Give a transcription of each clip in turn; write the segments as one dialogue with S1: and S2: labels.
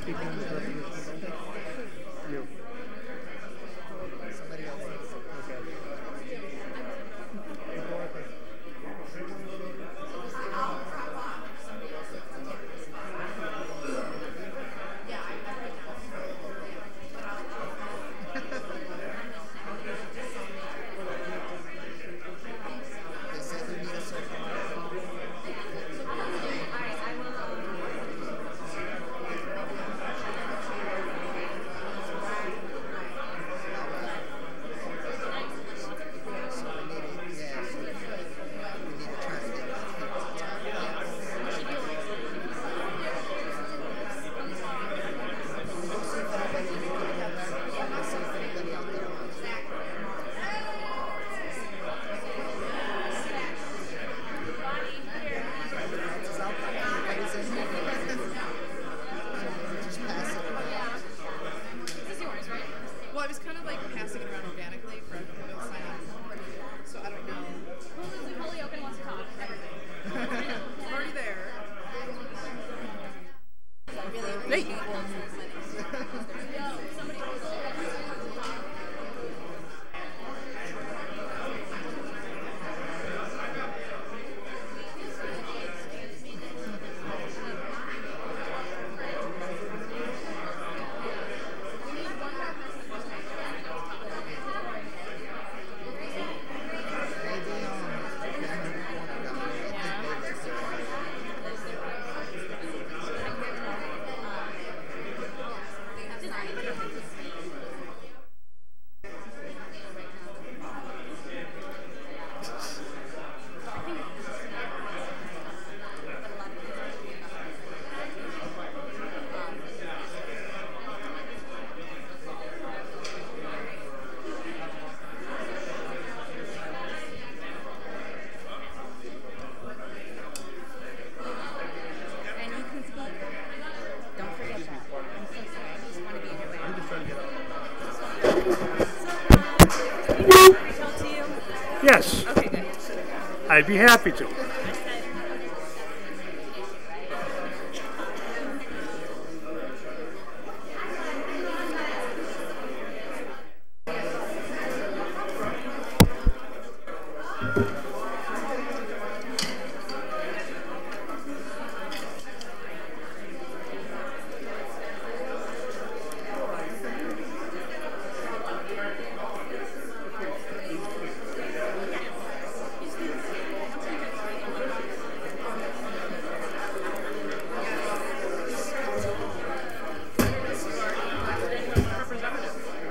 S1: speaking in the You. Somebody else.
S2: Well, I was kind of like passing it around organically for everyone to sign up. So I don't know.
S3: Who lives in Holyoke and wants to talk?
S2: I'm already there.
S3: Hey.
S4: Yes,
S3: Okay, good.
S4: I'd be happy to.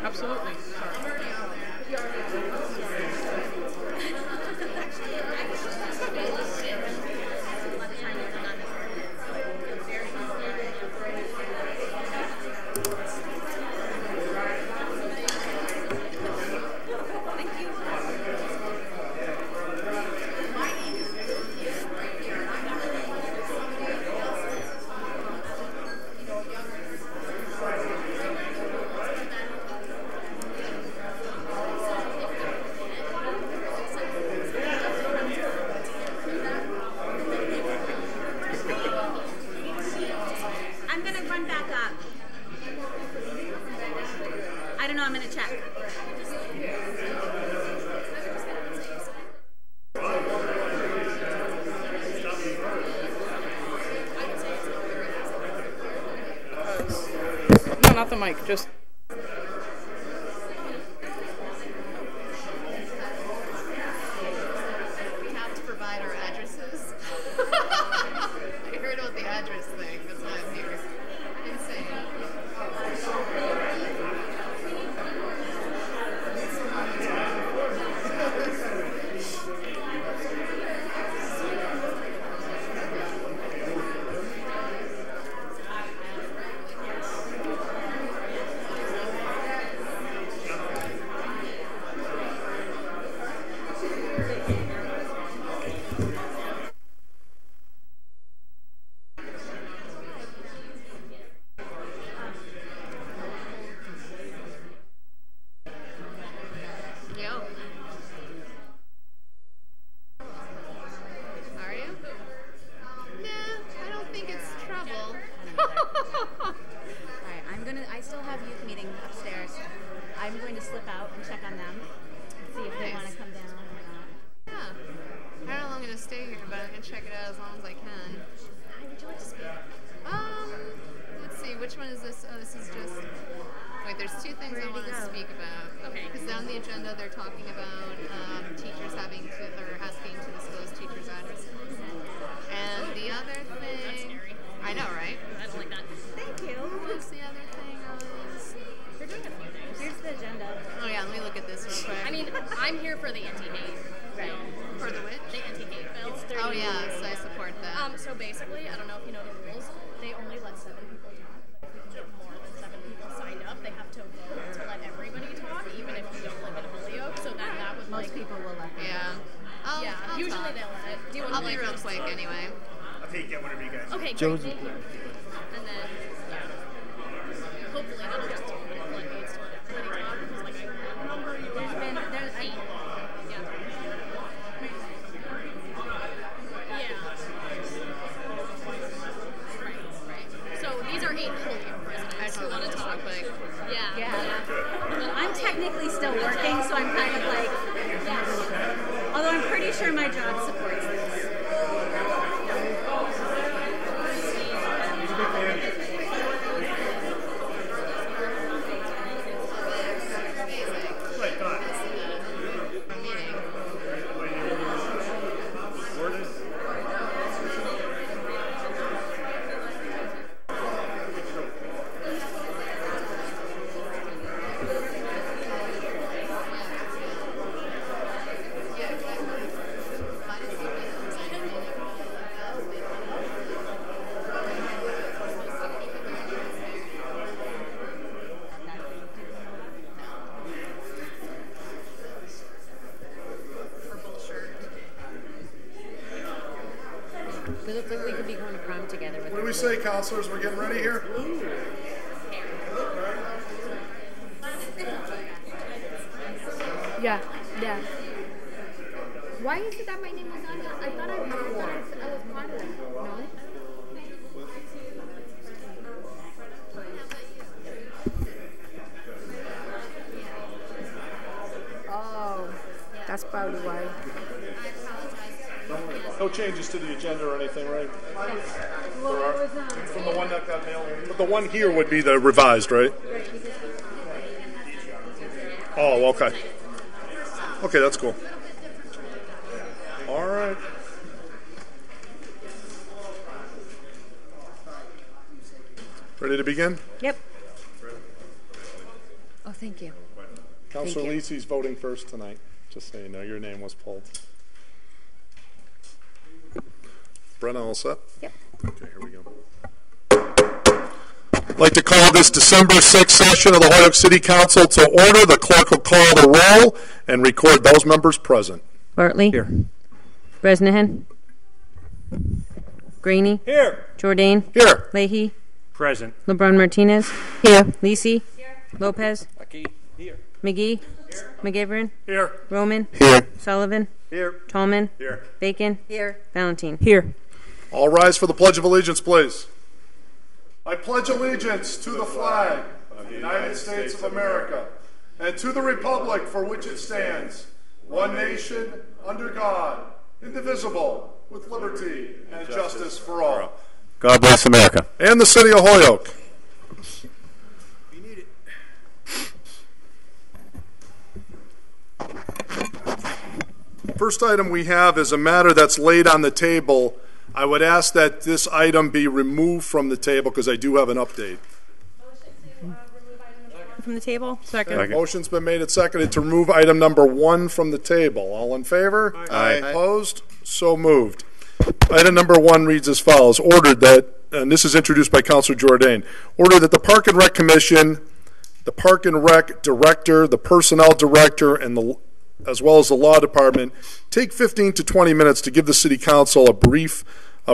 S2: Absolutely.
S3: I'm gonna run back up. I don't know, I'm gonna check.
S2: No, not the mic, just.
S5: We have to provide our addresses. I heard about the address thing. That's why I'm here. Insane. which one is this? Oh, this is just. Wait, there's two things I want to speak about.
S3: Okay.
S5: Because down the agenda they're talking about teachers having to, they're asking to disclose teachers' addresses. And the other thing. I know, right?
S3: I don't like that. Thank you.
S5: What was the other thing?
S3: We're doing a few things. Here's the agenda.
S5: Oh yeah, let me look at this real quick.
S3: I mean, I'm here for the anti-hate.
S5: right. For the which?
S3: The anti-hate bill. It's 30
S5: Oh yes, I support that.
S3: So basically, I don't know if you know the rules. They only let 7 people talk. If we get more than 7 people signed up, they have to vote to let everybody talk, even if you don't live in Holyoke. So then that would
S5: Most people will let them. Yeah. I'll
S3: usually
S5: talk.
S3: they'll let it. Do you want
S5: I'll be real quick anyway.
S4: I'll take that whenever you guys.
S3: Okay, great.
S1: Josie.
S3: Thank you. And then, yeah. Hopefully that'll just open the floodgates to let everybody talk. Because, like, I remember there's 8. Yeah. Right. So these are 8 Holyoke residents who want to talk.
S5: Quick.
S3: Yeah.
S6: Well, I'm technically still working, so I'm kind of like, although I'm pretty sure my job supports this.
S7: We look like we could be going to prom together with
S1: What do we say, counselors? We're getting ready here?
S7: Yeah. Why is it that my name was on there? I thought I was part of it. No? Oh, that's probably why.
S1: No changes to the agenda or anything, right?
S7: Well, it was
S1: From the one that got mailed. But the one here would be the revised, right? Oh, okay. Okay, that's cool. All right. Ready to begin?
S7: Yep. Oh, thank you.
S1: Councilor
S7: Thank you.
S1: Lisi's voting first tonight. Just so you know, your name was pulled. Brenna, all set?
S7: Yep.
S1: Okay, here we go. I'd like to call this December 6th session of the Holyoke City Council to order. The clerk will call the roll and record those members present.
S7: Bartley.
S4: Here.
S7: Bresnahan. Graney.
S4: Here.
S7: Jourdain.
S1: Here.
S7: Leahy.
S4: Present.
S7: LeBron Martinez. Here. Lisi. Lopez.
S4: Aquí. Here.
S7: McGee. McGivern.
S4: Here.
S7: Roman.
S1: Here.
S7: Sullivan.
S4: Here.
S7: Tallman.
S4: Here.
S7: Bacon.
S6: Here.
S7: Valentine. Here.
S1: All rise for the Pledge of Allegiance, please. I pledge allegiance to the flag of the United States of America and to the republic for which it stands, one nation, under God, indivisible, with liberty and justice for all.
S4: God bless America.
S1: And the city of Holyoke.
S4: We need it.
S1: First item we have is a matter that's laid on the table. I would ask that this item be removed from the table because I do have an update.
S7: From the table.
S1: Okay, motion's been made and seconded to remove item number 1 from the table. All in favor?
S4: Aye.
S1: Opposed? So moved. Item number 1 reads as follows. Ordered that, and this is introduced by Councilor Jourdain, ordered that the Park and Rec Commission, the Park and Rec Director, the Personnel Director, and as well as the Law Department take 15 to 20 minutes to give the City Council a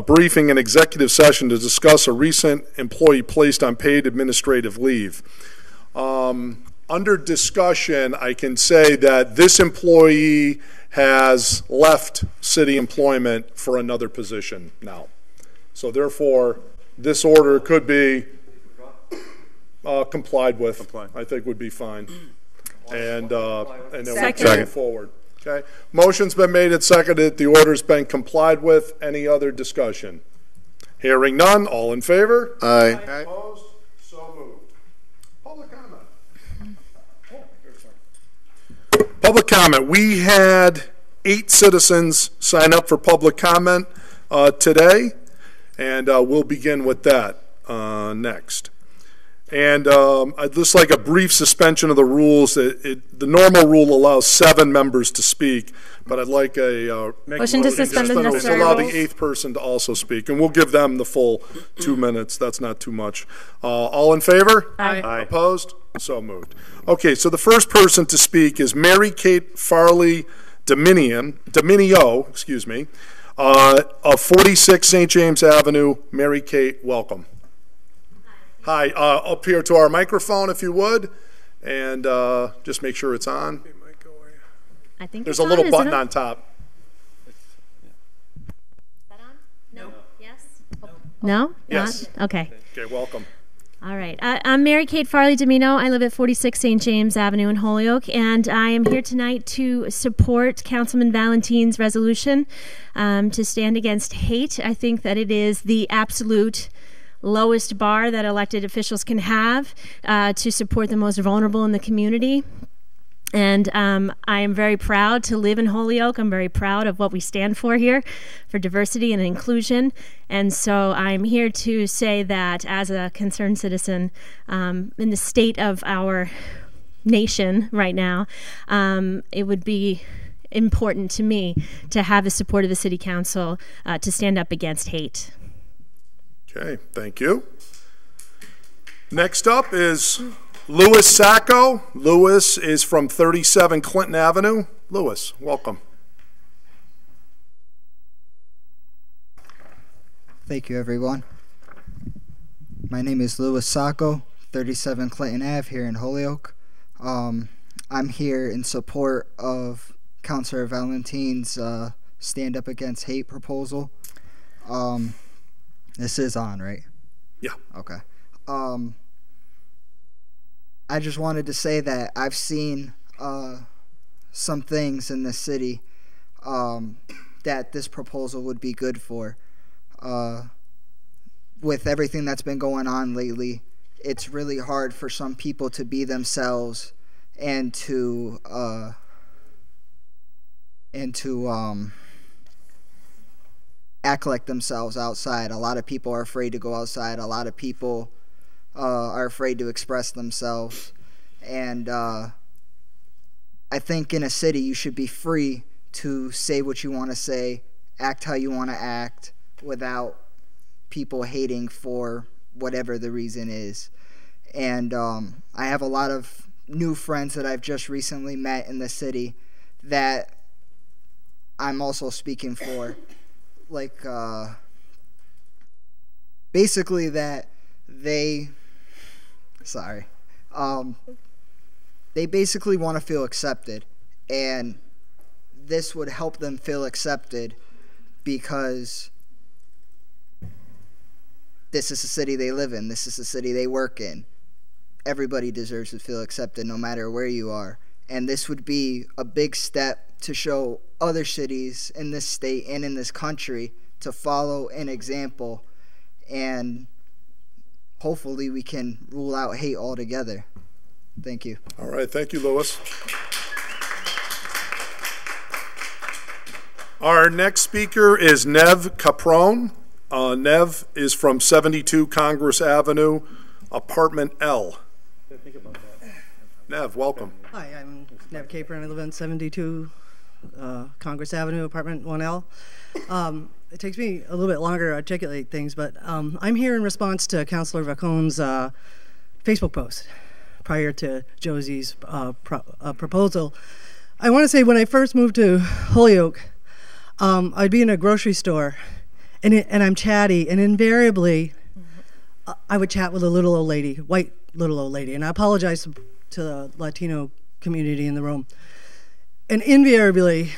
S1: briefing and executive session to discuss a recent employee placed on paid administrative leave. Under discussion, I can say that this employee has left city employment for another position now. So therefore, this order could be complied with. I think would be fine. And then we can move forward. Okay. Motion's been made and seconded. The order's been complied with. Any other discussion? Hearing none. All in favor?
S8: Aye.
S1: Opposed? So moved. Public comment. Public comment. We had 8 citizens sign up for public comment today, and we'll begin with that next. And I'd just like a brief suspension of the rules. The normal rule allows 7 members to speak, but I'd like a
S6: Motion to suspend the necessary
S1: allow
S6: rules.
S1: the 8th person to also speak, and we'll give them the full 2 minutes. That's not too much. All in favor?
S6: Aye.
S4: Aye.
S1: Opposed? So moved. Okay, so the first person to speak is Mary Kate Farley Dominio, excuse me, of 46 St. James Avenue. Mary Kate, welcome. Hi, up here to our microphone, if you would, and just make sure it's on.
S6: I think
S1: There's
S6: it's
S1: a little
S6: on,
S1: button
S6: isn't it?
S1: on top.
S6: Is that on? No. Yes? No?
S1: Yes.
S6: Not? Okay.
S1: Okay, welcome.
S6: All right. I'm Mary Kate Farley Domino. I live at 46 St. James Avenue in Holyoke, and I am here tonight to support Councilman Valentine's resolution to stand against hate. I think that it is the absolute lowest bar that elected officials can have to support the most vulnerable in the community. And I am very proud to live in Holyoke. I'm very proud of what we stand for here, for diversity and inclusion. And so I'm here to say that as a concerned citizen in the state of our nation right now, it would be important to me to have the support of the City Council to stand up against hate.
S1: Okay, thank you. Next up is Louis Sacco. Louis is from 37 Clinton Avenue. Louis, welcome.
S8: Thank you, everyone. My name is Louis Sacco, 37 Clinton Ave here in Holyoke. I'm here in support of Councilor Valentine's Stand Up Against Hate proposal. This is on, right?
S1: Yeah.
S8: Okay. I just wanted to say that I've seen some things in the city that this proposal would be good for. With everything that's been going on lately, it's really hard for some people to be themselves and to act like themselves outside. A lot of people are afraid to go outside. A lot of people are afraid to express themselves. And I think in a city you should be free to say what you want to say, act how you want to act, without people hating for whatever the reason is. And I have a lot of new friends that I've just recently met in the city that I'm also speaking for. Like, basically that they basically want to feel accepted, and this would help them feel accepted because this is the city they live in, this is the city they work in. Everybody deserves to feel accepted no matter where you are, and this would be a big step to show other cities in this state and in this country to follow an example, and hopefully we can rule out hate altogether. Thank you.
S1: All right, thank you, Louis. Our next speaker is Nev Caprone. Nev is from 72 Congress Avenue, apartment L. Nev, welcome.
S9: Hi, I'm Nev Capron. I live on 72 Congress Avenue, apartment 1L. It takes me a little bit longer to articulate things, but I'm here in response to Councilor Vacon's Facebook post prior to Josie's proposal. I want to say when I first moved to Holyoke, I'd be in a grocery store, and I'm chatty, and invariably I would chat with a little old lady, white little old lady, and I apologize to the Latino community in the room. And invariably,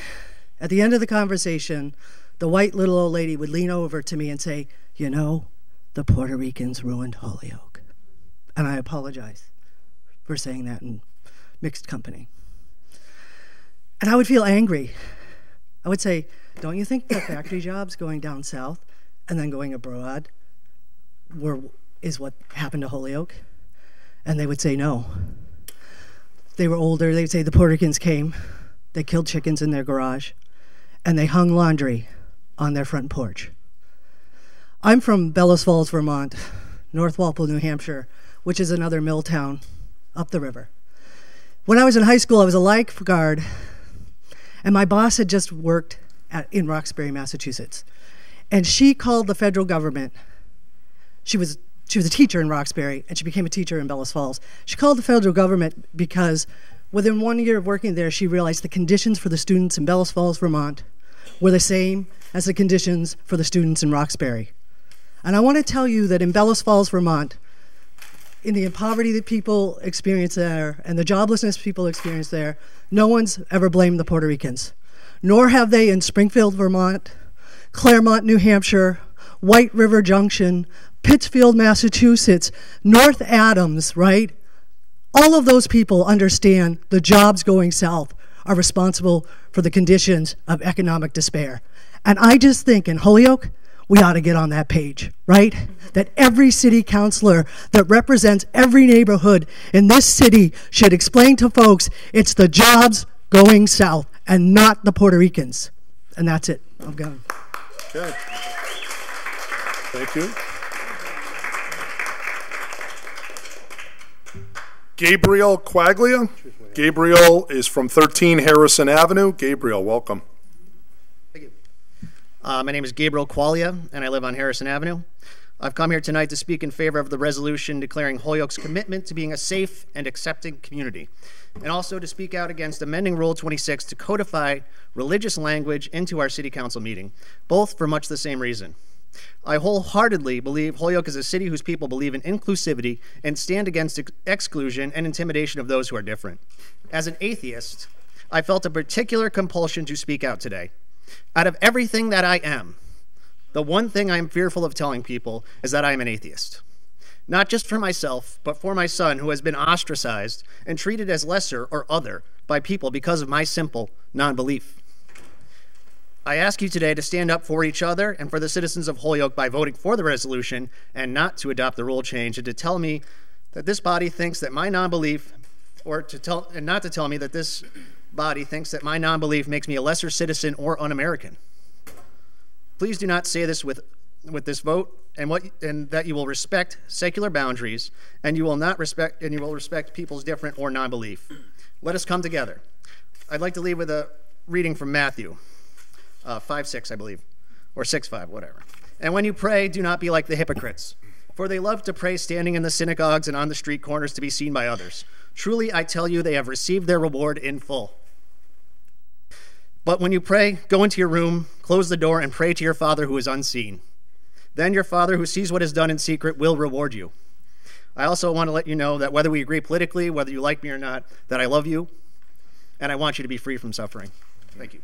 S9: at the end of the conversation, the white little old lady would lean over to me and say, you know, the Puerto Ricans ruined Holyoke. And I apologize for saying that in mixed company. And I would feel angry. I would say, don't you think the factory jobs going down south and then going abroad were is what happened to Holyoke? And they would say no. They were older. They'd say the Puerto Ricans came, they killed chickens in their garage, and they hung laundry on their front porch. I'm from Bellows Falls, Vermont, North Walpole, New Hampshire, which is another mill town up the river. When I was in high school, I was a lifeguard, and my boss had just worked in Roxbury, Massachusetts. And she called the federal government. She was a teacher in Roxbury, and she became a teacher in Bellows Falls. She called the federal government because within 1 year of working there, she realized the conditions for the students in Bellows Falls, Vermont were the same as the conditions for the students in Roxbury. And I want to tell you that in Bellows Falls, Vermont, in the poverty that people experience there and the joblessness people experience there, no one's ever blamed the Puerto Ricans. Nor have they in Springfield, Vermont, Claremont, New Hampshire, White River Junction, Pittsfield, Massachusetts, North Adams, right? All of those people understand the jobs going south are responsible for the conditions of economic despair. And I just think in Holyoke, we ought to get on that page, right? That every city councilor that represents every neighborhood in this city should explain to folks it's the jobs going south and not the Puerto Ricans. And that's it. I'm gone.
S1: Okay. Thank you. Gabriel Quaglia. Gabriel is from 13 Harrison Avenue. Gabriel, welcome.
S10: Thank you. My name is Gabriel Quaglia, and I live on Harrison Avenue. I've come here tonight to speak in favor of the resolution declaring Holyoke's commitment to being a safe and accepting community, and also to speak out against amending Rule 26 to codify religious language into our city council meeting, both for much the same reason. I wholeheartedly believe Holyoke is a city whose people believe in inclusivity and stand against exclusion and intimidation of those who are different. As an atheist, I felt a particular compulsion to speak out today. Out of everything that I am, the one thing I am fearful of telling people is that I am an atheist. Not just for myself, but for my son, who has been ostracized and treated as lesser or other by people because of my simple non-belief. I ask you today to stand up for each other and for the citizens of Holyoke by voting for the resolution and not to adopt the rule change, and to tell me that this body thinks that my non-belief, and not to tell me that this body thinks that my non-belief makes me a lesser citizen or un-American. Please do not say this with this vote, and that you will respect secular boundaries, and you will respect people's different or non-belief. Let us come together. I'd like to leave with a reading from Matthew 5:6, I believe, or 6:5, whatever. And when you pray, do not be like the hypocrites, for they love to pray standing in the synagogues and on the street corners to be seen by others. Truly, I tell you, they have received their reward in full. But when you pray, go into your room, close the door, and pray to your Father who is unseen. Then your Father who sees what is done in secret will reward you. I also want to let you know that whether we agree politically, whether you like me or not, that I love you, and I want you to be free from suffering. Thank you.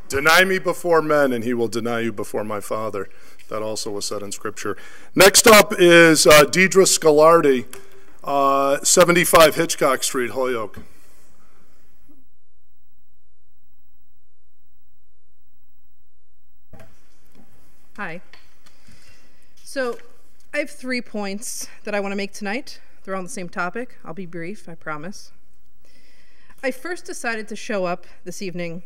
S1: Deny me before men, and he will deny you before my Father. That also was said in Scripture. Next up is Deidre Scalardi, 75 Hitchcock Street, Holyoke.
S2: Hi. So I have 3 points that I want to make tonight. They're on the same topic. I'll be brief, I promise. I first decided to show up this evening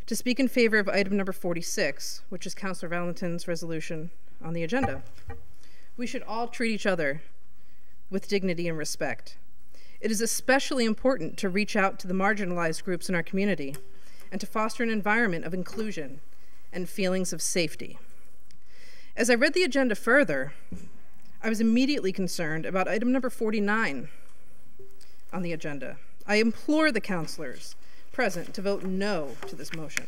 S2: to speak in favor of item number 46, which is Councillor Valentin's resolution on the agenda. We should all treat each other with dignity and respect. It is especially important to reach out to the marginalized groups in our community and to foster an environment of inclusion and feelings of safety. As I read the agenda further, I was immediately concerned about item number 49 on the agenda. I implore the councilors present to vote no to this motion.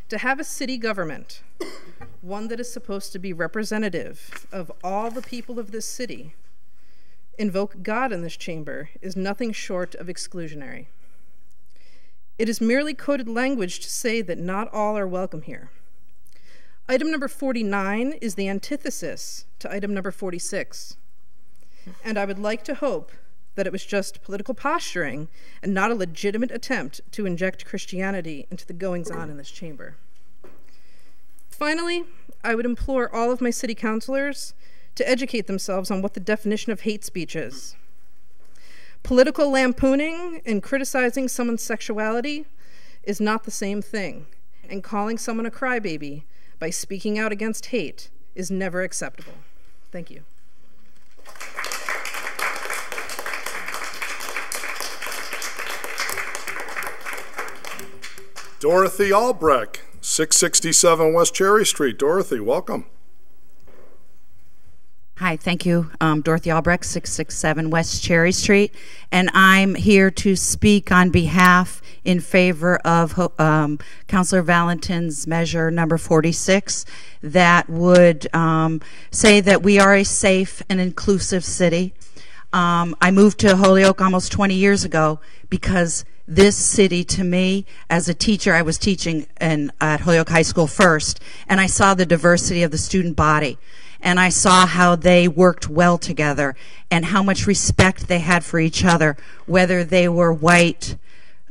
S2: To have a city government, one that is supposed to be representative of all the people of this city, invoke God in this chamber is nothing short of exclusionary. It is merely coded language to say that not all are welcome here. Item number 49 is the antithesis to item number 46, and I would like to hope that it was just political posturing and not a legitimate attempt to inject Christianity into the goings-on in this chamber. Finally, I would implore all of my city councilors to educate themselves on what the definition of hate speech is. Political lampooning and criticizing someone's sexuality is not the same thing, and calling someone a crybaby by speaking out against hate is never acceptable. Thank you.
S1: Dorothy Albrecht, 667 West Cherry Street. Dorothy, welcome.
S11: Hi, thank you. Dorothy Albrecht, 667 West Cherry Street, and I'm here to speak on behalf in favor of Councilor Valentin's measure number 46 that would say that we are a safe and inclusive city. I moved to Holyoke almost 20 years ago because this city, to me, as a teacher, I was teaching at Holyoke High School first, and I saw the diversity of the student body. And I saw how they worked well together and how much respect they had for each other, whether they were white,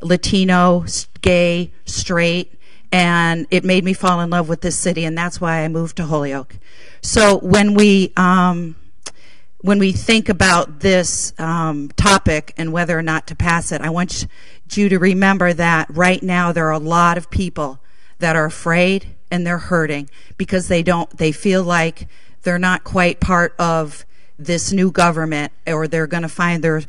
S11: Latino, gay, straight, and it made me fall in love with this city, and that's why I moved to Holyoke. So when we think about this topic and whether or not to pass it, I want you to remember that right now there are a lot of people that are afraid and they're hurting because they feel like they're not quite part of this new government, or they're going to find they're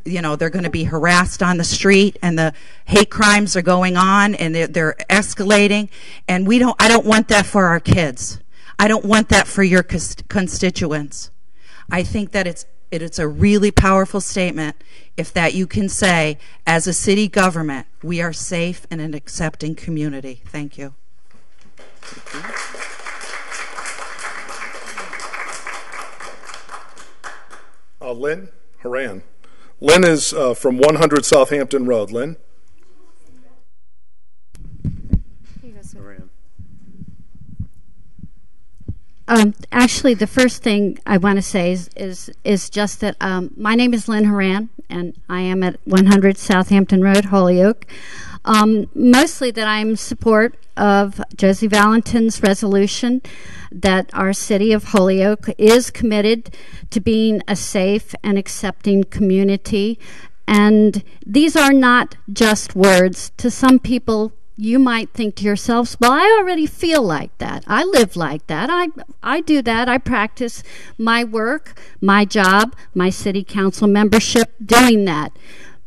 S11: going to be harassed on the street, and the hate crimes are going on and they're escalating, and I don't want that for our kids. I don't want that for your constituents. I think that it's a really powerful statement if that you can say, as a city government, we are safe and an accepting community. Thank you.
S1: Lynn Haran. Lynn is from 100 Southampton Road. Lynn?
S12: Actually, the first thing I want to say is just that my name is Lynn Haran, and I am at 100 Southampton Road, Holyoke. Mostly that I'm in support of Josie Valentin's resolution that our city of Holyoke is committed to being a safe and accepting community. And these are not just words. To some people, you might think to yourselves, well, I already feel like that. I live like that. I do that. I practice my work, my job, my city council membership doing that.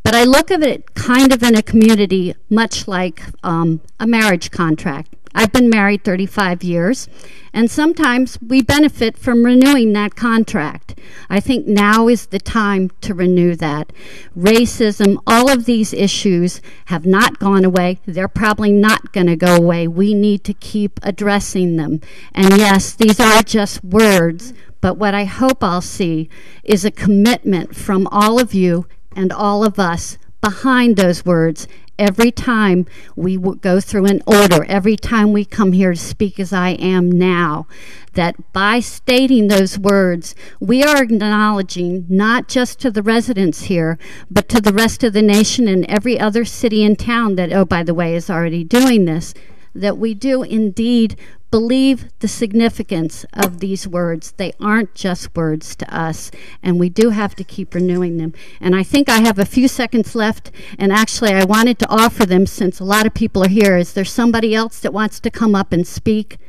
S12: But I look at it kind of in a community much like a marriage contract. I've been married 35 years, and sometimes we benefit from renewing that contract. I think now is the time to renew that. Racism, all of these issues have not gone away. They're probably not going to go away. We need to keep addressing them. And yes, these are just words, but what I hope I'll see is a commitment from all of you and all of us behind those words every time we go through an order, every time we come here to speak as I am now, that by stating those words, we are acknowledging not just to the residents here, but to the rest of the nation and every other city and town that, oh, by the way, is already doing this, that we do indeed believe the significance of these words. They aren't just words to us, and we do have to keep renewing them. And I think I have a few seconds left, and actually I wanted to offer them, since a lot of people are here. Is there somebody else that wants to come up and speak?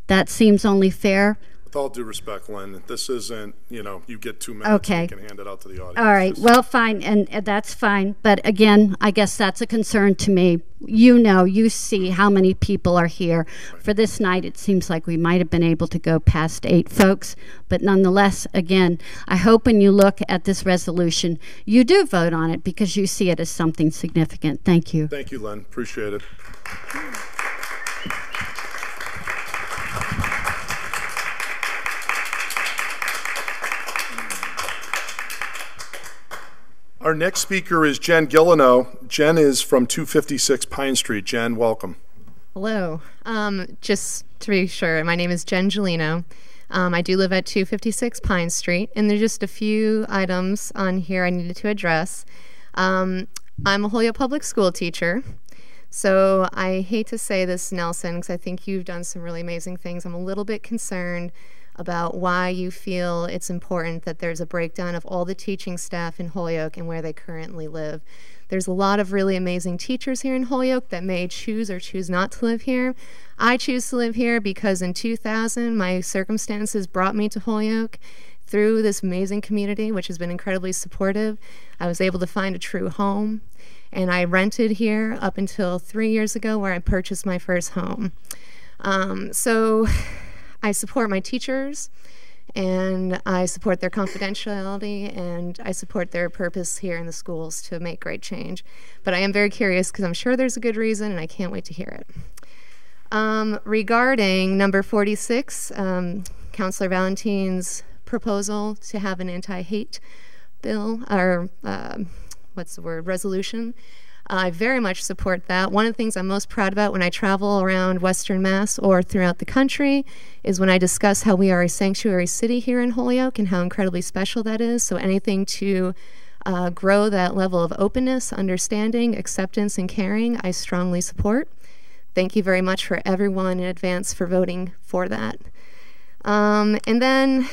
S12: That seems only fair.
S1: With all due respect, Lynn, this isn't, you get 2 minutes.
S12: Okay.
S1: And you can hand it out to the audience.
S12: All right. Well, fine, and that's fine. But again, I guess that's a concern to me. You see how many people are here. Right. For this night, it seems like we might have been able to go past 8 folks. But nonetheless, again, I hope when you look at this resolution, you do vote on it because you see it as something significant. Thank you.
S1: Thank you, Lynn. Appreciate it. Our next speaker is Jen Gillino. Jen is from 256 Pine Street. Jen, welcome.
S13: Hello. Just to be sure, my name is Jen Gillino. I do live at 256 Pine Street, and there's just a few items on here I needed to address. I'm a Holyoke public school teacher, so I hate to say this, Nelson, because I think you've done some really amazing things. I'm a little bit concerned about why you feel it's important that there's a breakdown of all the teaching staff in Holyoke and where they currently live. There's a lot of really amazing teachers here in Holyoke that may choose or choose not to live here. I choose to live here because in 2000, my circumstances brought me to Holyoke. Through this amazing community, which has been incredibly supportive, I was able to find a true home. And I rented here up until 3 years ago, where I purchased my first home. So I support my teachers, and I support their confidentiality, and I support their purpose here in the schools to make great change. But I am very curious, because I'm sure there's a good reason, and I can't wait to hear it. Regarding number 46, Councilor Valentine's proposal to have an anti-hate bill, or resolution. I very much support that. One of the things I'm most proud about when I travel around Western Mass or throughout the country is when I discuss how we are a sanctuary city here in Holyoke and how incredibly special that is. So anything to grow that level of openness, understanding, acceptance, and caring, I strongly support. Thank you very much for everyone in advance for voting for that. And then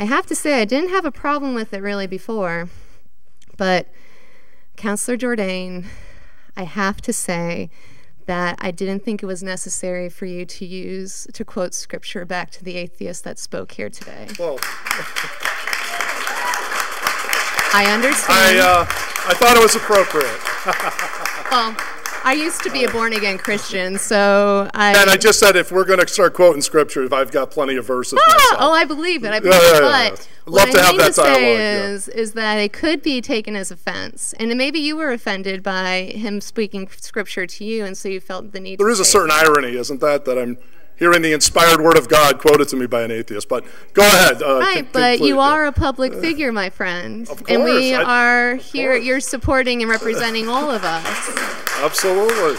S13: I have to say I didn't have a problem with it really before, but Councilor Jourdain, I have to say that I didn't think it was necessary for you to quote scripture back to the atheist that spoke here today.
S1: Well,
S13: I understand.
S1: I thought it was appropriate.
S13: Well, I used to be a born-again Christian, so
S1: And I just said if we're going to start quoting scripture, I've got plenty of verses myself.
S13: Oh, I believe it. I believe it. But
S1: Love to have that
S13: dialogue. Is that it could be taken as offense, and maybe you were offended by him speaking scripture to you, and so you felt the need.
S1: There is a certain irony, isn't that I'm hearing the inspired word of God quoted to me by an atheist. But go ahead.
S13: Right, but you are a public figure, my friend.
S1: Of course.
S13: And we are here, you're supporting and representing all of us.
S1: Absolutely.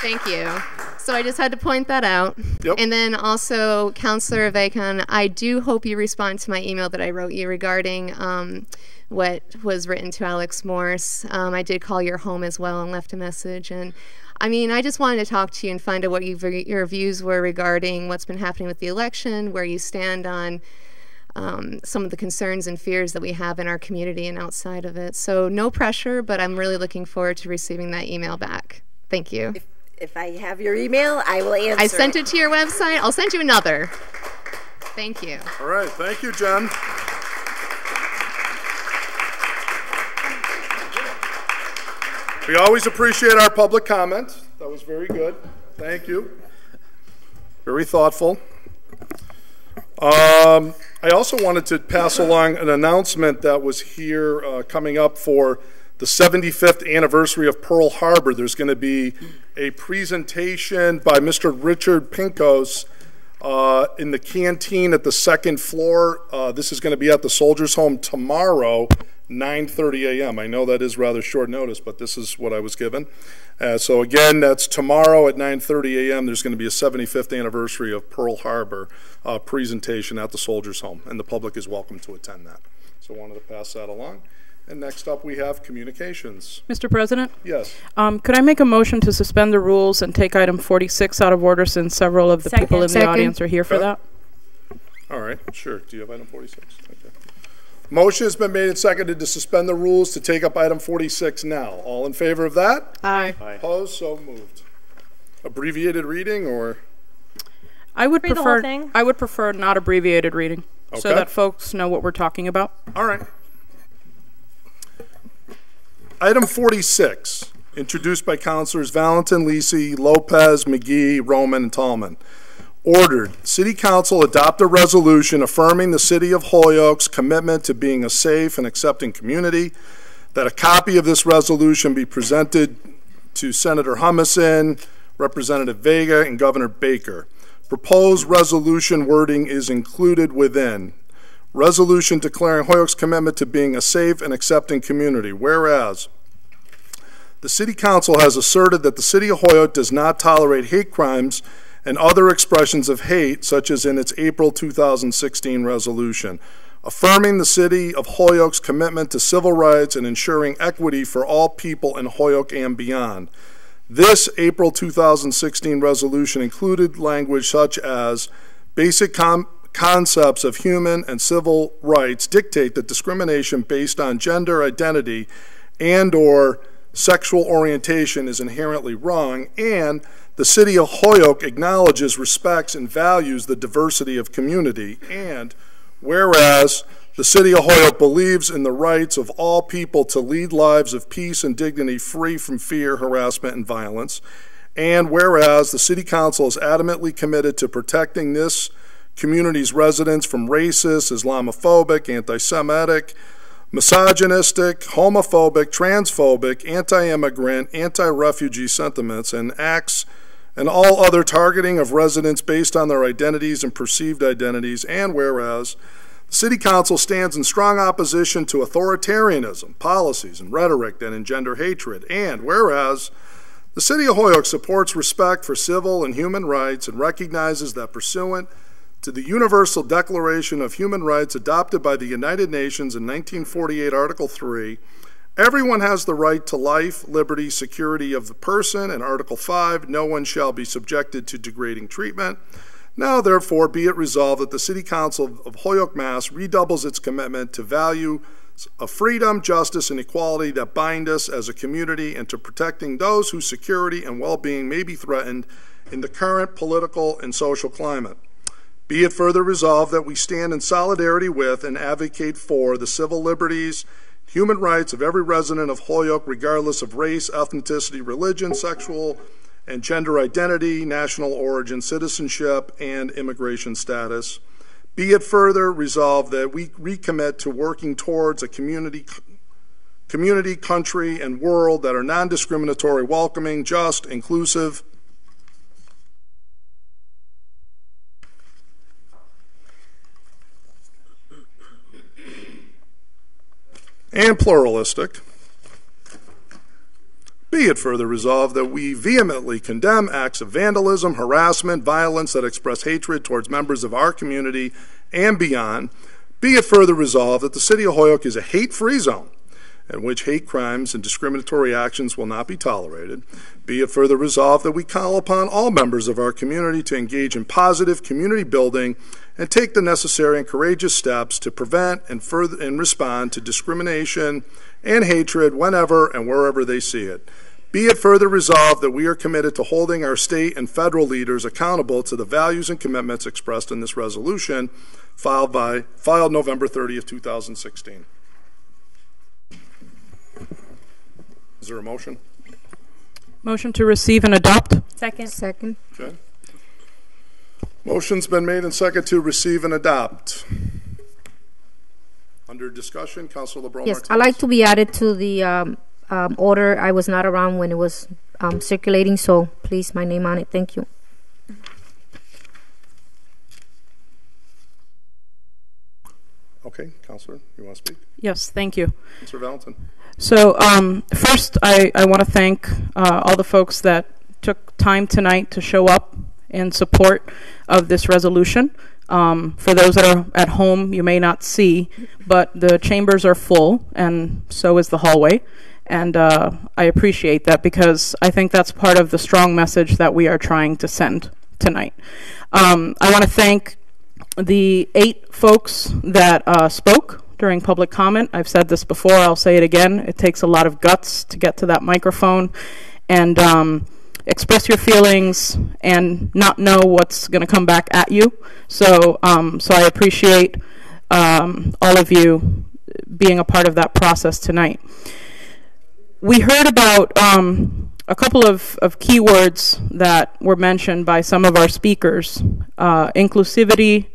S13: Thank you. So I just had to point that out.
S1: Yep.
S13: And then also, Councilor Vacon, I do hope you respond to my email that I wrote you regarding what was written to Alex Morse. I did call your home as well and left a message. And I mean, I just wanted to talk to you and find out what your views were regarding what's been happening with the election, where you stand on some of the concerns and fears that we have in our community and outside of it. So no pressure, but I'm really looking forward to receiving that email back. Thank you.
S14: If I have your email, I will answer.
S13: I sent it to your website. I'll send you another. Thank you.
S1: All right. Thank you, Jen. We always appreciate our public comment. That was very good. Thank you. Very thoughtful. I also wanted to pass along an announcement that was here coming up for the 75th anniversary of Pearl Harbor. There's going to be a presentation by Mr. Richard Pinkos in the canteen at the second floor. This is going to be at the Soldiers Home tomorrow, 9:30 a.m. I know that is rather short notice, but this is what I was given. So again, that's tomorrow at 9:30 a.m. There's going to be a 75th anniversary of Pearl Harbor presentation at the Soldiers Home, and the public is welcome to attend that. So I wanted to pass that along. And next up, we have communications.
S15: Mr. President?
S1: Yes.
S15: Could I make a motion to suspend the rules and take item 46 out of order, since several of the people in the audience are here for that?
S1: All right, sure. Do you have item 46? Okay. Motion has been made and seconded to suspend the rules to take up item 46 now. All in favor of that?
S15: Aye.
S1: Opposed? So moved. Abbreviated reading, or?
S15: I would
S16: Read the whole
S15: prefer.
S16: thing.
S15: I would prefer not abbreviated reading, so
S1: Okay.
S15: that folks know what we're talking about.
S1: All right. Item 46, introduced by Councilors Valentin, Lisi, Lopez, McGee, Roman, and Tallman. Ordered, City Council adopt a resolution affirming the City of Holyoke's commitment to being a safe and accepting community, that a copy of this resolution be presented to Senator Humison, Representative Vega, and Governor Baker. Proposed resolution wording is included within. Resolution declaring Holyoke's commitment to being a safe and accepting community. Whereas the City Council has asserted that the City of Holyoke does not tolerate hate crimes and other expressions of hate, such as in its April 2016 resolution, affirming the City of Holyoke's commitment to civil rights and ensuring equity for all people in Holyoke and beyond. This April 2016 resolution included language such as basic concepts of human and civil rights dictate that discrimination based on gender identity and/or sexual orientation is inherently wrong, and the City of Holyoke acknowledges, respects, and values the diversity of community, and whereas the City of Holyoke believes in the rights of all people to lead lives of peace and dignity free from fear, harassment, and violence, and whereas the City Council is adamantly committed to protecting this community's residents from racist, Islamophobic, anti-Semitic, misogynistic, homophobic, transphobic, anti-immigrant, anti-refugee sentiments and acts and all other targeting of residents based on their identities and perceived identities, and whereas the City Council stands in strong opposition to authoritarianism, policies, and rhetoric that engender hatred, and whereas the City of Holyoke supports respect for civil and human rights and recognizes that pursuant to the Universal Declaration of Human Rights adopted by the United Nations in 1948, Article 3, everyone has the right to life, liberty, security of the person, and Article 5, no one shall be subjected to degrading treatment. Now, therefore, be it resolved that the City Council of Holyoke, Mass. Redoubles its commitment to value of freedom, justice, and equality that bind us as a community and to protecting those whose security and well-being may be threatened in the current political and social climate. Be it further resolved that we stand in solidarity with and advocate for the civil liberties, human rights of every resident of Holyoke, regardless of race, ethnicity, religion, sexual and gender identity, national origin, citizenship, and immigration status. Be it further resolved that we recommit to working towards a community, country, and world that are non-discriminatory, welcoming, just, inclusive, and pluralistic. Be it further resolved that we vehemently condemn acts of vandalism, harassment, violence that express hatred towards members of our community and beyond. Be it further resolved that the City of Holyoke is a hate-free zone in which hate crimes and discriminatory actions will not be tolerated. Be it further resolved that we call upon all members of our community to engage in positive community building and take the necessary and courageous steps to prevent and respond to discrimination and hatred whenever and wherever they see it. Be it further resolved that we are committed to holding our state and federal leaders accountable to the values and commitments expressed in this resolution filed November 30th, 2016. Is there a motion?
S15: Motion to receive and adopt.
S6: Second. Second.
S1: Okay. Motion's been made and second to receive and adopt. Under discussion, Councilor LeBron
S16: Yes,
S1: Martinez.
S16: I'd like to be added to the order. I was not around when it was circulating, so please, my name on it. Thank you.
S1: Okay, Councilor, you want to speak?
S15: Yes, thank you.
S1: Councilor Valentin.
S15: So first, I want to thank all the folks that took time tonight to show up in support of this resolution. For those that are at home, you may not see, but the chambers are full, and so is the hallway. And I appreciate that because I think that's part of the strong message that we are trying to send tonight. I want to thank the 8 folks that spoke during public comment. I've said this before, I'll say it again. It takes a lot of guts to get to that microphone and express your feelings and not know what's going to come back at you. So I appreciate all of you being a part of that process tonight. We heard about a couple of keywords that were mentioned by some of our speakers. Inclusivity,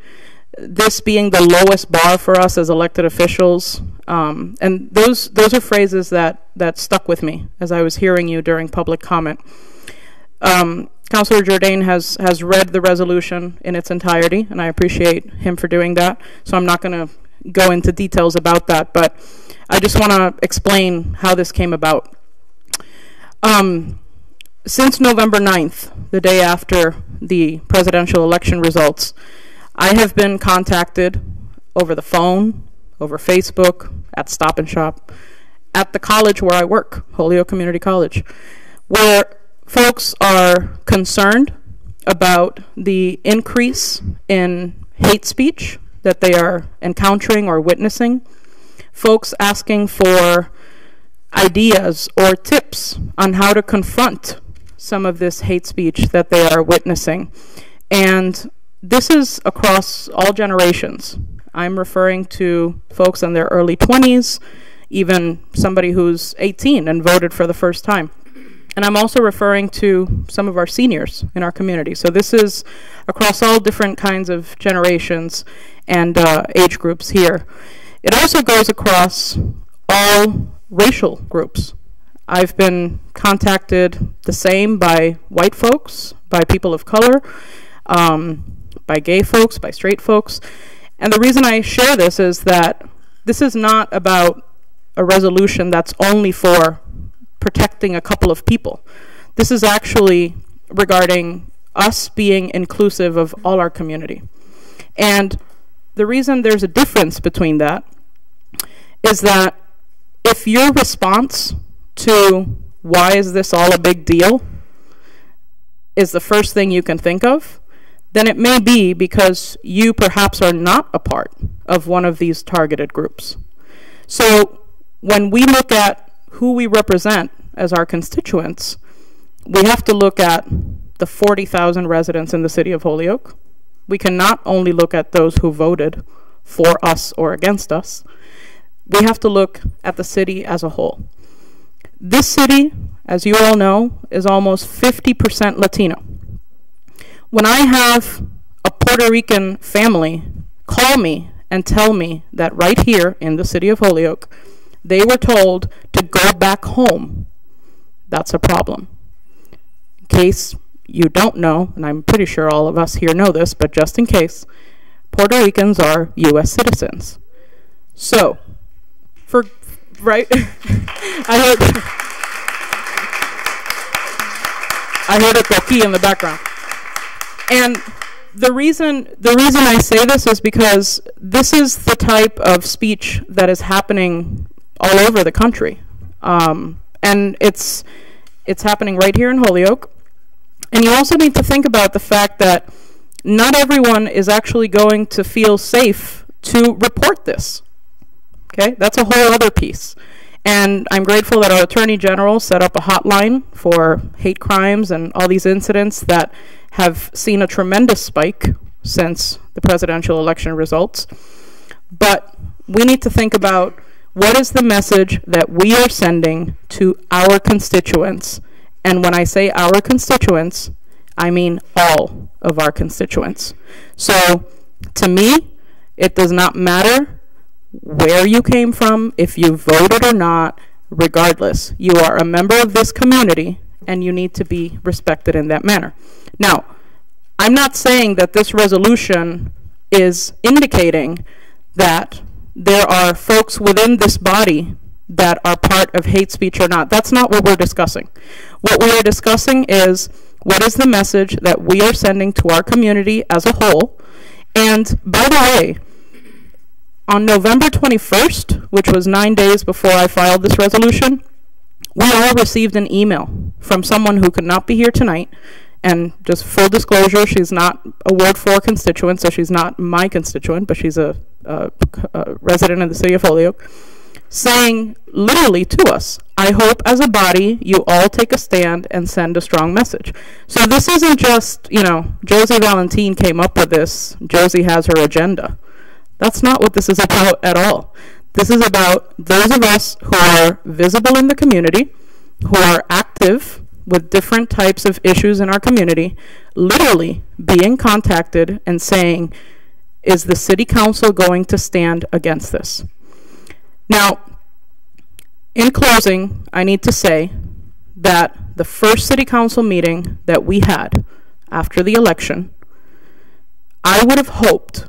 S15: this being the lowest bar for us as elected officials. And those are phrases that stuck with me as I was hearing you during public comment. Councilor Jourdain has read the resolution in its entirety, and I appreciate him for doing that. So I'm not going to go into details about that, but I just want to explain how this came about. Since November 9th, the day after the presidential election results, I have been contacted over the phone, over Facebook, at Stop and Shop, at the college where I work, Holyoke Community College, where folks are concerned about the increase in hate speech that they are encountering or witnessing, folks asking for ideas or tips on how to confront some of this hate speech that they are witnessing. And this is across all generations. I'm referring to folks in their early 20s, even somebody who's 18 and voted for the first time. And I'm also referring to some of our seniors in our community. So this is across all different kinds of generations and age groups here. It also goes across all racial groups. I've been contacted the same by white folks, by people of color, by gay folks, by straight folks. And the reason I share this is that this is not about a resolution that's only for protecting a couple of people. This is actually regarding us being inclusive of all our community. And the reason there's a difference between that is that if your response to why is this all a big deal is the first thing you can think of, then it may be because you perhaps are not a part of one of these targeted groups. So when we look at who we represent as our constituents, we have to look at the 40,000 residents in the city of Holyoke. We can not only look at those who voted for us or against us. We have to look at the city as a whole. This city, as you all know, is almost 50% Latino. When I have a Puerto Rican family call me and tell me that right here in the city of Holyoke, they were told to go back home, that's a problem. In case you don't know, and I'm pretty sure all of us here know this, but just in case, Puerto Ricans are U.S. citizens. So, right? I heard a coquille in the background. And the reason I say this is because this is the type of speech that is happening all over the country. And it's happening right here in Holyoke. And you also need to think about the fact that not everyone is actually going to feel safe to report this. Okay, that's a whole other piece. And I'm grateful that our Attorney General set up a hotline for hate crimes and all these incidents that have seen a tremendous spike since the presidential election results. But we need to think about what is the message that we are sending to our constituents. And when I say our constituents, I mean all of our constituents. So to me, it does not matter where you came from, if you voted or not, regardless. You are a member of this community, and you need to be respected in that manner. Now, I'm not saying that this resolution is indicating that there are folks within this body that are part of hate speech or not. That's not what we're discussing. What we are discussing is what is the message that we are sending to our community as a whole. And by the way, on November 21st, which was 9 days before I filed this resolution, we all received an email from someone who could not be here tonight. And just full disclosure, she's not a Ward 4 constituent, so she's not my constituent, but she's a resident of the city of Holyoke, saying literally to us, I hope as a body you all take a stand and send a strong message. So this isn't just, Josie Valentin came up with this, Josie has her agenda. That's not what this is about at all. This is about those of us who are visible in the community, who are active with different types of issues in our community, literally being contacted and saying, is the city council going to stand against this? Now, in closing, I need to say that the first city council meeting that we had after the election, I would have hoped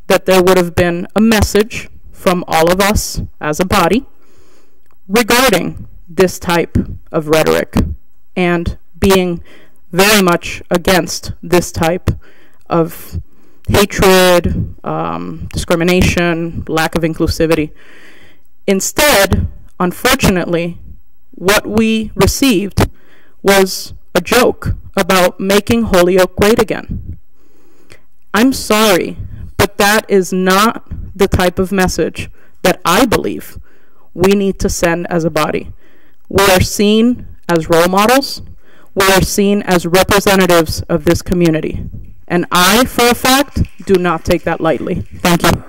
S15: that there would have been a message from all of us as a body regarding this type of rhetoric and being very much against this type of hatred, discrimination, lack of inclusivity. Instead, unfortunately, what we received was a joke about making Holyoke great again. I'm sorry, but that is not the type of message that I believe we need to send as a body. We are seen as role models. We are seen as representatives of this community. And I, for a fact, do not take that lightly. Thank you.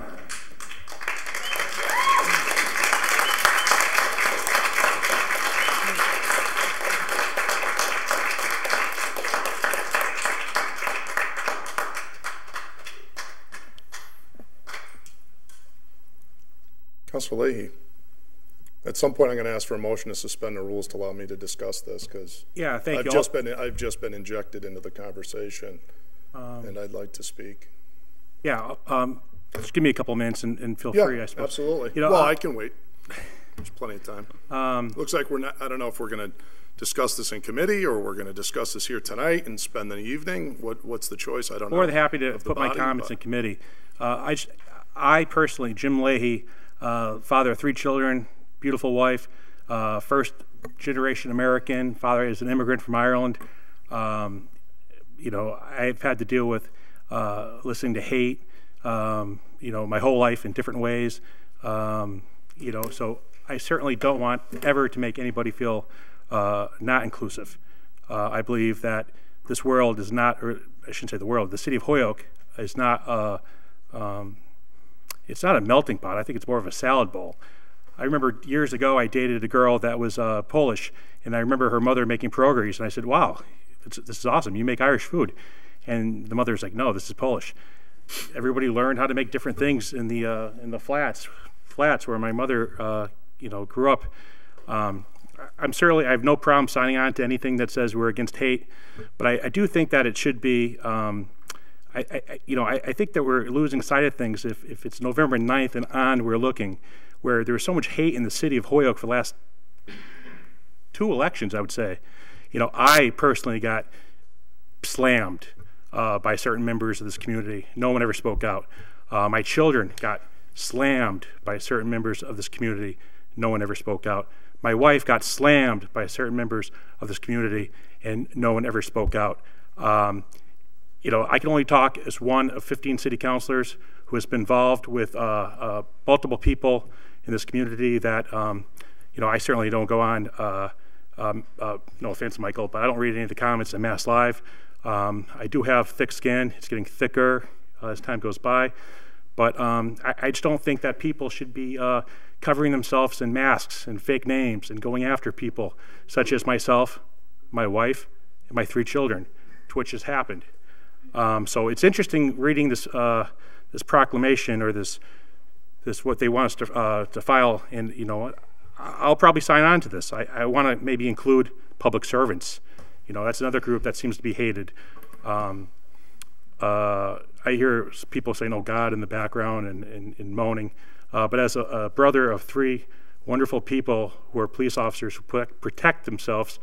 S1: Councilor Leahy, at some point I'm going to ask for a motion to suspend the rules to allow me to discuss this, because I've just been injected into the conversation, and I'd like to speak.
S17: Yeah, just give me a couple of minutes and feel free, I suppose.
S1: Absolutely.
S17: You know,
S1: well, I can wait. There's plenty of time. Looks like we're not. I don't know if we're going to discuss this in committee or we're going to discuss this here tonight and spend the evening. What's the choice? I don't know.
S17: More than happy to put my comments in committee. I personally, Jim Leahy, father of 3 children, beautiful wife, first generation American, father is an immigrant from Ireland. You know, I've had to deal with listening to hate, you know, my whole life in different ways. You know, so I certainly don't want ever to make anybody feel not inclusive. I believe that this world is not, or I shouldn't say the world, the city of Holyoke is not it's not a melting pot. I think it's more of a salad bowl. I remember years ago I dated a girl that was Polish, and I remember her mother making pierogies, and I said, wow, this is awesome. You make Irish food. And the mother's like, no, this is Polish. Everybody learned how to make different things in the flats where my mother you know, grew up. I have no problem signing on to anything that says we're against hate, but I do think that it should be I think that we're losing sight of things if it's November 9th and on we're looking, where there's so much hate in the city of Holyoke for the last 2 elections, I would say. You know, I personally got slammed by certain members of this community. No one ever spoke out. My children got slammed by certain members of this community. No one ever spoke out. My wife got slammed by certain members of this community, and no one ever spoke out. You know, I can only talk as one of 15 city councilors who has been involved with multiple people in this community that, you know, I certainly don't go on, no offense, Michael, but I don't read any of the comments in Mass Live. I do have thick skin. It's getting thicker as time goes by. But I just don't think that people should be covering themselves in masks and fake names and going after people such as myself, my wife, and my 3 children, to which has happened. So it's interesting reading this this proclamation, or this what they want us to file, and you know, I'll probably sign on to this. I want to maybe include public servants. You know, that's another group that seems to be hated. I hear people saying, "Oh God," in the background and moaning. But as a brother of 3 wonderful people who are police officers who protect themselves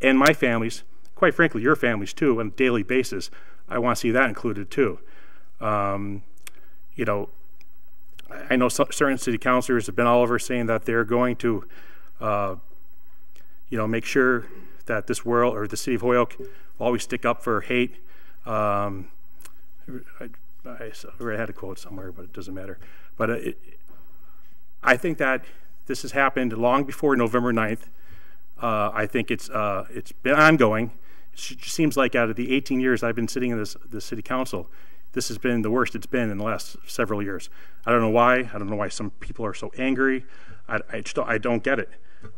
S17: and my families, quite frankly, your families too, on a daily basis, I want to see that included too. You know, I know certain city councilors have been all over saying that they're going to, you know, make sure that this world, or the city of Holyoke, will always stick up for hate. I had a quote somewhere, but it doesn't matter. But I think that this has happened long before November 9th. I think it's been ongoing. It seems like out of the 18 years I've been sitting in this city council, this has been the worst it's been in the last several years. I don't know why. I don't know why some people are so angry. I don't get it.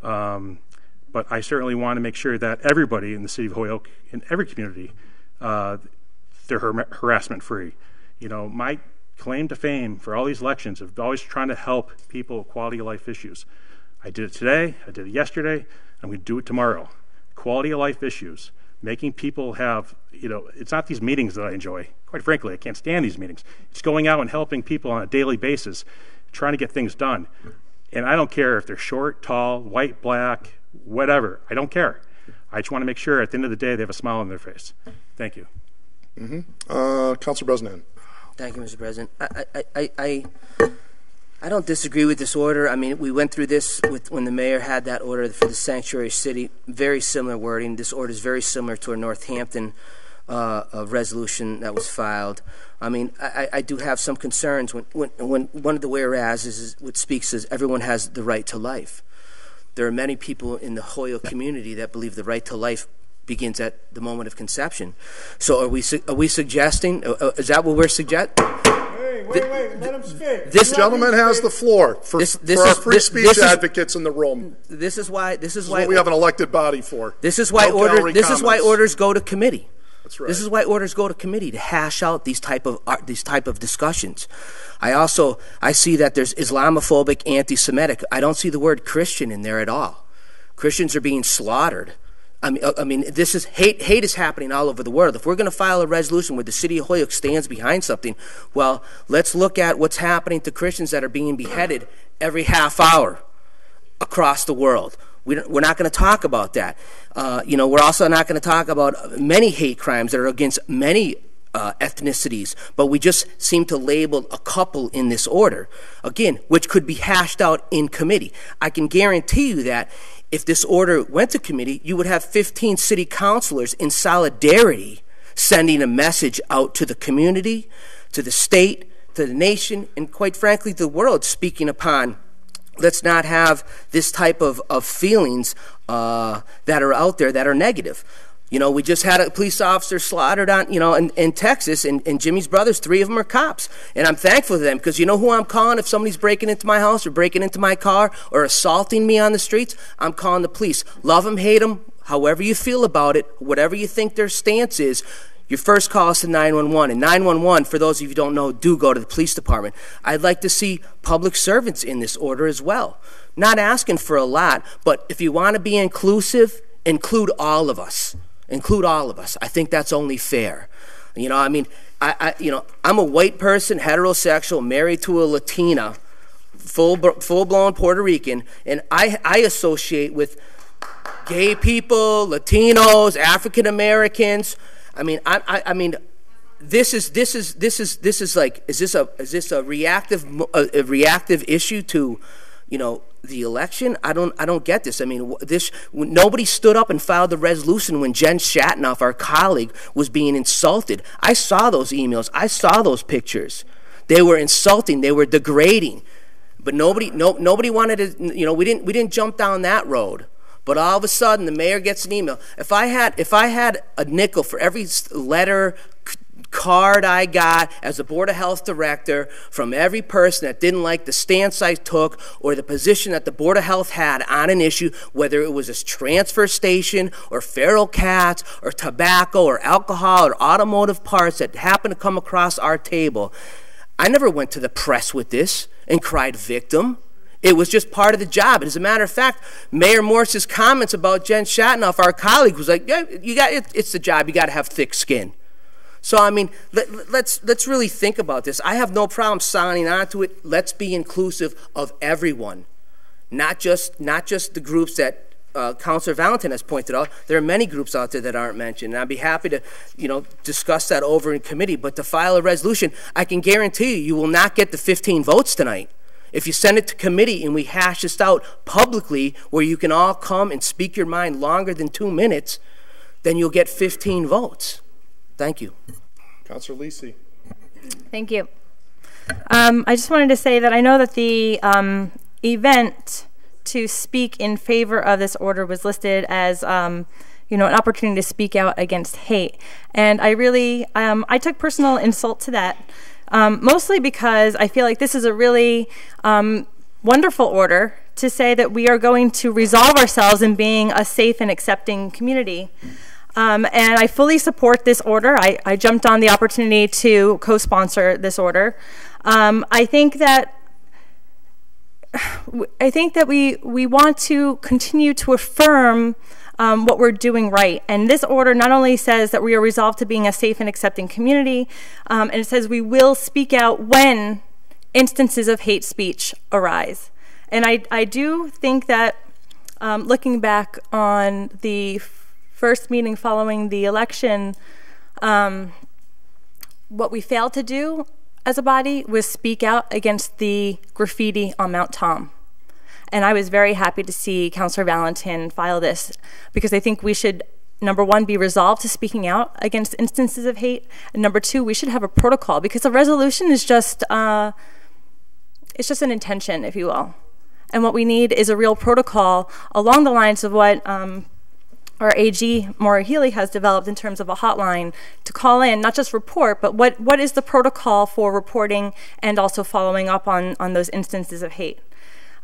S17: But I certainly want to make sure that everybody in the city of Holyoke, in every community, they're harassment free. You know, my claim to fame for all these elections of always trying to help people with quality of life issues. I did it today, I did it yesterday, I'm going to do it tomorrow. Quality of life issues, making people have, you know, it's not these meetings that I enjoy. Quite frankly, I can't stand these meetings. It's going out and helping people on a daily basis, trying to get things done. And I don't care if they're short, tall, white, black, whatever. I don't care. I just want to make sure at the end of the day they have a smile on their face. Thank you.
S1: Councilor Brosnan.
S18: Thank you, Mr. President. I don't disagree with this order. I mean, we went through this when the mayor had that order for the sanctuary city. Very similar wording. This order is very similar to a Northampton resolution that was filed. I mean, I do have some concerns when one of the whereas is what speaks says everyone has the right to life. There are many people in the Holyoke community that believe the right to life begins at the moment of conception. So are we suggesting, is that what we're suggesting?
S1: Hey, wait, let him speak. This gentleman has the floor for our free speech advocates in the room.
S18: This is why
S1: we have an elected body for.
S18: This is why orders go to committee.
S1: That's right.
S18: This is why orders go to committee, to hash out these type of discussions. I see that there's Islamophobic, anti-Semitic. I don't see the word Christian in there at all. Christians are being slaughtered. I mean, this is hate is happening all over the world. If we're going to file a resolution where the city of Holyoke stands behind something, well, let's look at what's happening to Christians that are being beheaded every half hour across the world. We're not going to talk about that. We're also not going to talk about many hate crimes that are against many ethnicities, but we just seem to label a couple in this order, again, which could be hashed out in committee. I can guarantee you that if this order went to committee, you would have 15 city councilors in solidarity sending a message out to the community, to the state, to the nation, and quite frankly, the world, speaking upon let's not have this type of feelings that are out there that are negative. You know, we just had a police officer slaughtered on, in Texas, and Jimmy's brothers, 3 of them are cops. And I'm thankful to them because you know who I'm calling if somebody's breaking into my house or breaking into my car or assaulting me on the streets? I'm calling the police. Love them, hate them, however you feel about it, whatever you think their stance is, your first call is to 911. And 911, for those of you who don't know, do go to the police department. I'd like to see public servants in this order as well. Not asking for a lot, but if you want to be inclusive, include all of us. Include all of us. I think that's only fair. I'm a white person, heterosexual, married to a Latina, full-blown Puerto Rican, and I associate with gay people, Latinos, African Americans. This is like, is this a reactive issue to, the election? I don't get this. I mean, nobody stood up and filed the resolution when Jen Shatnoff, our colleague, was being insulted. I saw those emails. I saw those pictures. They were insulting. They were degrading. But nobody wanted to. We didn't jump down that road. But all of a sudden, the mayor gets an email. If I had a nickel for every letter, card I got as a Board of Health director from every person that didn't like the stance I took or the position that the Board of Health had on an issue, whether it was a transfer station or feral cats or tobacco or alcohol or automotive parts that happened to come across our table, I never went to the press with this and cried victim. It was just part of the job. And as a matter of fact, Mayor Morse's comments about Jen Shatnoff, our colleague, was like, yeah, it's the job. You got to have thick skin. So, I mean, let's really think about this. I have no problem signing on to it. Let's be inclusive of everyone, not just the groups that Councilor Valentin has pointed out. There are many groups out there that aren't mentioned, and I'd be happy to, discuss that over in committee. But to file a resolution, I can guarantee you will not get the 15 votes tonight. If you send it to committee and we hash this out publicly where you can all come and speak your mind longer than 2 minutes, then you'll get 15 votes. Thank you.
S1: Councilor Lisi.
S19: Thank you. I just wanted to say that I know that the event to speak in favor of this order was listed as an opportunity to speak out against hate. And I really, I took personal insult to that, mostly because I feel like this is a really wonderful order to say that we are going to resolve ourselves in being a safe and accepting community. And I fully support this order. I jumped on the opportunity to co-sponsor this order. I think that we want to continue to affirm what we're doing right. And this order not only says that we are resolved to being a safe and accepting community, and it says we will speak out when instances of hate speech arise. And I do think that looking back on the first meeting following the election, what we failed to do as a body was speak out against the graffiti on Mount Tom. And I was very happy to see Councillor Valentin file this, because I think we should, number one, be resolved to speaking out against instances of hate, and number two, we should have a protocol, because a resolution is just, it's just an intention, if you will. And what we need is a real protocol along the lines of what our AG, Maura Healy, has developed in terms of a hotline to call in, not just report, but what is the protocol for reporting and also following up on those instances of hate.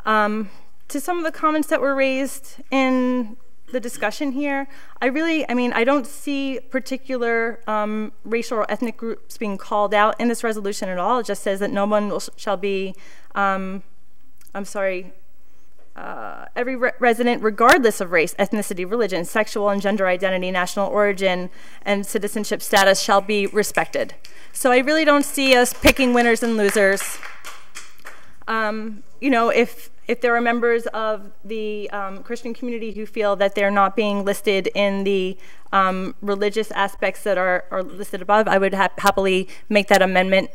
S19: To some of the comments that were raised in the discussion here, I mean, I don't see particular racial or ethnic groups being called out in this resolution at all. It just says that no one shall be, every resident, regardless of race, ethnicity, religion, sexual and gender identity, national origin, and citizenship status, shall be respected. So I really don't see us picking winners and losers. You know, if there are members of the Christian community who feel that they're not being listed in the religious aspects that are listed above, I would happily make that amendment.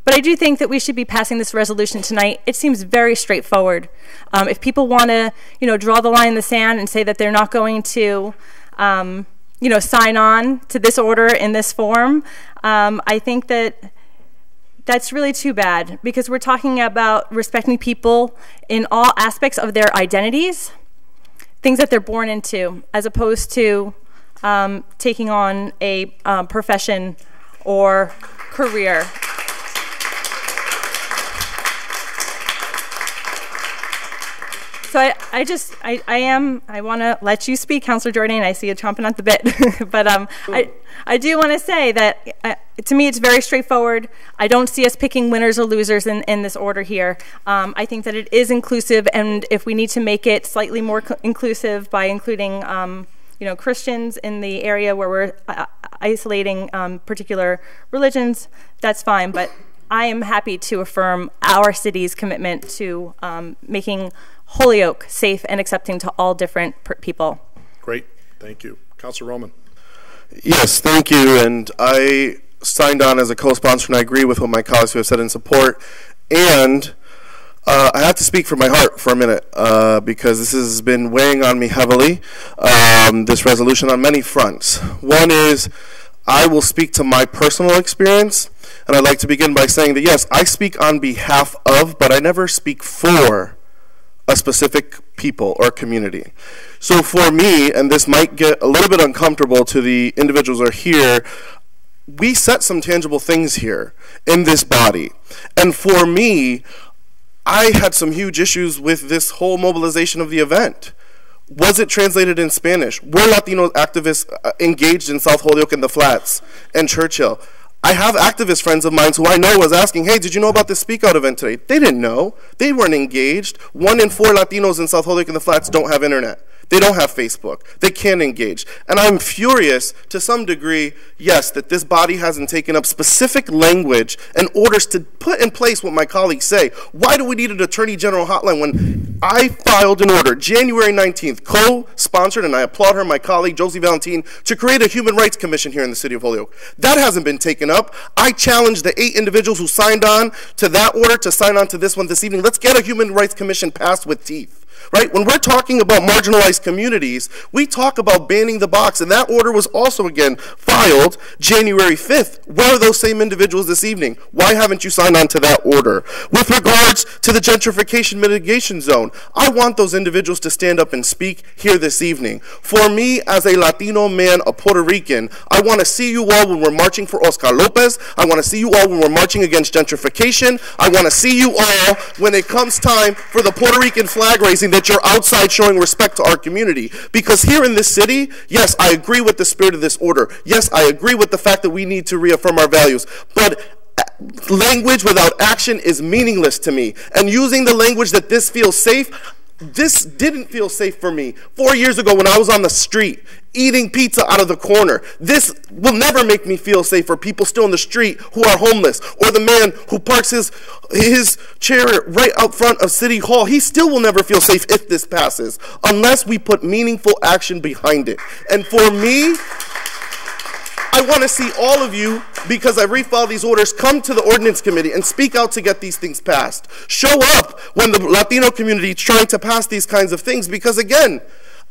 S19: But I do think that we should be passing this resolution tonight. It seems very straightforward. If people want to, you know, draw the line in the sand and say that they're not going to, you know, sign on to this order in this form, I think that that's really too bad, because we're talking about respecting people in all aspects of their identities, things that they're born into, as opposed to taking on a profession or career. So I want to let you speak, Councillor Jordan. I see you chomping at the bit. But I do want to say that to me it's very straightforward. I don't see us picking winners or losers in this order here. I think that it is inclusive, and if we need to make it slightly more inclusive by including you know, Christians in the area where we're isolating particular religions, that's fine. But I am happy to affirm our city's commitment to making Holyoke safe and accepting to all different people.
S1: Great, thank you. Councilor Roman.
S20: Yes, thank you. And I signed on as a co-sponsor, and I agree with what my colleagues have said in support. And I have to speak from my heart for a minute because this has been weighing on me heavily, this resolution on many fronts. One is I will speak to my personal experience, and I'd like to begin by saying that, yes, I speak on behalf of, but I never speak for a specific people or community. So for me, and this might get a little bit uncomfortable to the individuals who are here, we set some tangible things here in this body. And for me, I had some huge issues with this whole mobilization of the event. Was it translated in Spanish? Were Latino activists engaged in South Holyoke and the Flats and Churchill? I have activist friends of mine who I know was asking, hey, did you know about this Speak Out event today? They didn't know. They weren't engaged. 1 in 4 Latinos in South Holyoke and the Flats don't have internet. They don't have Facebook. They can't engage. And I'm furious to some degree, yes, that this body hasn't taken up specific language and orders to put in place what my colleagues say. Why do we need an Attorney General hotline when I filed an order January 19th, co-sponsored, and I applaud her, my colleague Josie Valentin, to create a Human Rights Commission here in the city of Holyoke? That hasn't been taken up. I challenge the 8 individuals who signed on to that order to sign on to this one this evening. Let's get a Human Rights Commission passed with teeth. Right? When we're talking about marginalized communities, we talk about banning the box, and that order was also, again, filed January 5th. Where are those same individuals this evening? Why haven't you signed on to that order? With regards to the gentrification mitigation zone, I want those individuals to stand up and speak here this evening. For me, as a Latino man, a Puerto Rican, I want to see you all when we're marching for Oscar Lopez. I want to see you all when we're marching against gentrification. I want to see you all when it comes time for the Puerto Rican flag raising, that you're outside showing respect to our community. Because here in this city, yes, I agree with the spirit of this order. Yes, I agree with the fact that we need to reaffirm our values. But language without action is meaningless to me. And using the language that this feels safe, This didn't feel safe for me 4 years ago when I was on the street eating pizza out of the corner. This will never make me feel safe for people still in the street who are homeless, or the man who parks his chair right out front of City Hall. He still will never feel safe if this passes, unless we put meaningful action behind it. And for me, I want to see all of you, because I refiled these orders, come to the ordinance committee and speak out to get these things passed. Show up when the Latino community is trying to pass these kinds of things, because again,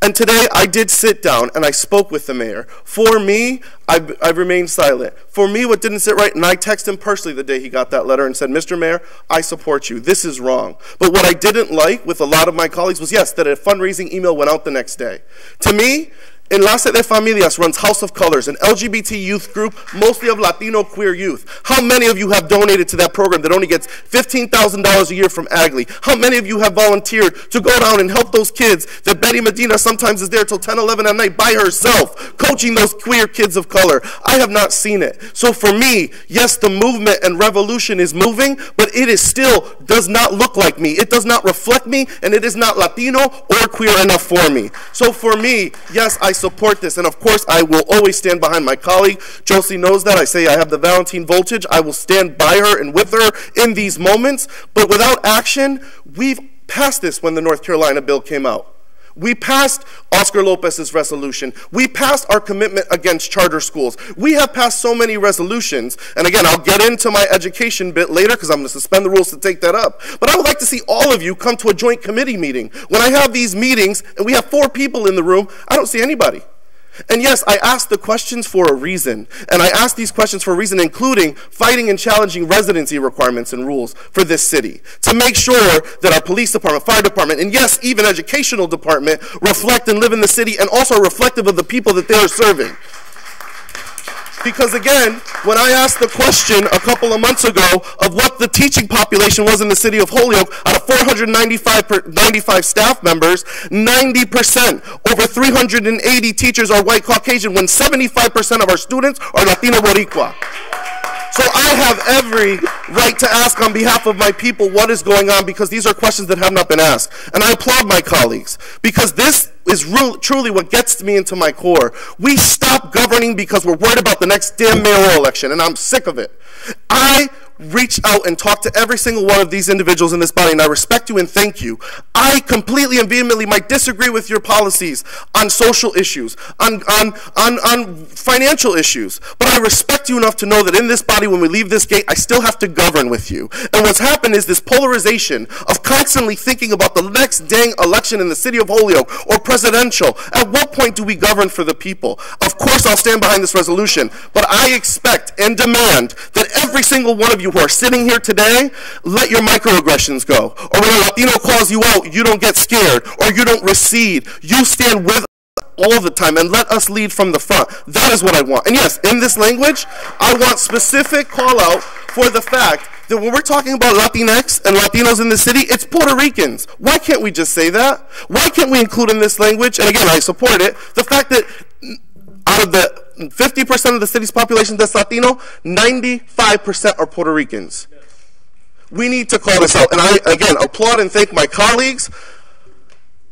S20: and today I did sit down and I spoke with the mayor. For me, I've remained silent. For me, what didn't sit right, and I texted him personally the day he got that letter and said, Mr. Mayor, I support you. This is wrong. But what I didn't like with a lot of my colleagues was, yes, that a fundraising email went out the next day. To me, Enlace de Familias runs House of Colors, an LGBT youth group, mostly of Latino queer youth. How many of you have donated to that program that only gets $15,000 a year from AGLI? How many of you have volunteered to go down and help those kids that Betty Medina sometimes is there till 10, 11 at night by herself, coaching those queer kids of color? I have not seen it. So for me, yes, the movement and revolution is moving, but it is still does not look like me. It does not reflect me, and it is not Latino or queer enough for me. So for me, yes, I support this, and of course I will always stand behind my colleague. Josie knows that. I say I have the Valentine voltage. I will stand by her and with her in these moments, but without action, we've passed this when the North Carolina bill came out. We passed Oscar Lopez's resolution. We passed our commitment against charter schools. We have passed so many resolutions, and again, I'll get into my education bit later because I'm going to suspend the rules to take that up, but I would like to see all of you come to a joint committee meeting. When I have these meetings, and we have 4 people in the room, I don't see anybody. And yes, I asked the questions for a reason, and I asked these questions for a reason, including fighting and challenging residency requirements and rules for this city, to make sure that our police department, fire department, and yes, even educational department reflect and live in the city and also are reflective of the people that they are serving. Because again, when I asked the question a couple of months ago of what the teaching population was in the city of Holyoke, out of 495 staff members, 90%, over 380 teachers are white Caucasian, when 75% of our students are Latino Boricua. So I have every right to ask on behalf of my people what is going on, because these are questions that have not been asked. And I applaud my colleagues, because this is truly what gets me into my core. We stop governing because we're worried about the next damn mayoral election, and I'm sick of it. I reach out and talk to every single one of these individuals in this body, and I respect you and thank you. I completely and vehemently might disagree with your policies on social issues, on financial issues, but I respect you enough to know that in this body, when we leave this gate, I still have to govern with you. And what's happened is this polarization of constantly thinking about the next dang election in the city of Holyoke or presidential. At what point do we govern for the people? Of course I'll stand behind this resolution, but I expect and demand that every single one of you who are sitting here today, let your microaggressions go. Or when a Latino calls you out, you don't get scared, or you don't recede. You stand with all the time and let us lead from the front. That is what I want. And yes, in this language, I want specific call out for the fact that when we're talking about Latinx and Latinos in the city, it's Puerto Ricans. Why can't we just say that? Why can't we include in this language, and again, I support it, the fact that out of the 50% of the city's population that's Latino, 95% are Puerto Ricans. We need to call this out. And I, again, applaud and thank my colleagues.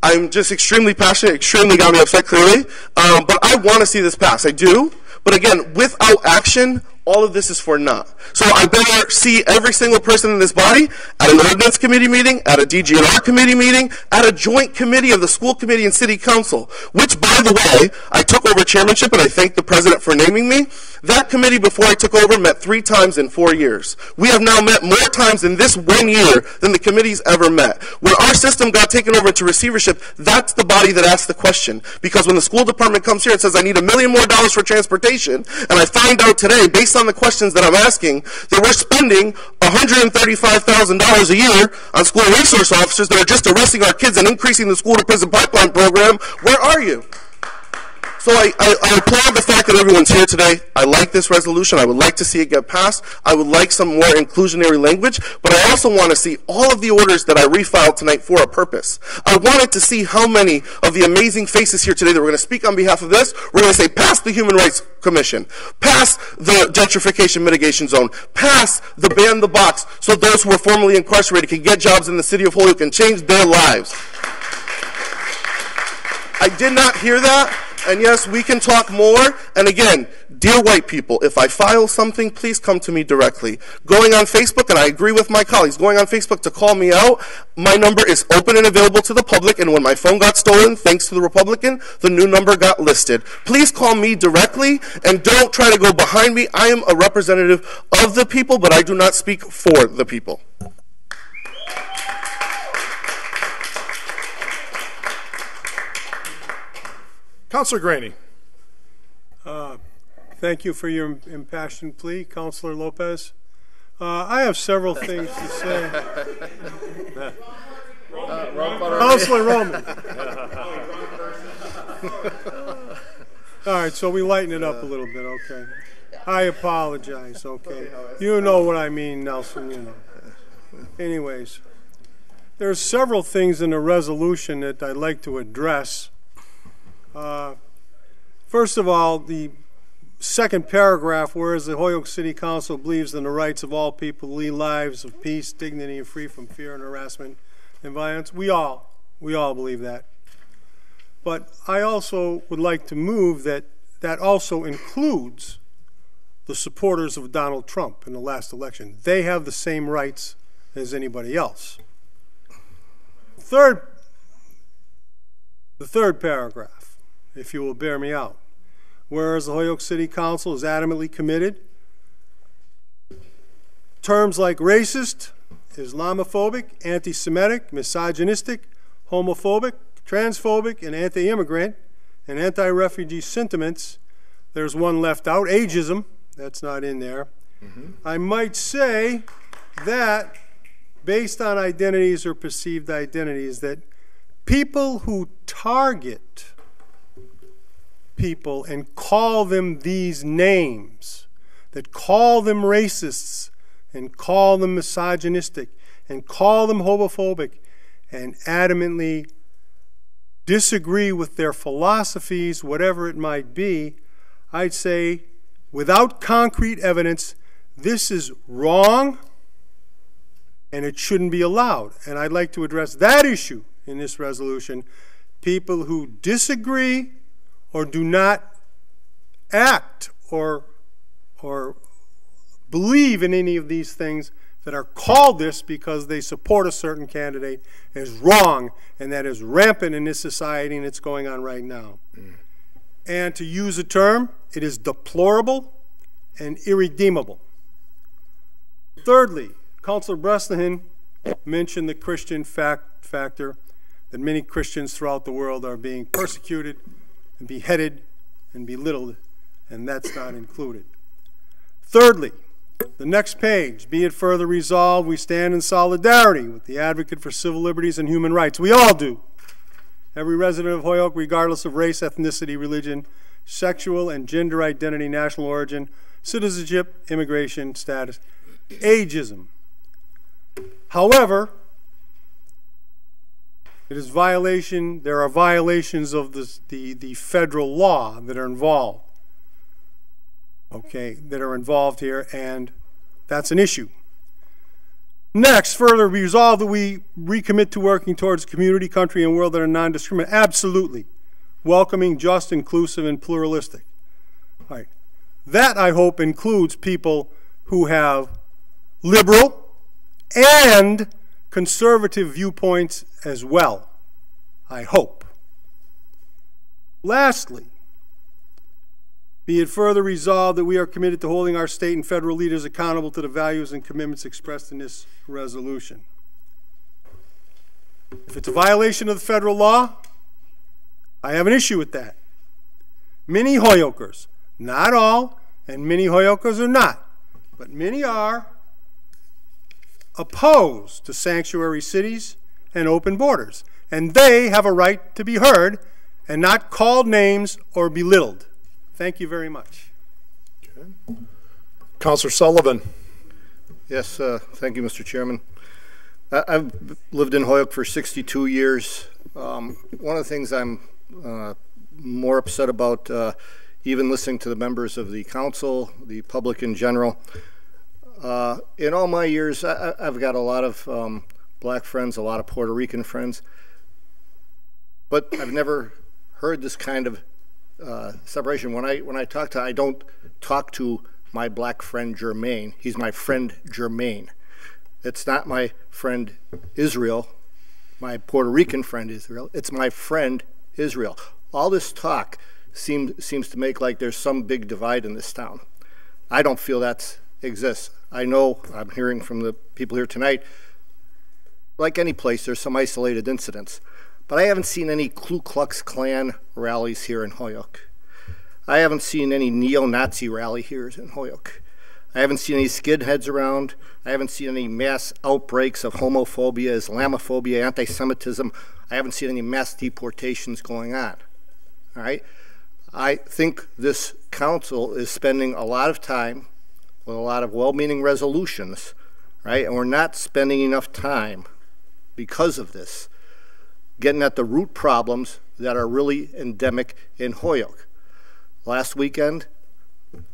S20: I'm just extremely passionate, extremely got me upset, clearly. But I want to see this pass. I do. But again, without action, all of this is for naught. So I better see every single person in this body at an ordinance committee meeting, at a DGNR committee meeting, at a joint committee of the school committee and city council, which, by the way, I took over chairmanship, and I thank the president for naming me. That committee, before I took over, met 3 times in 4 years. We have now met more times in this 1 year than the committee's ever met. When our system got taken over into receivership, that's the body that asked the question. Because when the school department comes here and says, I need $1 million more for transportation, and I find out today, based on the questions that I'm asking, that we're spending $135,000 a year on school resource officers that are just arresting our kids and increasing the school to prison pipeline program. Where are you? So I applaud the fact that everyone's here today. I like this resolution. I would like to see it get passed. I would like some more inclusionary language, but I also want to see all of the orders that I refiled tonight for a purpose. I wanted to see how many of the amazing faces here today that we're going to speak on behalf of this. We're going to say, pass the Human Rights Commission, pass the gentrification mitigation zone, pass the ban the box, so those who were formerly incarcerated can get jobs in the city of Holyoke and change their lives. I did not hear that. And yes, we can talk more. And again, dear white people, if I file something, please come to me directly. Going on Facebook, and I agree with my colleagues, going on Facebook to call me out, my number is open and available to the public. And when my phone got stolen, thanks to the Republican, the new number got listed. Please call me directly and don't try to go behind me. I am a representative of the people, but I do not speak for the people.
S1: Councilor Graney.
S21: Thank you for your impassioned plea, Councilor Lopez. I have several things to say. Councilor Roman. All right, so we lighten it up a little bit, okay? I apologize, okay? You know what I mean, Nelson, you know. Anyways, there's several things in the resolution that I'd like to address. First of all, the second paragraph, whereas the Holyoke City Council believes in the rights of all people to lead lives of peace, dignity, and free from fear and harassment and violence. We all believe that. But I also would like to move that that also includes the supporters of Donald Trump in the last election. They have the same rights as anybody else. The third paragraph, if you will bear me out. Whereas the Holyoke City Council is adamantly committed, terms like racist, Islamophobic, anti-Semitic, misogynistic, homophobic, transphobic, and anti-immigrant, and anti-refugee sentiments, there's one left out, ageism, that's not in there. I might say that based on identities or perceived identities, that people who target people and call them these names, that call them racists and call them misogynistic and call them homophobic and adamantly disagree with their philosophies, whatever it might be, I'd say without concrete evidence, this is wrong and it shouldn't be allowed. And I'd like to address that issue in this resolution. People who disagree or do not act or believe in any of these things that are called this because they support a certain candidate is wrong, and that is rampant in this society, and it's going on right now. And to use a term, it is deplorable and irredeemable. Thirdly, Councilor Bresnahan mentioned the Christian factor, that many Christians throughout the world are being persecuted and beheaded and belittled, and that's not included. Thirdly, the next page, be it further resolved, we stand in solidarity with the advocate for civil liberties and human rights. We all do. Every resident of Holyoke, regardless of race, ethnicity, religion, sexual and gender identity, national origin, citizenship, immigration status, ageism. However, there are violations of the federal law that are involved. Okay, that are involved here, and that's an issue. Next, further resolve that we recommit to working towards community, country, and world that are non-discriminatory. Absolutely. Welcoming, just, inclusive, and pluralistic. All right. That, I hope, includes people who have liberal and conservative viewpoints as well, I hope. Lastly, be it further resolved that we are committed to holding our state and federal leaders accountable to the values and commitments expressed in this resolution. If it's a violation of the federal law, I have an issue with that. Many Hoyokers, not all, and many Hoyokers are not, but many are opposed to sanctuary cities and open borders, and they have a right to be heard and not called names or belittled. Thank you very much.
S1: Okay. Councilor Sullivan.
S22: Yes, thank you, Mr. Chairman. I've lived in Holyoke for 62 years. One of the things I'm more upset about, even listening to the members of the council, the public in general, in all my years, I've got a lot of black friends, a lot of Puerto Rican friends, but I've never heard this kind of separation. When I talk to, I don't talk to my black friend Jermaine. He's my friend Jermaine. It's not my friend Israel, my Puerto Rican friend Israel. It's my friend Israel. All this talk seems to make like there's some big divide in this town. I don't feel that exists. I know, I'm hearing from the people here tonight, like any place, there's some isolated incidents. But I haven't seen any Ku Klux Klan rallies here in Holyoke. I haven't seen any neo-Nazi rally here in Holyoke. I haven't seen any skinheads around. I haven't seen any mass outbreaks of homophobia, Islamophobia, anti-Semitism. I haven't seen any mass deportations going on. All right? I think this council is spending a lot of time with a lot of well-meaning resolutions, right? And we're not spending enough time because of this, getting at the root problems that are really endemic in Holyoke. Last weekend,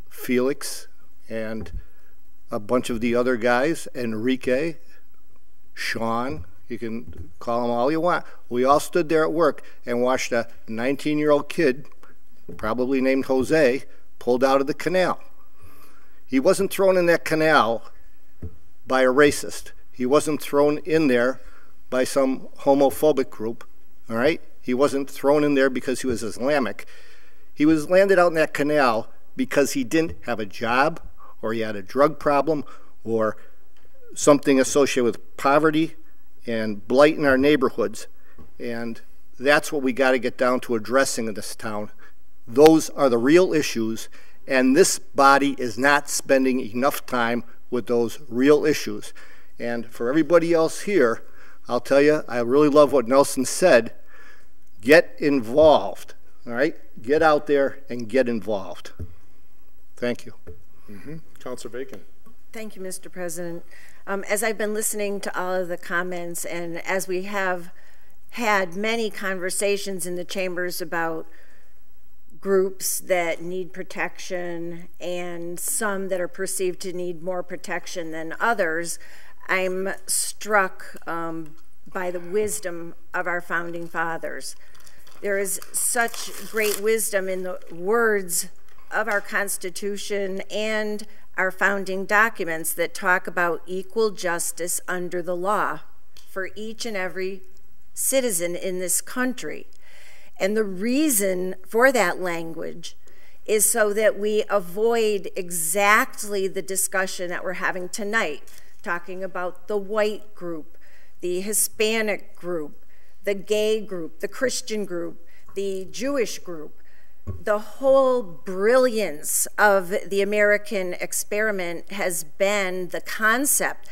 S22: Felix and a bunch of the other guys, Enrique, Sean, you can call them all you want, we all stood there at work and watched a 19-year-old kid, probably named Jose, pulled out of the canal. He wasn't thrown in that canal by a racist. He wasn't thrown in there by some homophobic group, all right? He wasn't thrown in there because he was Islamic. He was landed out in that canal because he didn't have a job, or he had a drug problem, or something associated with poverty and blight in our neighborhoods. And that's what we got to get down to addressing in this town. Those are the real issues, and this body is not spending enough time with those real issues. And for everybody else here, I'll tell you, I really love what Nelson said. Get involved, all right? Get out there and get involved. Thank you.
S1: Councilor Bacon.
S14: Thank you, Mr. President. As I've been listening to all of the comments, and as we have had many conversations in the chambers about groups that need protection and some that are perceived to need more protection than others, I'm struck by the wisdom of our founding fathers. There is such great wisdom in the words of our Constitution and our founding documents that talk about equal justice under the law for each and every citizen in this country. And the reason for that language is so that we avoid exactly the discussion that we're having tonight, talking about the white group, the Hispanic group, the gay group, the Christian group, the Jewish group. The whole brilliance of the American experiment has been the concept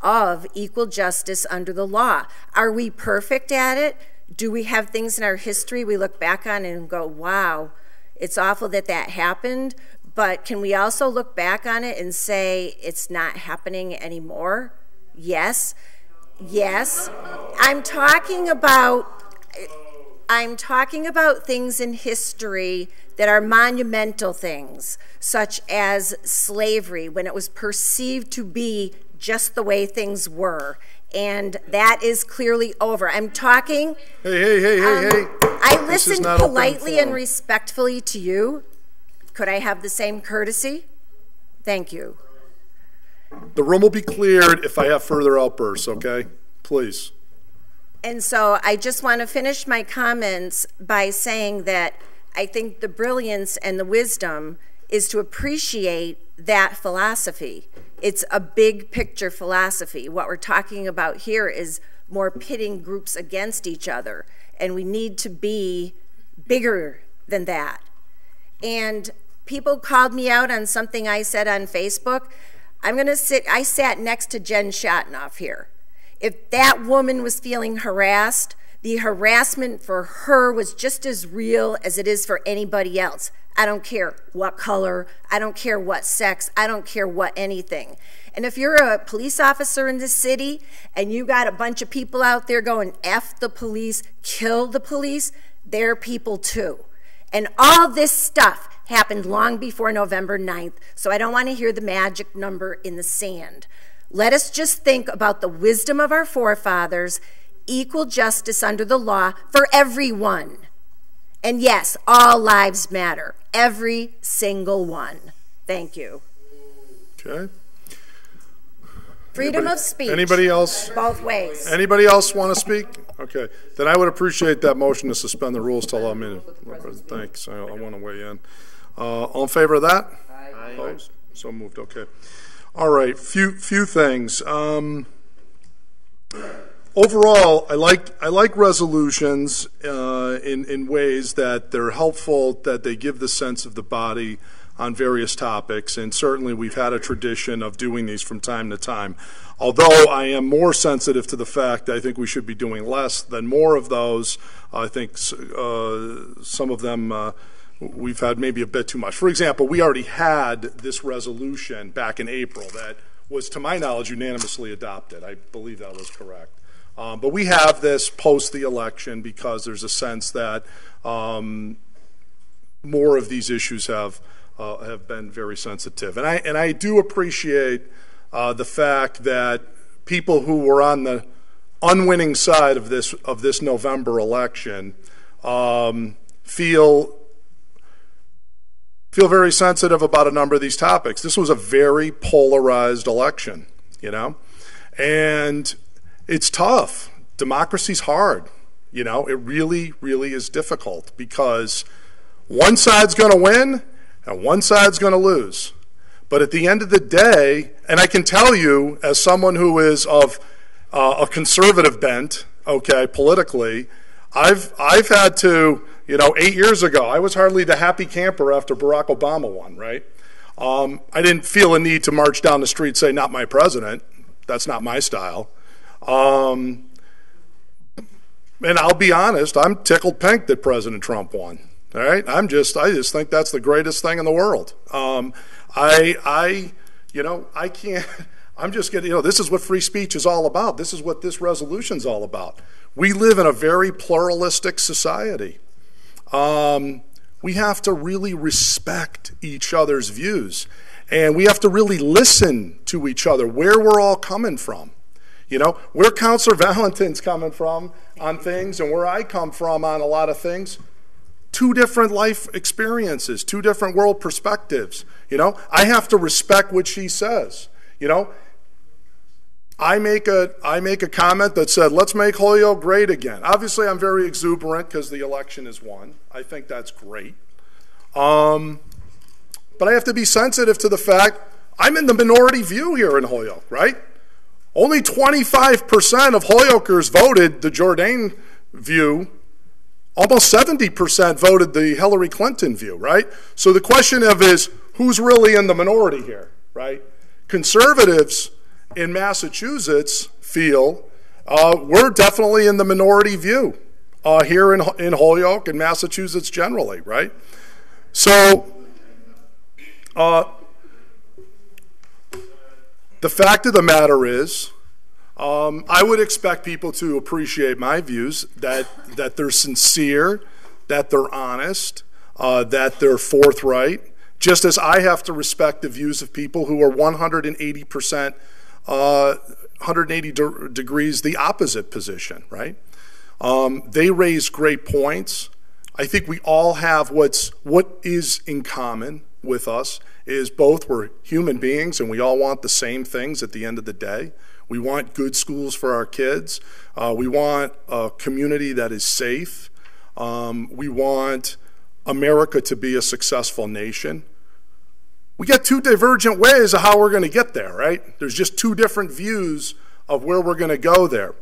S14: of equal justice under the law. Are we perfect at it? Do we have things in our history we look back on and go, wow, it's awful that that happened? But can we also look back on it and say it's not happening anymore? Yes. Yes. I'm talking about things in history that are monumental things, such as slavery, when it was perceived to be just the way things were. And that is clearly over. I'm talking...
S1: Hey.
S14: I listened politely and respectfully to you. Could I have the same courtesy? Thank you.
S1: The room will be cleared if I have further outbursts, okay? Please.
S14: And so I just want to finish my comments by saying that I think the brilliance and the wisdom is to appreciate that philosophy. It's a big picture philosophy. What we're talking about here is more pitting groups against each other, and we need to be bigger than that. And people called me out on something I said on Facebook. I sat next to Jen Shatnoff here. If that woman was feeling harassed, the harassment for her was just as real as it is for anybody else. I don't care what color, I don't care what sex, I don't care what anything. And if you're a police officer in this city and you got a bunch of people out there going, F the police, kill the police, they're people too. And all this stuff happened long before November 9th, so I don't want to hear the magic number in the sand. Let us just think about the wisdom of our forefathers, equal justice under the law for everyone. And yes, all lives matter. Every single one. Thank you.
S1: Okay.
S14: Freedom of speech.
S1: Anybody else?
S14: Both ways.
S1: Anybody else want to speak? Okay. Then I would appreciate that motion to suspend the rules till I'm in. Thanks. I want to weigh in. All in favor of that?
S20: Aye.
S1: Opposed? So moved. Okay. All right. Few things. Overall, I like resolutions in ways that they're helpful, that they give the sense of the body on various topics, and certainly we've had a tradition of doing these from time to time. Although I am more sensitive to the fact that I think we should be doing less than more of those. I think some of them we've had maybe a bit too much. For example, we already had this resolution back in April that was, to my knowledge, unanimously adopted. I believe that was correct. But we have this post the election because there's a sense that more of these issues have been very sensitive, and I do appreciate the fact that people who were on the unwinning side of this November election feel very sensitive about a number of these topics. This was a very polarized election, you know, and it's tough. Democracy's hard, you know. It really, really is difficult because one side's going to win and one side's going to lose. But at the end of the day, and I can tell you as someone who is of a conservative bent, okay, politically, I've had to, 8 years ago, I was hardly the happy camper after Barack Obama won, right? I didn't feel a need to march down the street and say, not my president. That's not my style. And I'll be honest, I'm tickled pink that President Trump won. All right, I just think that's the greatest thing in the world. I can't. I'm just getting. This is what free speech is all about. This is what this resolution's all about. We live in a very pluralistic society. We have to really respect each other's views, and we have to really listen to each other, where we're all coming from. Where Councilor Valentin's coming from on things and where I come from on a lot of things, two different life experiences, two different world perspectives. I have to respect what she says. I make a comment that said, let's make Holyoke great again. Obviously, I'm very exuberant because the election is won. I think that's great. But I have to be sensitive to the fact I'm in the minority view here in Holyoke, right? Only 25% of Hoyokers voted the Jourdain view. Almost 70% voted the Hillary Clinton view, right? So the question is, who's really in the minority here, right? Conservatives in Massachusetts feel we're definitely in the minority view here in Holyoke and Massachusetts generally, right? So the fact of the matter is, I would expect people to appreciate my views, that they're sincere, that they're honest, that they're forthright, just as I have to respect the views of people who are 180%, 180 degrees the opposite position, right? They raise great points. I think we all have what is in common with us is both we're human beings and we all want the same things at the end of the day. We want good schools for our kids. We want a community that is safe. We want America to be a successful nation. We got two divergent ways of how we're going to get there, right? There's just two different views of where we're going to go there.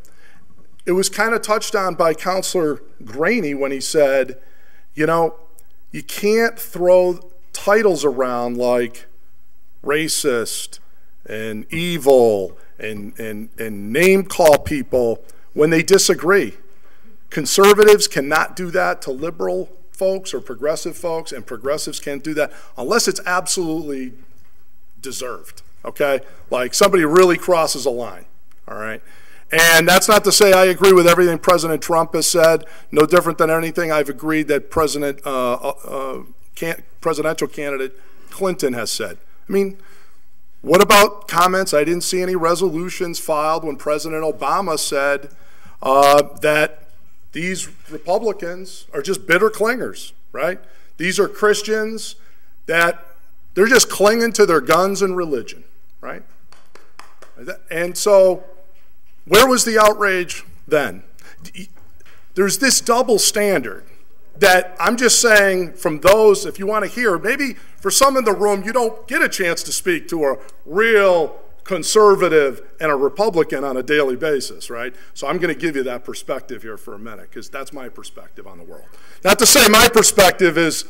S1: It was kind of touched on by Councilor Graney when he said, you can't throw titles around like racist and evil and name call people when they disagree. Conservatives cannot do that to liberal folks or progressive folks, and progressives can't do that unless it's absolutely deserved, okay? Like somebody really crosses a line, all right? And that's not to say I agree with everything President Trump has said, no different than anything I've agreed that presidential candidate Clinton has said. I mean, what about comments? I didn't see any resolutions filed when President Obama said that These Republicans are just bitter clingers, right? These are Christians that they're just clinging to their guns and religion, right? And so where was the outrage then? There's this double standard that I'm just saying from those, if you want to hear, maybe for some in the room, you don't get a chance to speak to a real conservative and a Republican on a daily basis, right? So I'm going to give you that perspective here for a minute, because that's my perspective on the world. Not to say my perspective is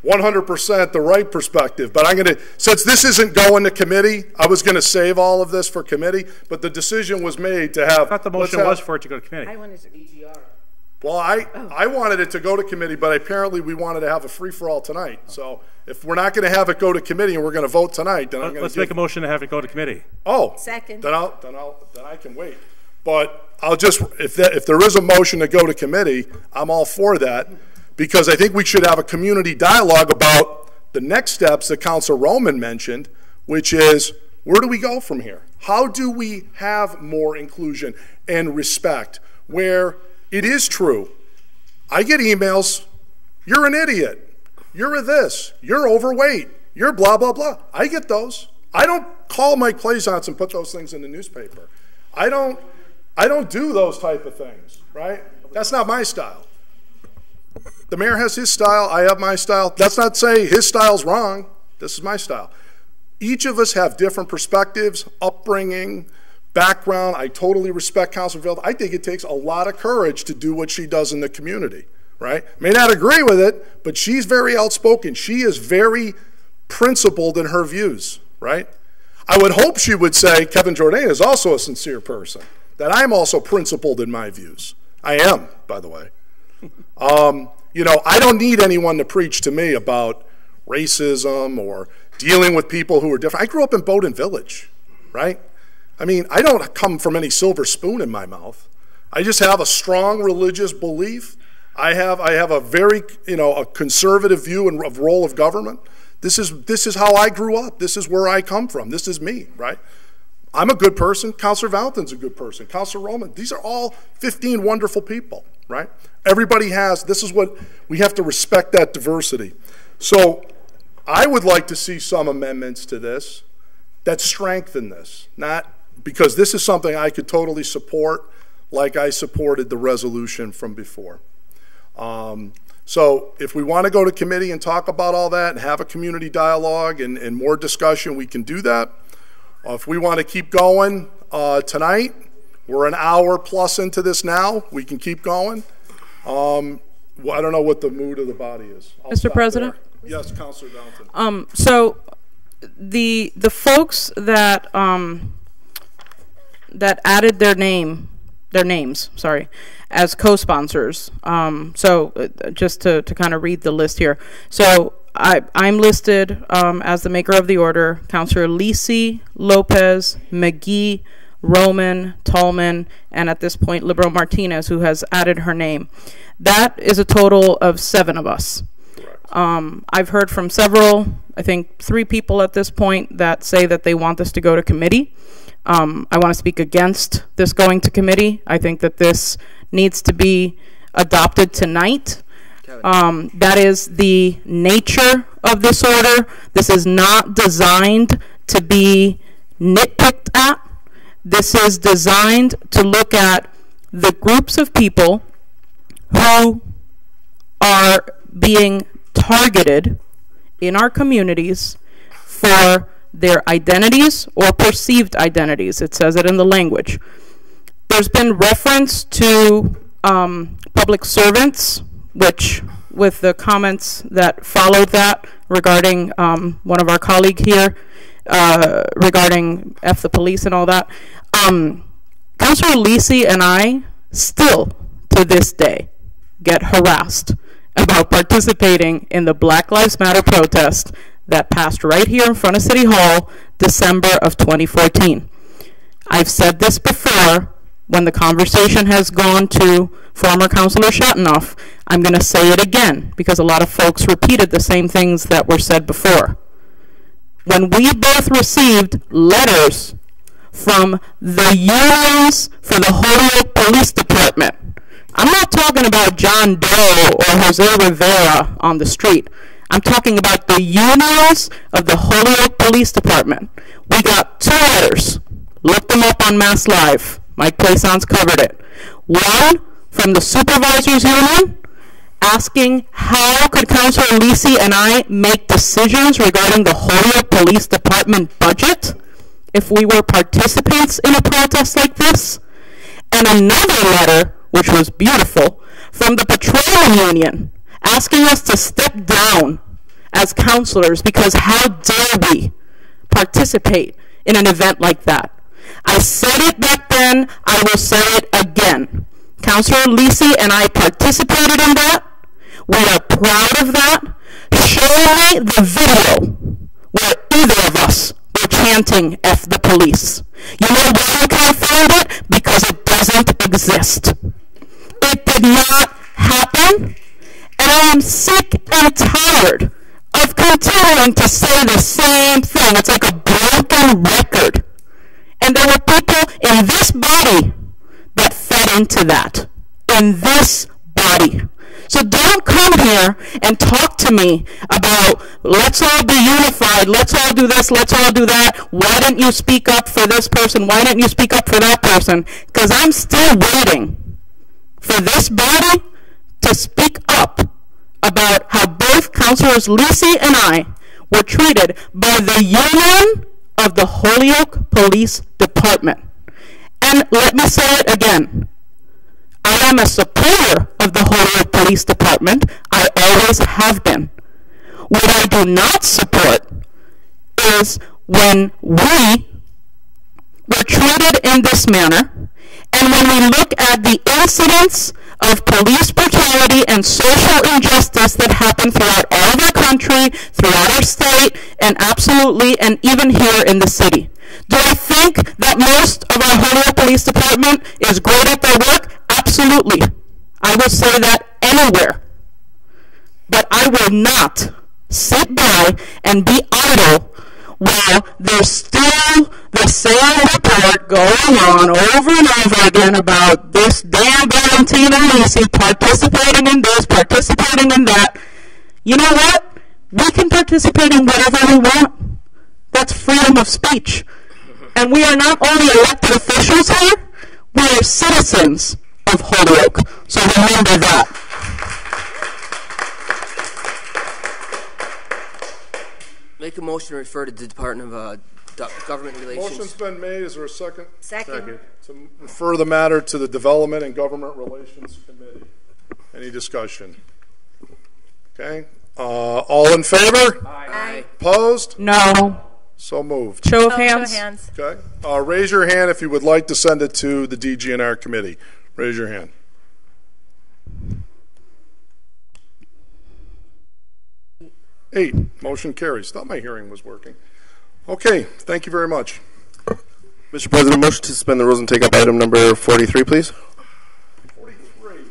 S1: 100% the right perspective, but I'm going to, since this isn't going to committee, I was going to save all of this for committee, but the decision was made to have.
S17: I thought the motion was for it to go to committee.
S14: I wanted to.
S1: Well, I wanted it to go to committee, but apparently we wanted to have a free-for-all tonight. So if we're not going to have it go to committee and we're going to vote tonight, then I'm going to
S17: let's make a motion to have it go to committee.
S1: Oh,
S14: second.
S1: Then I can wait. But I'll just, if there is a motion to go to committee, I'm all for that, because I think we should have a community dialogue about the next steps that Councilor Roman mentioned, which is, where do we go from here? How do we have more inclusion and respect where it is true? I get emails, you're an idiot, you're a this, you're overweight, you're blah, blah, blah. I get those. I don't call Mike Plaisance and put those things in the newspaper. I don't do those type of things, right? That's not my style. The mayor has his style, I have my style. That's not to say his style's wrong. This is my style. Each of us have different perspectives, upbringing, background. I totally respect Councilor Veld. I think it takes a lot of courage to do what she does in the community, right? May not agree with it, but she's very outspoken. She is very principled in her views, right? I would hope she would say Kevin Jourdain is also a sincere person, that I'm also principled in my views. I am, by the way. You know, I don't need anyone to preach to me about racism or dealing with people who are different. I grew up in Bowdoin Village, right? I mean, I don't come from any silver spoon in my mouth. I just have a strong religious belief. I have a very, a conservative view and role of government. This is how I grew up. This is where I come from. This is me, right? I'm a good person. Councilor Valentin's a good person. Councilor Roman. These are all 15 wonderful people, right? Everybody has, this is what, we have to respect that diversity. So I would like to see some amendments to this that strengthen this, not because this is something I could totally support like I supported the resolution from before. So if we want to go to committee and talk about all that and have a community dialogue and more discussion, we can do that. If we want to keep going tonight, we're an hour plus into this now. We can keep going. Well, I don't know what the mood of the body is.
S15: Mr. President?
S1: There. Yes, Councilor Valentin.
S15: So the folks that that added their names, as co-sponsors. Just to kind of read the list here. So I'm listed as the maker of the order, Councilor Lisi, Lopez, McGee, Roman, Tallman, and at this point, Libero Martinez, who has added her name. That is a total of 7 of us. I've heard from several, I think 3 people at this point that say that they want this to go to committee. I want to speak against this going to committee. I think that this needs to be adopted tonight. That is the nature of this order. This is not designed to be nitpicked at. This is designed to look at the groups of people who are being targeted in our communities for their identities or perceived identities. It says it in the language. There's been reference to public servants, which with the comments that followed that regarding one of our colleagues here, regarding F the police and all that. Councilor Lisi and I still, to this day, get harassed about participating in the Black Lives Matter protest that passed right here in front of City Hall, December of 2014. I've said this before when the conversation has gone to former Councilor Shatenoff. I'm going to say it again because a lot of folks repeated the same things that were said before. When we both received letters from the unions for the Holyoke Police Department, I'm not talking about John Doe or Jose Rivera on the street. I'm talking about the unions of the Holyoke Police Department. We got 2 letters. Look them up on Mass Live. Mike Plaisance covered it. One from the Supervisors Union asking how could Councilor Lisi and I make decisions regarding the Holyoke Police Department budget if we were participants in a protest like this. And another letter, which was beautiful, from the Petroleum Union asking us to step down as councilors because how dare we participate in an event like that. I said it back then, I will say it again. Councilor Lisi and I participated in that. We are proud of that. Show me the video where either of us were chanting F the police. You know why I can't find it? Because it doesn't exist. It did not happen, and I am sick and tired of continuing to say the same thing. It's like a broken record. And there were people in this body that fed into that. In this body. So don't come here and talk to me about let's all be unified, let's all do this, let's all do that. Why didn't you speak up for this person? Why didn't you speak up for that person? Because I'm still waiting for this body to speak up about how both Councilors Lisi and I were treated by the union of the Holyoke Police Department. And let me say it again. I am a supporter of the Holyoke Police Department. I always have been. What I do not support is when we were treated in this manner, and when we look at the incidents of police brutality and social injustice that happen throughout all of our country, throughout our state, and absolutely, and even here in the city. Do I think that most of our Holyoke Police Department is great at their work? Absolutely. I will say that anywhere. But I will not sit by and be idle while there's still the same report going on over and over again about this damn Valentina Lisi participating in this, participating in that. You know what? We can participate in whatever we want. That's freedom of speech. And we are not only elected officials here, we are citizens of Holyoke. So remember that.
S18: Make a motion to refer to the Department of Government Relations.
S1: Motion's been made. Is there a second?
S14: Second.
S1: To refer the matter to the Development and Government Relations Committee. Any discussion? Okay. All in favor?
S14: Aye.
S1: Opposed?
S15: No.
S1: So moved.
S15: Show of hands.
S19: Show of hands.
S1: Okay. Raise your hand if you would like to send it to the DGNR committee. Raise your hand. Eight. Motion carries. Thought my hearing was working. Okay. Thank you very much.
S20: Mr. President, motion to suspend the rules and take up item number 43, please.
S1: 43.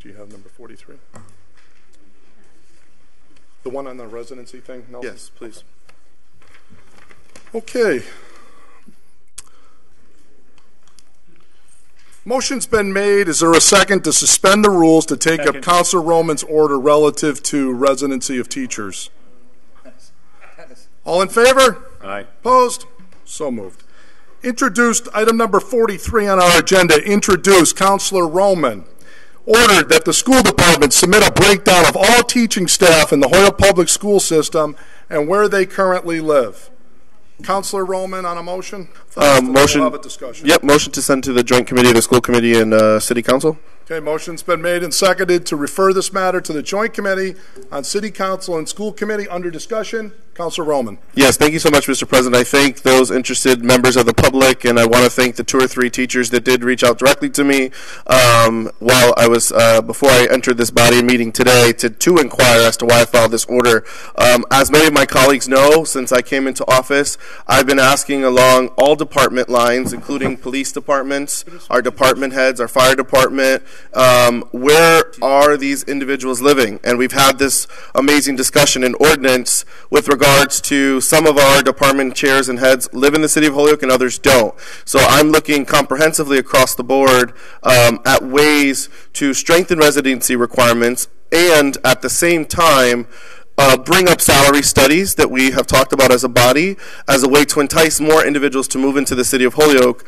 S1: Do you have number 43? The one on the residency thing? No?
S20: Yes, please.
S1: Okay. Motion's been made. Is there a second to suspend the rules to take up Councilor Roman's order relative to residency of teachers? All in favor?
S4: Aye.
S1: Opposed? So moved. Introduced item number 43 on our agenda. Introduced Councilor Roman. Ordered that the school department submit a breakdown of all teaching staff in the Holyoke Public School System and where they currently live. Councilor Roman on a motion?
S20: Motion.
S1: We'll have a discussion.
S20: Yep, motion to send to the Joint Committee of the School Committee and City Council.
S1: Okay, motion's been made and seconded to refer this matter to the Joint Committee on City Council and School Committee. Under discussion. Councilor Roman.
S20: Yes, thank you so much, Mr. President. I thank those interested members of the public, and I want to thank the 2 or 3 teachers that did reach out directly to me while I was before I entered this body meeting today to inquire as to why I filed this order. As many of my colleagues know, since I came into office, I've been asking along all department lines, including police departments, our department heads, our fire department, where are these individuals living? And we've had this amazing discussion in ordinance with regards to some of our department chairs and heads live in the city of Holyoke and others don't. So I'm looking comprehensively across the board at ways to strengthen residency requirements and at the same time bring up salary studies that we have talked about as a body as a way to entice more individuals to move into the city of Holyoke.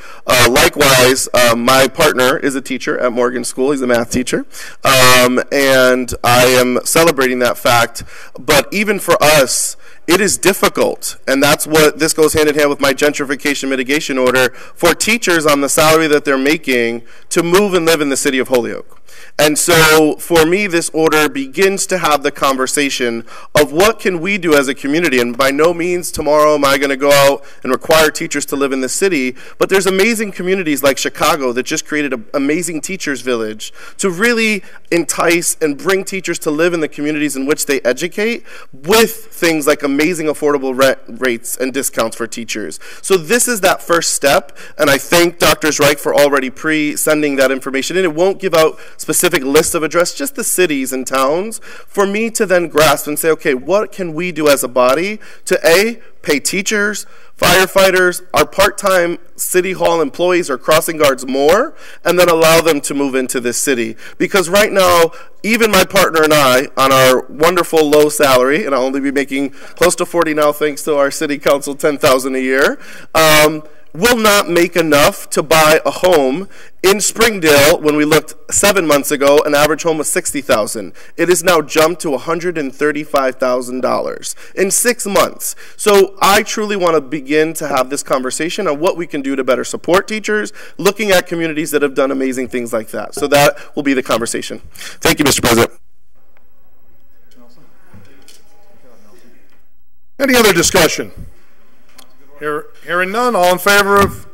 S20: Likewise, my partner is a teacher at Morgan School. He's a math teacher. And I am celebrating that fact. But even for us, it is difficult, and that's what this goes hand in hand with my gentrification mitigation order, for teachers on the salary that they're making to move and live in the city of Holyoke. And so for me, this order begins to have the conversation of what can we do as a community. And by no means tomorrow am I going to go out and require teachers to live in the city, but there's amazing communities like Chicago that just created an amazing teachers village to really entice and bring teachers to live in the communities in which they educate with things like amazing affordable rent rates and discounts for teachers. So this is that first step, and I thank Dr. Reich for already pre-sending that information in. It won't give out specific list of address, just the cities and towns, for me to then grasp and say, okay, what can we do as a body to A, pay teachers, firefighters, our part-time city hall employees or crossing guards more, and then allow them to move into this city. Because right now, even my partner and I, on our wonderful low salary, and I'll only be making close to 40 now thanks to our city council, $10,000 a year, will not make enough to buy a home in Springdale. When we looked 7 months ago, an average home was $60,000. It has now jumped to $135,000 in 6 months. So I truly want to begin to have this conversation on what we can do to better support teachers, looking at communities that have done amazing things like that. So that will be the conversation. Thank you, Mr. President.
S1: Any other discussion? Hearing none, all in favor of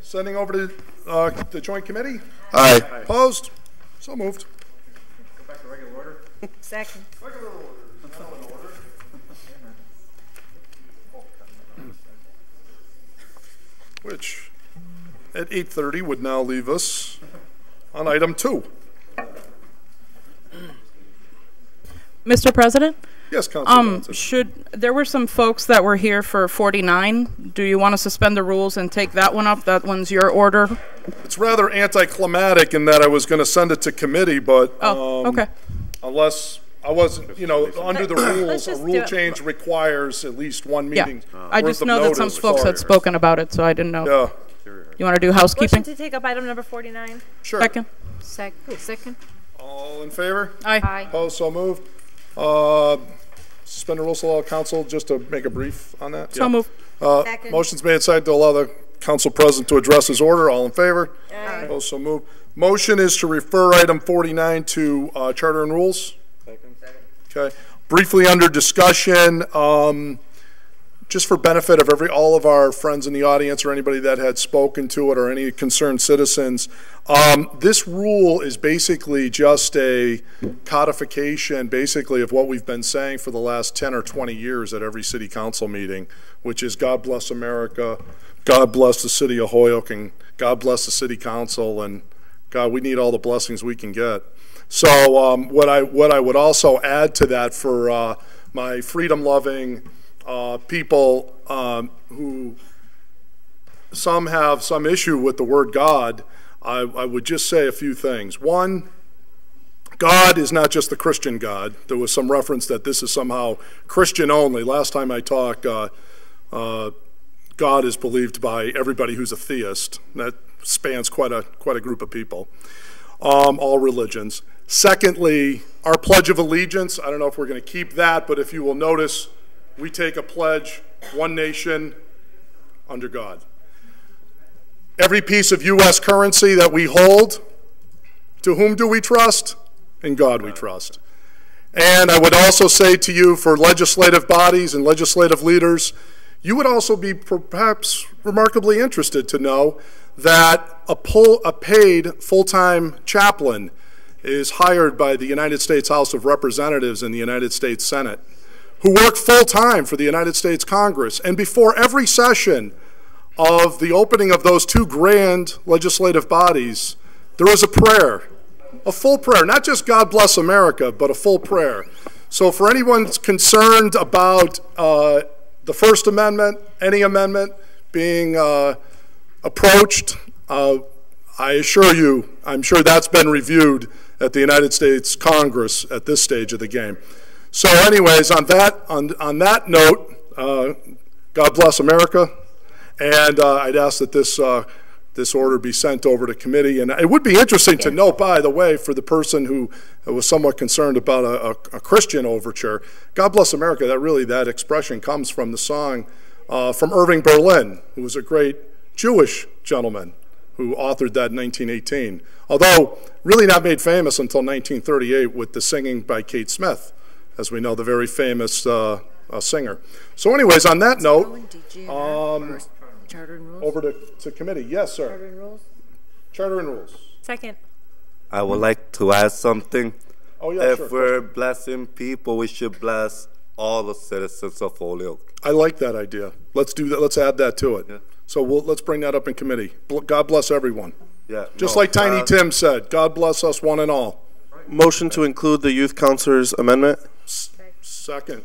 S1: sending over to the joint committee?
S20: Aye.
S1: Opposed? So moved.
S17: Go back to regular order.
S14: Second.
S1: Regular order. Which, at 8:30, would now leave us on item 2.
S15: Mr. President?
S1: Yes, Councilor.
S15: There were some folks that were here for 49. Do you want to suspend the rules and take that one up? That one's your order.
S1: It's rather anticlimactic in that I was going to send it to committee, but
S15: okay.
S1: Unless I wasn't, under the rules, a rule change requires at least one meeting.
S15: Yeah. I just know that some folks had spoken about it, so I didn't know.
S1: Yeah.
S15: You want to do housekeeping?
S19: Motion to take up item number 49.
S1: Sure.
S15: Second.
S2: Second.
S1: All in favor?
S15: Aye.
S1: Opposed? So moved. Suspend the rules, allow council just to make a brief on that.
S15: So moved.
S1: Motion's made aside to allow the council president to address his order. All in favor?
S14: Aye.
S1: Opposed? So moved. Motion is to refer item 49 to Charter and Rules.
S17: Second.
S1: Okay. Briefly under discussion, just for benefit of all of our friends in the audience or anybody that had spoken to it or any concerned citizens, this rule is basically just a codification basically of what we've been saying for the last 10 or 20 years at every city council meeting, which is God bless America, God bless the city of Holyoke, and God bless the city council, and God, we need all the blessings we can get. So what I would also add to that for my freedom-loving people who some have some issue with the word God, I would just say a few things. One, God is not just the Christian God. There was some reference that this is somehow Christian only. Last time I talked, God is believed by everybody who's a theist. That spans quite a group of people, all religions. Secondly, our Pledge of Allegiance, I don't know if we're going to keep that, but if you will notice, we take a pledge, one nation, under God. Every piece of U.S. currency that we hold, to whom do we trust? In God we trust. And I would also say to you, for legislative bodies and legislative leaders, you would also be perhaps remarkably interested to know that a paid full-time chaplain is hired by the United States House of Representatives and the United States Senate, who work full-time for the United States Congress. And before every session of the opening of those two grand legislative bodies, there is a prayer, a full prayer, not just God bless America, but a full prayer. So for anyone concerned about the First Amendment, any amendment being approached, I assure you, I'm sure that's been reviewed at the United States Congress at this stage of the game. So anyways, on that note, God bless America, and I'd ask that this order be sent over to committee. And it would be interesting to note, by the way, for the person who was somewhat concerned about a Christian overture, God bless America, that expression comes from the song from Irving Berlin, who was a great Jewish gentleman who authored that in 1918, although really not made famous until 1938 with the singing by Kate Smith, as we know, the very famous singer. So anyways, on that note,
S19: Charter and rules?
S1: over to committee. Yes, sir.
S19: Charter and rules?
S1: Charter and rules.
S19: Second.
S3: I would like to add something.
S1: Oh, yeah,
S3: if
S1: sure.
S3: we're blessing people, we should bless all the citizens of Holyoke.
S1: I like that idea. Let's do that. Let's add that to it.
S3: Yeah.
S1: So let's bring that up in committee. God bless everyone.
S3: Yeah.
S1: Just like Tiny Tim said, God bless us one and all.
S20: Motion to include the youth counselor's amendment.
S1: Second.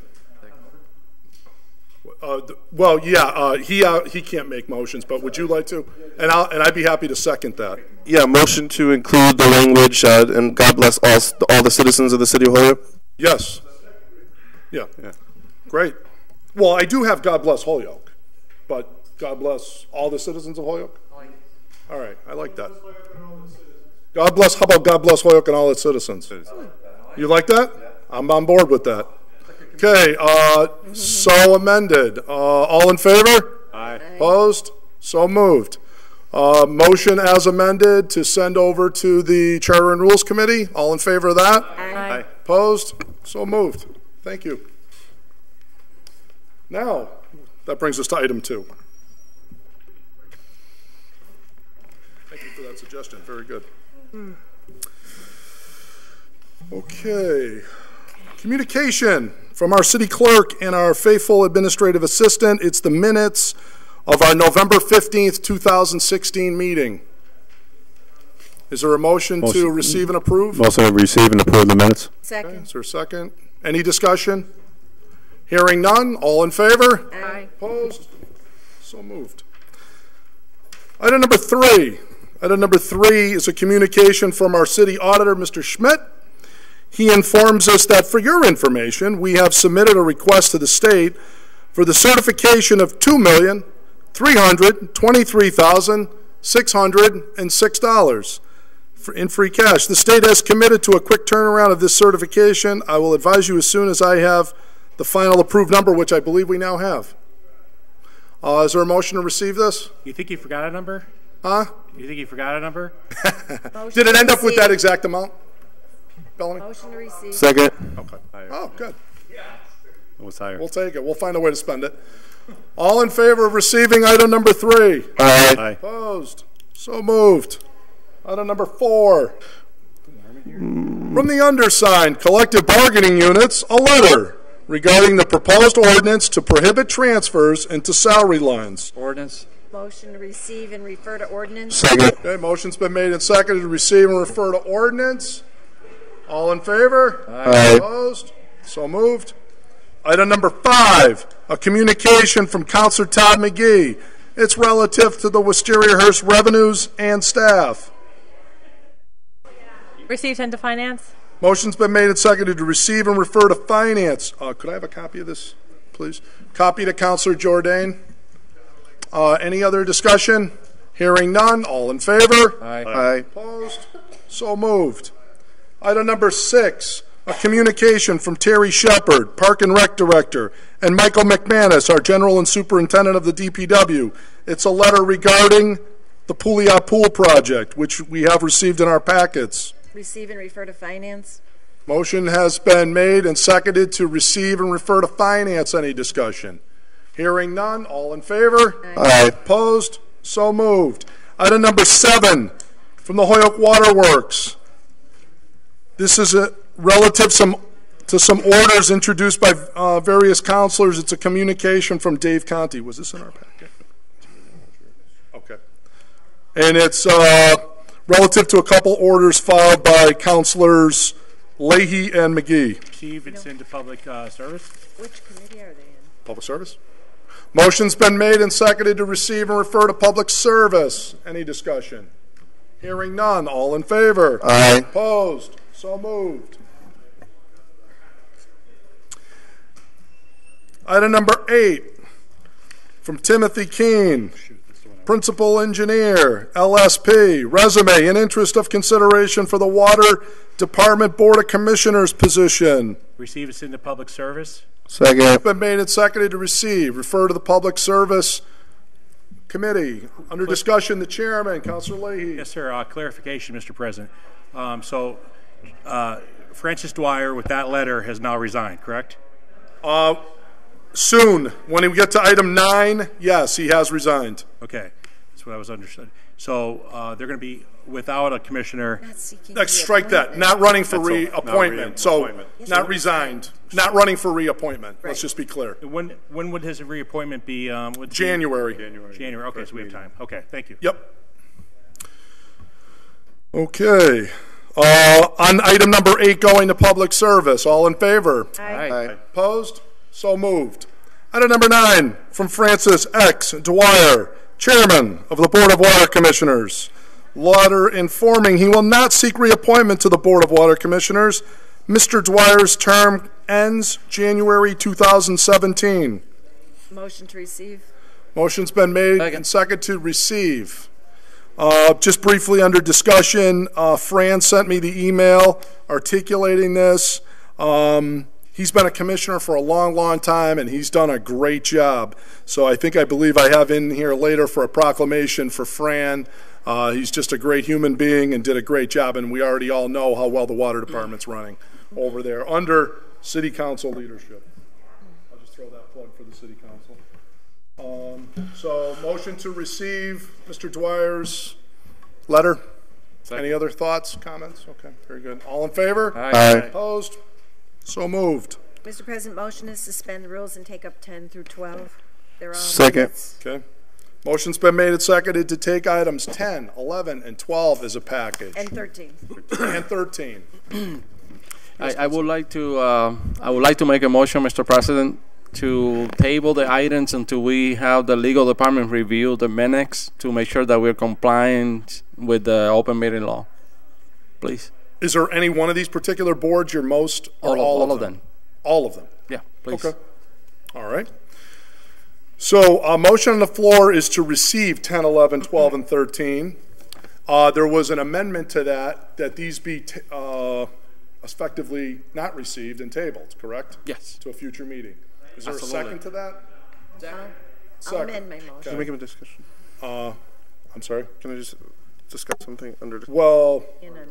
S1: Well, yeah, he can't make motions, but would you like to? And I'd be happy to second that.
S20: Yeah, motion to include the language and God bless all the citizens of the city of Holyoke.
S1: Yes. Yeah. Great. Well, I do have God bless Holyoke, but God bless all the citizens of Holyoke? All right, I like that. God bless, how about God bless Holyoke and all its citizens? You like that? I'm on board with that. Okay, so amended. All in favor?
S17: Aye.
S1: Opposed? So moved. Motion as amended to send over to the Charter and Rules Committee. All in favor of that?
S19: Aye.
S1: Opposed? So moved. Thank you. Now, that brings us to item 2. Thank you for that suggestion. Very good. Okay. Communication from our city clerk and our faithful administrative assistant. It's the minutes of our November 15th, 2016 meeting. Is there a motion to receive and approve?
S4: Motion to receive and approve the minutes.
S14: Second.
S1: Okay, is there a second? Any discussion? Hearing none. All in favor?
S14: Aye.
S1: Opposed? So moved. Item number 3. Item number 3 is a communication from our city auditor, Mr. Schmidt. He informs us that for your information, we have submitted a request to the state for the certification of $2,323,606 in free cash. The state has committed to a quick turnaround of this certification. I will advise you as soon as I have the final approved number, which I believe we now have. Is there a motion to receive this?
S17: You think you forgot a number?
S1: Huh?
S17: You think you forgot a number?
S1: Did it end up with that exact amount? Bellamy?
S14: Motion to receive.
S20: Second.
S1: Okay. Oh, good.
S17: It was higher.
S1: We'll take it. We'll find a way to spend it. All in favor of receiving item number 3?
S20: Aye.
S17: Aye.
S1: Opposed? So moved. Item number 4. From the undersigned collective bargaining units, a letter regarding the proposed ordinance to prohibit transfers into salary lines.
S4: Ordinance.
S14: Motion to receive and refer to ordinance.
S20: Second.
S1: Okay, motion's been made and seconded to receive and refer to ordinance. All in favor?
S20: Aye.
S1: Opposed? So moved. Item number 5, a communication from Councilor Todd McGee. It's relative to the Wisteria-Hearst revenues and staff.
S19: Receive, send to finance.
S1: Motion's been made and seconded to receive and refer to finance. Could I have a copy of this, please? Copy to Councilor Jordan. Any other discussion? Hearing none. All in favor?
S4: Aye.
S20: Aye.
S1: Opposed? So moved. Item number 6, a communication from Terry Shepard, Park and Rec Director, and Michael McManus, our General and Superintendent of the DPW. It's a letter regarding the Pouliot Pool project, which we have received in our packets.
S14: Receive and refer to finance.
S1: Motion has been made and seconded to receive and refer to finance. Any discussion? Hearing none, all in favor?
S20: Aye.
S1: Opposed? So moved. Item number 7 from the Holyoke Water Works. This is relative to some orders introduced by various counselors. It's a communication from Dave Conti. Was this in our packet? Okay. And it's relative to a couple orders filed by counselors Leahy and McGee.
S17: Chief, it's into public service.
S14: Which committee are they in?
S1: Public service. Motion's been made and seconded to receive and refer to public service. Any discussion? Hearing none. All in favor?
S20: Aye.
S1: Opposed? So moved. Item number 8 from Timothy Keene, Principal Engineer, LSP, resume in interest of consideration for the Water Department Board of Commissioners position.
S17: Receive it's into public service.
S20: Second.
S1: Been made and seconded to receive. Refer to the Public Service Committee. Under discussion, the chairman, Councilor Leahy.
S17: Yes, sir. Clarification, Mr. President. Francis Dwyer, with that letter, has now resigned, correct?
S1: Soon. When we get to item 9, yes, he has resigned.
S17: Okay. That's what I was understood. So they're going to be without a commissioner.
S1: Let's strike that. Not running for reappointment. So not resigned. Not running for reappointment. Let's just be clear.
S17: When would his reappointment be?
S1: January.
S17: January. Okay, so we have time. Okay, thank you.
S1: Yep. Okay. On item number 8, going to public service. All in favor?
S20: Aye.
S1: Opposed? So moved. Item number 9 from Francis X. Dwyer, Chairman of the Board of Water Commissioners. Letter informing he will not seek reappointment to the Board of Water Commissioners. Mr. Dwyer's term ends January 2017.
S14: Motion to receive.
S1: Motion's been made and second to receive. Just briefly under discussion, Fran sent me the email articulating this. He's been a commissioner for a long, long time, and he's done a great job. So I believe I have in here later for a proclamation for Fran. He's just a great human being and did a great job, and we already all know how well the water department's running over there under city council leadership. I'll just throw that plug for the city council. So motion to receive Mr. Dwyer's letter. Any other thoughts, comments? Okay, very good. All in favor?
S20: Aye.
S1: Opposed? So moved.
S14: Mr. President, motion to suspend the rules and take up 10 through 12. They're all
S20: Second.
S14: minutes.
S1: Okay. Motion's been made and seconded to take items 10, 11, and 12 as a package.
S14: And 13.
S1: And 13.
S5: I would like to make a motion, Mr. President, to table the items until we have the legal department review the minutes to make sure that we're compliant with the open meeting law. Please.
S1: Is there any one of these particular boards you're most, or all of them? All of them?
S5: Yeah, please.
S1: Okay. All right. So a motion on the floor is to receive 10, 11, 12, and 13. There was an amendment to that these be effectively not received and tabled, correct?
S5: Yes.
S1: To a future meeting. Is there
S5: Absolutely.
S1: a second to that?
S14: I'll amend my motion.
S20: Can we make a discussion?
S1: I'm sorry?
S20: Can I just discuss something under?
S1: Well,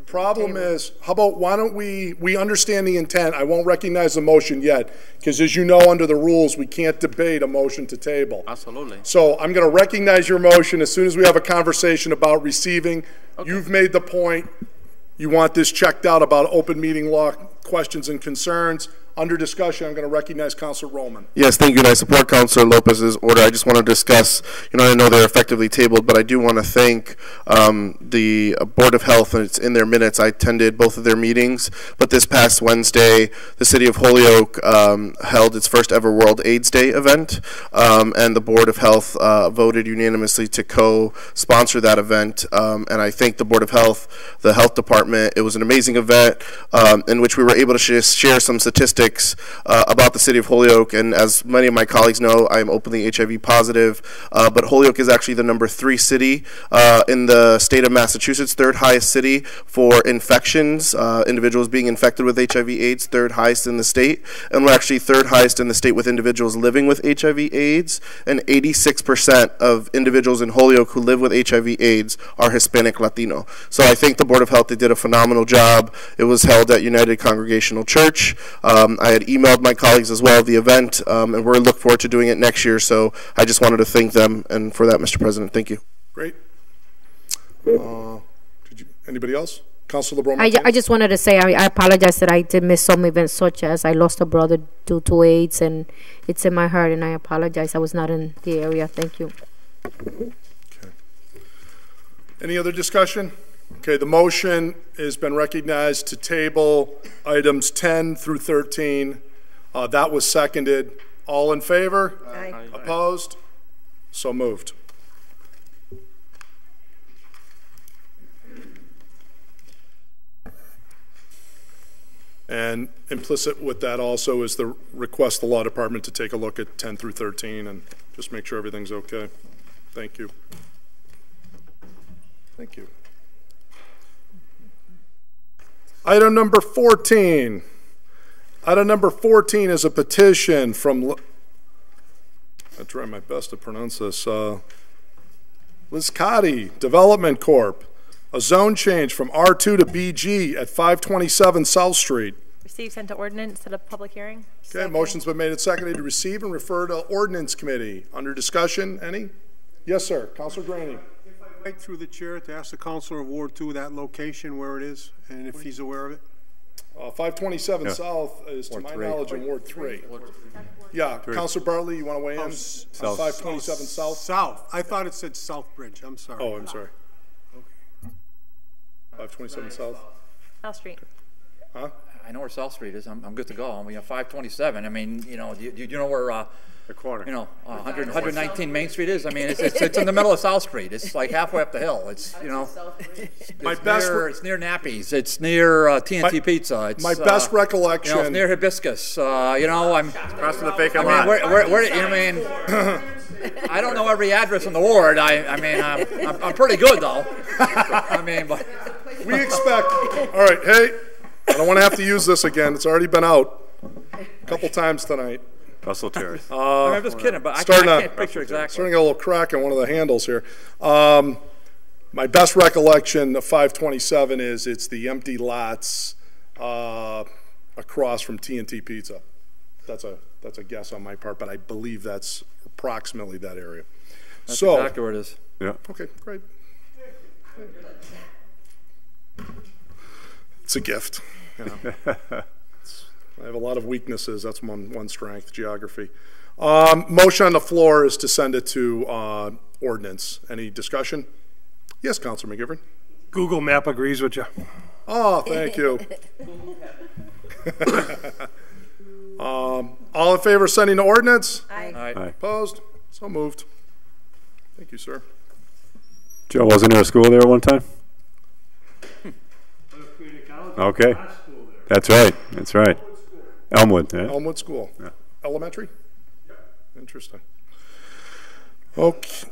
S1: problem is, how about why don't we understand the intent. I won't recognize the motion yet because as you know under the rules we can't debate a motion to table.
S5: Absolutely.
S1: So I'm going to recognize your motion as soon as we have a conversation about receiving. Okay. You've made the point. You want this checked out about open meeting law questions and concerns. Under discussion, I'm going to recognize Councilor Roman.
S20: Yes, thank you, and I support Councilor Lopez's order. I just want to discuss, I know they're effectively tabled, but I do want to thank the Board of Health, and it's in their minutes. I attended both of their meetings, but this past Wednesday, the city of Holyoke held its first ever World AIDS Day event, and the Board of Health voted unanimously to co-sponsor that event, and I thank the Board of Health, the Health Department. It was an amazing event in which we were able to share some statistics statistics about the city of Holyoke, and as many of my colleagues know, I am openly HIV positive, but Holyoke is actually the #3 city in the state of Massachusetts, 3rd highest city for infections, individuals being infected with HIV/AIDS, 3rd highest in the state, and we're actually 3rd highest in the state with individuals living with HIV/AIDS, and 86% of individuals in Holyoke who live with HIV/AIDS are Hispanic Latino. So I think the Board of Health, they did a phenomenal job. It was held at United Congregational Church. I had emailed my colleagues as well the event, and we're looking forward to doing it next year. So I just wanted to thank them, and for that, Mr. President, thank you.
S1: Great. Anybody else? Councilor LeBron.
S16: I just wanted to say I apologize that I did miss some events, such as I lost a brother due to AIDS, and it's in my heart, and I apologize I was not in the area. Thank you.
S1: Okay. Any other discussion? Okay, the motion has been recognized to table items 10 through 13. That was seconded. All in favor?
S14: Aye.
S1: Opposed? So moved. And implicit with that also is the request the law department to take a look at 10 through 13 and just make sure everything's okay. Thank you. Thank you. Item number 14. Item number 14 is a petition from, I try my best to pronounce this, Liscati Development Corp. A zone change from R2 to BG at 527 South Street.
S19: Receive, sent to ordinance at a public hearing.
S1: Okay, motion's been made and seconded to receive and refer to Ordinance Committee. Under discussion, any? Yes, sir. Councilor Graney.
S21: If I might, through the chair, to ask the councilor of Ward 2 that location, where it is, and if he's aware of it.
S1: 527 South is, to my knowledge, in Ward 3. Yeah, Councilor Bartley, you want to weigh in?
S21: South.
S1: 527 South?
S21: South. I thought it said Southbridge. I'm sorry.
S1: Oh, I'm sorry. 527 South.
S19: South Street.
S1: Huh?
S7: I know where South Street is. I'm good to go. I mean, 527. I mean, you know, do you know where
S21: the corner?
S7: You know, 119 Main Street is. I mean, it's in the middle of South Street. It's like halfway up the hill. It's, you know, it's near Nappy's. It's near TNT Pizza. It's
S1: my best recollection.
S7: You know, it's near Hibiscus. You know, I'm
S21: across from the vacant
S7: lot.
S21: lot.
S7: Where I mean, I don't know every address in the ward. I mean, I'm pretty good though. I mean, but
S1: we expect. All right, hey, I don't want to have to use this again. It's already been out a couple times tonight.
S21: Russell Terrace.
S7: I'm just kidding, but I can't picture exactly.
S1: Starting to get a little crack on one of the handles here. My best recollection of 527 is it's the empty lots across from TNT Pizza. That's a guess on my part, but I believe that's approximately that area.
S7: That's exactly where it is.
S21: Yeah.
S1: Okay, great. It's a gift. You know. I have a lot of weaknesses. That's one strength, geography. Motion on the floor is to send it to ordinance. Any discussion? Yes, Councilor McGivern.
S21: Google Map agrees with you.
S1: Oh, thank you. All in favor of sending to ordinance?
S14: Aye.
S21: Aye.
S1: Opposed? So moved. Thank you, sir.
S4: Joe, wasn't there a school there at one time? Okay. That's right. That's right. Elmwood. Yeah.
S1: Elmwood School.
S4: Yeah.
S1: Elementary? Yep. Interesting. Okay.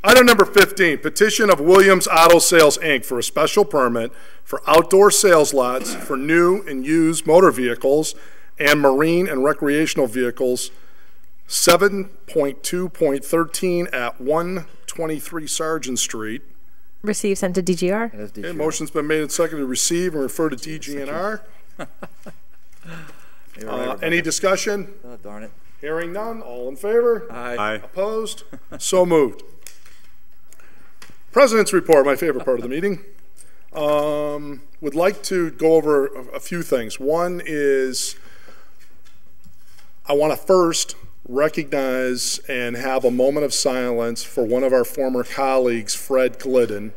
S1: Item number 15, petition of Williams Auto Sales, Inc. for a special permit for outdoor sales lots for new and used motor vehicles and marine and recreational vehicles, 7.2.13 at 123 Sargent Street.
S19: Receive, sent to DGR.
S1: Okay, motion's been made and seconded to receive and refer to DGNR. Any discussion?
S7: Oh, darn it.
S1: Hearing none, all in favor?
S7: Aye.
S1: Opposed? So moved. President's report, my favorite part of the meeting. Would like to go over a few things. One is I want to first recognize and have a moment of silence for one of our former colleagues, Fred Glidden,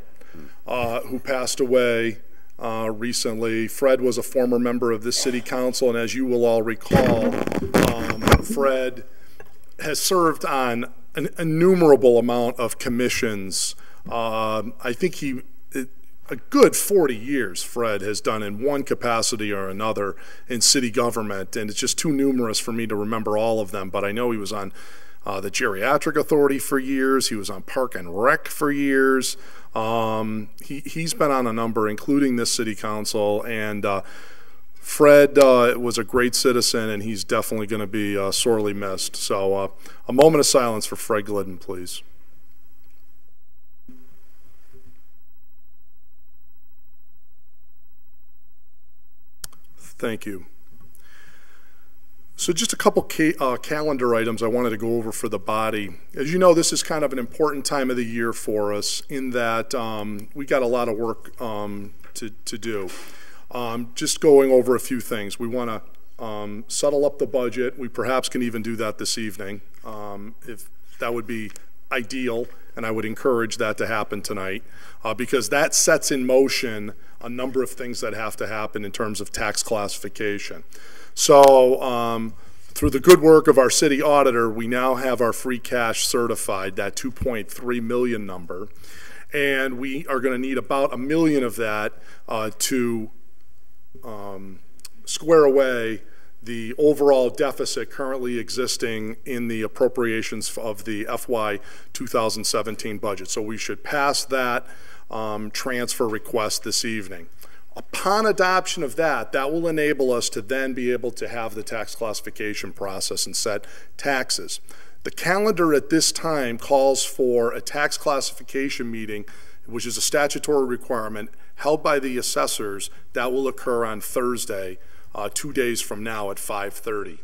S1: who passed away recently. Fred was a former member of this city council, and as you will all recall, Fred has served on an innumerable amount of commissions. I think a good 40 years Fred has done in one capacity or another in city government, and it's just too numerous for me to remember all of them, but I know he was on the Geriatric Authority for years. He was on Park and Rec for years. He's been on a number, including this city council, and Fred was a great citizen, and he's definitely going to be sorely missed. So a moment of silence for Fred Glidden, please. Thank you. So just a couple calendar items I wanted to go over for the body. As you know, this is kind of an important time of the year for us in that we got a lot of work to do. Just going over a few things. We want to settle up the budget. We perhaps can even do that this evening, if that would be ideal, and I would encourage that to happen tonight, because that sets in motion a number of things that have to happen in terms of tax classification. So through the good work of our city auditor, we now have our free cash certified, that 2.3 million number, and we are going to need about $1 million of that to square away the overall deficit currently existing in the appropriations of the FY 2017 budget. So we should pass that transfer request this evening. Upon adoption of that, that will enable us to then be able to have the tax classification process and set taxes. The calendar at this time calls for a tax classification meeting, which is a statutory requirement, held by the assessors. That will occur on Thursday, 2 days from now at 5:30.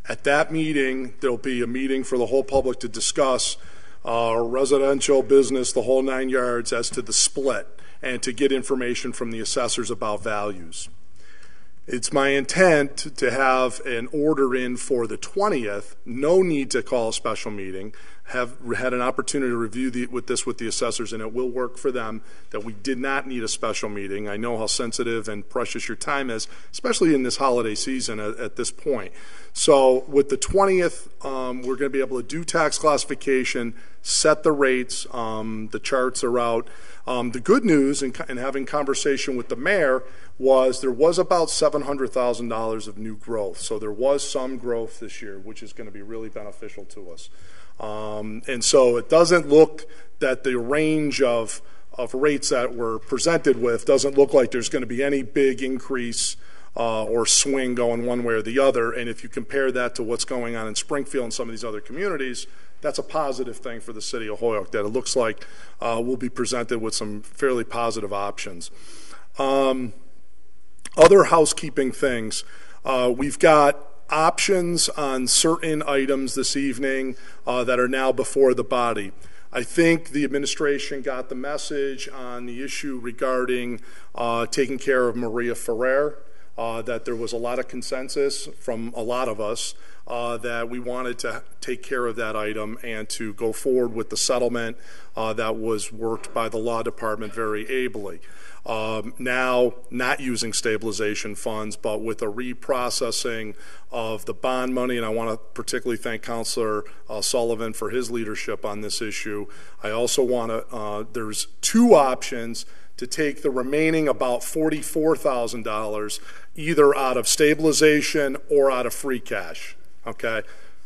S1: At that meeting, there'll be a meeting for the whole public to discuss residential, business, the whole 9 yards as to the split, and to get information from the assessors about values. It's my intent to have an order in for the 20th, no need to call a special meeting, have had an opportunity to review with the assessors, and it will work for them that we did not need a special meeting. I know how sensitive and precious your time is, especially in this holiday season at this point. So with the 20th, we're going to be able to do tax classification, set the rates, the charts are out. The good news in having conversation with the mayor was there was about $700,000 of new growth. So there was some growth this year, which is going to be really beneficial to us. And so it doesn't look that the range of rates that we're presented with doesn't look like there's going to be any big increase or swing going one way or the other. And if you compare that to what's going on in Springfield and some of these other communities, that's a positive thing for the city of Holyoke, that it looks like we'll be presented with some fairly positive options. Other housekeeping things. We've got options on certain items this evening that are now before the body. I think the administration got the message on the issue regarding taking care of Maria Ferrer, that there was a lot of consensus from a lot of us that we wanted to take care of that item and to go forward with the settlement that was worked by the law department very ably. Now, not using stabilization funds, but with a reprocessing of the bond money, and I want to particularly thank Councilor Sullivan for his leadership on this issue. I also want to, there's two options to take the remaining about $44,000 either out of stabilization or out of free cash, okay?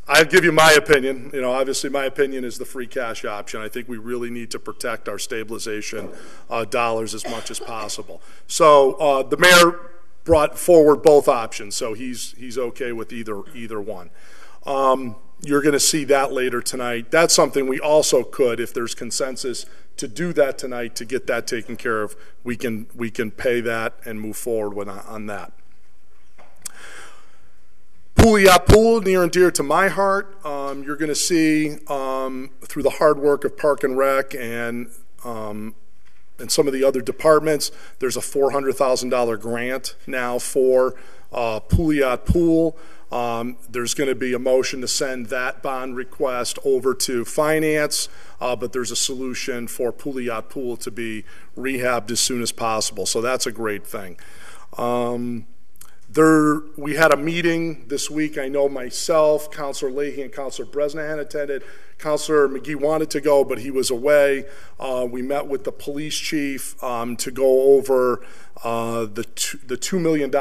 S1: I'll give you my opinion. You know, obviously my opinion is the free cash option. I think we really need to protect our stabilization dollars as much as possible. So the mayor brought forward both options, so he's okay with either one. You're going to see that later tonight. That's something we also could, if there's consensus to do that tonight, to get that taken care of. We can pay that and move forward on that. Holyoke Pool, near and dear to my heart. You're going to see through the hard work of Park and Rec and some of the other departments, there's a $400,000 grant now for Holyoke Pool. There's going to be a motion to send that bond request over to finance, but there's a solution for Holyoke Pool to be rehabbed as soon as possible. So that's a great thing. We had a meeting this week. I know myself, Councilor Leahy, and Councilor Bresnahan attended. Councilor McGee wanted to go, but he was away. We met with the police chief to go over the $2 million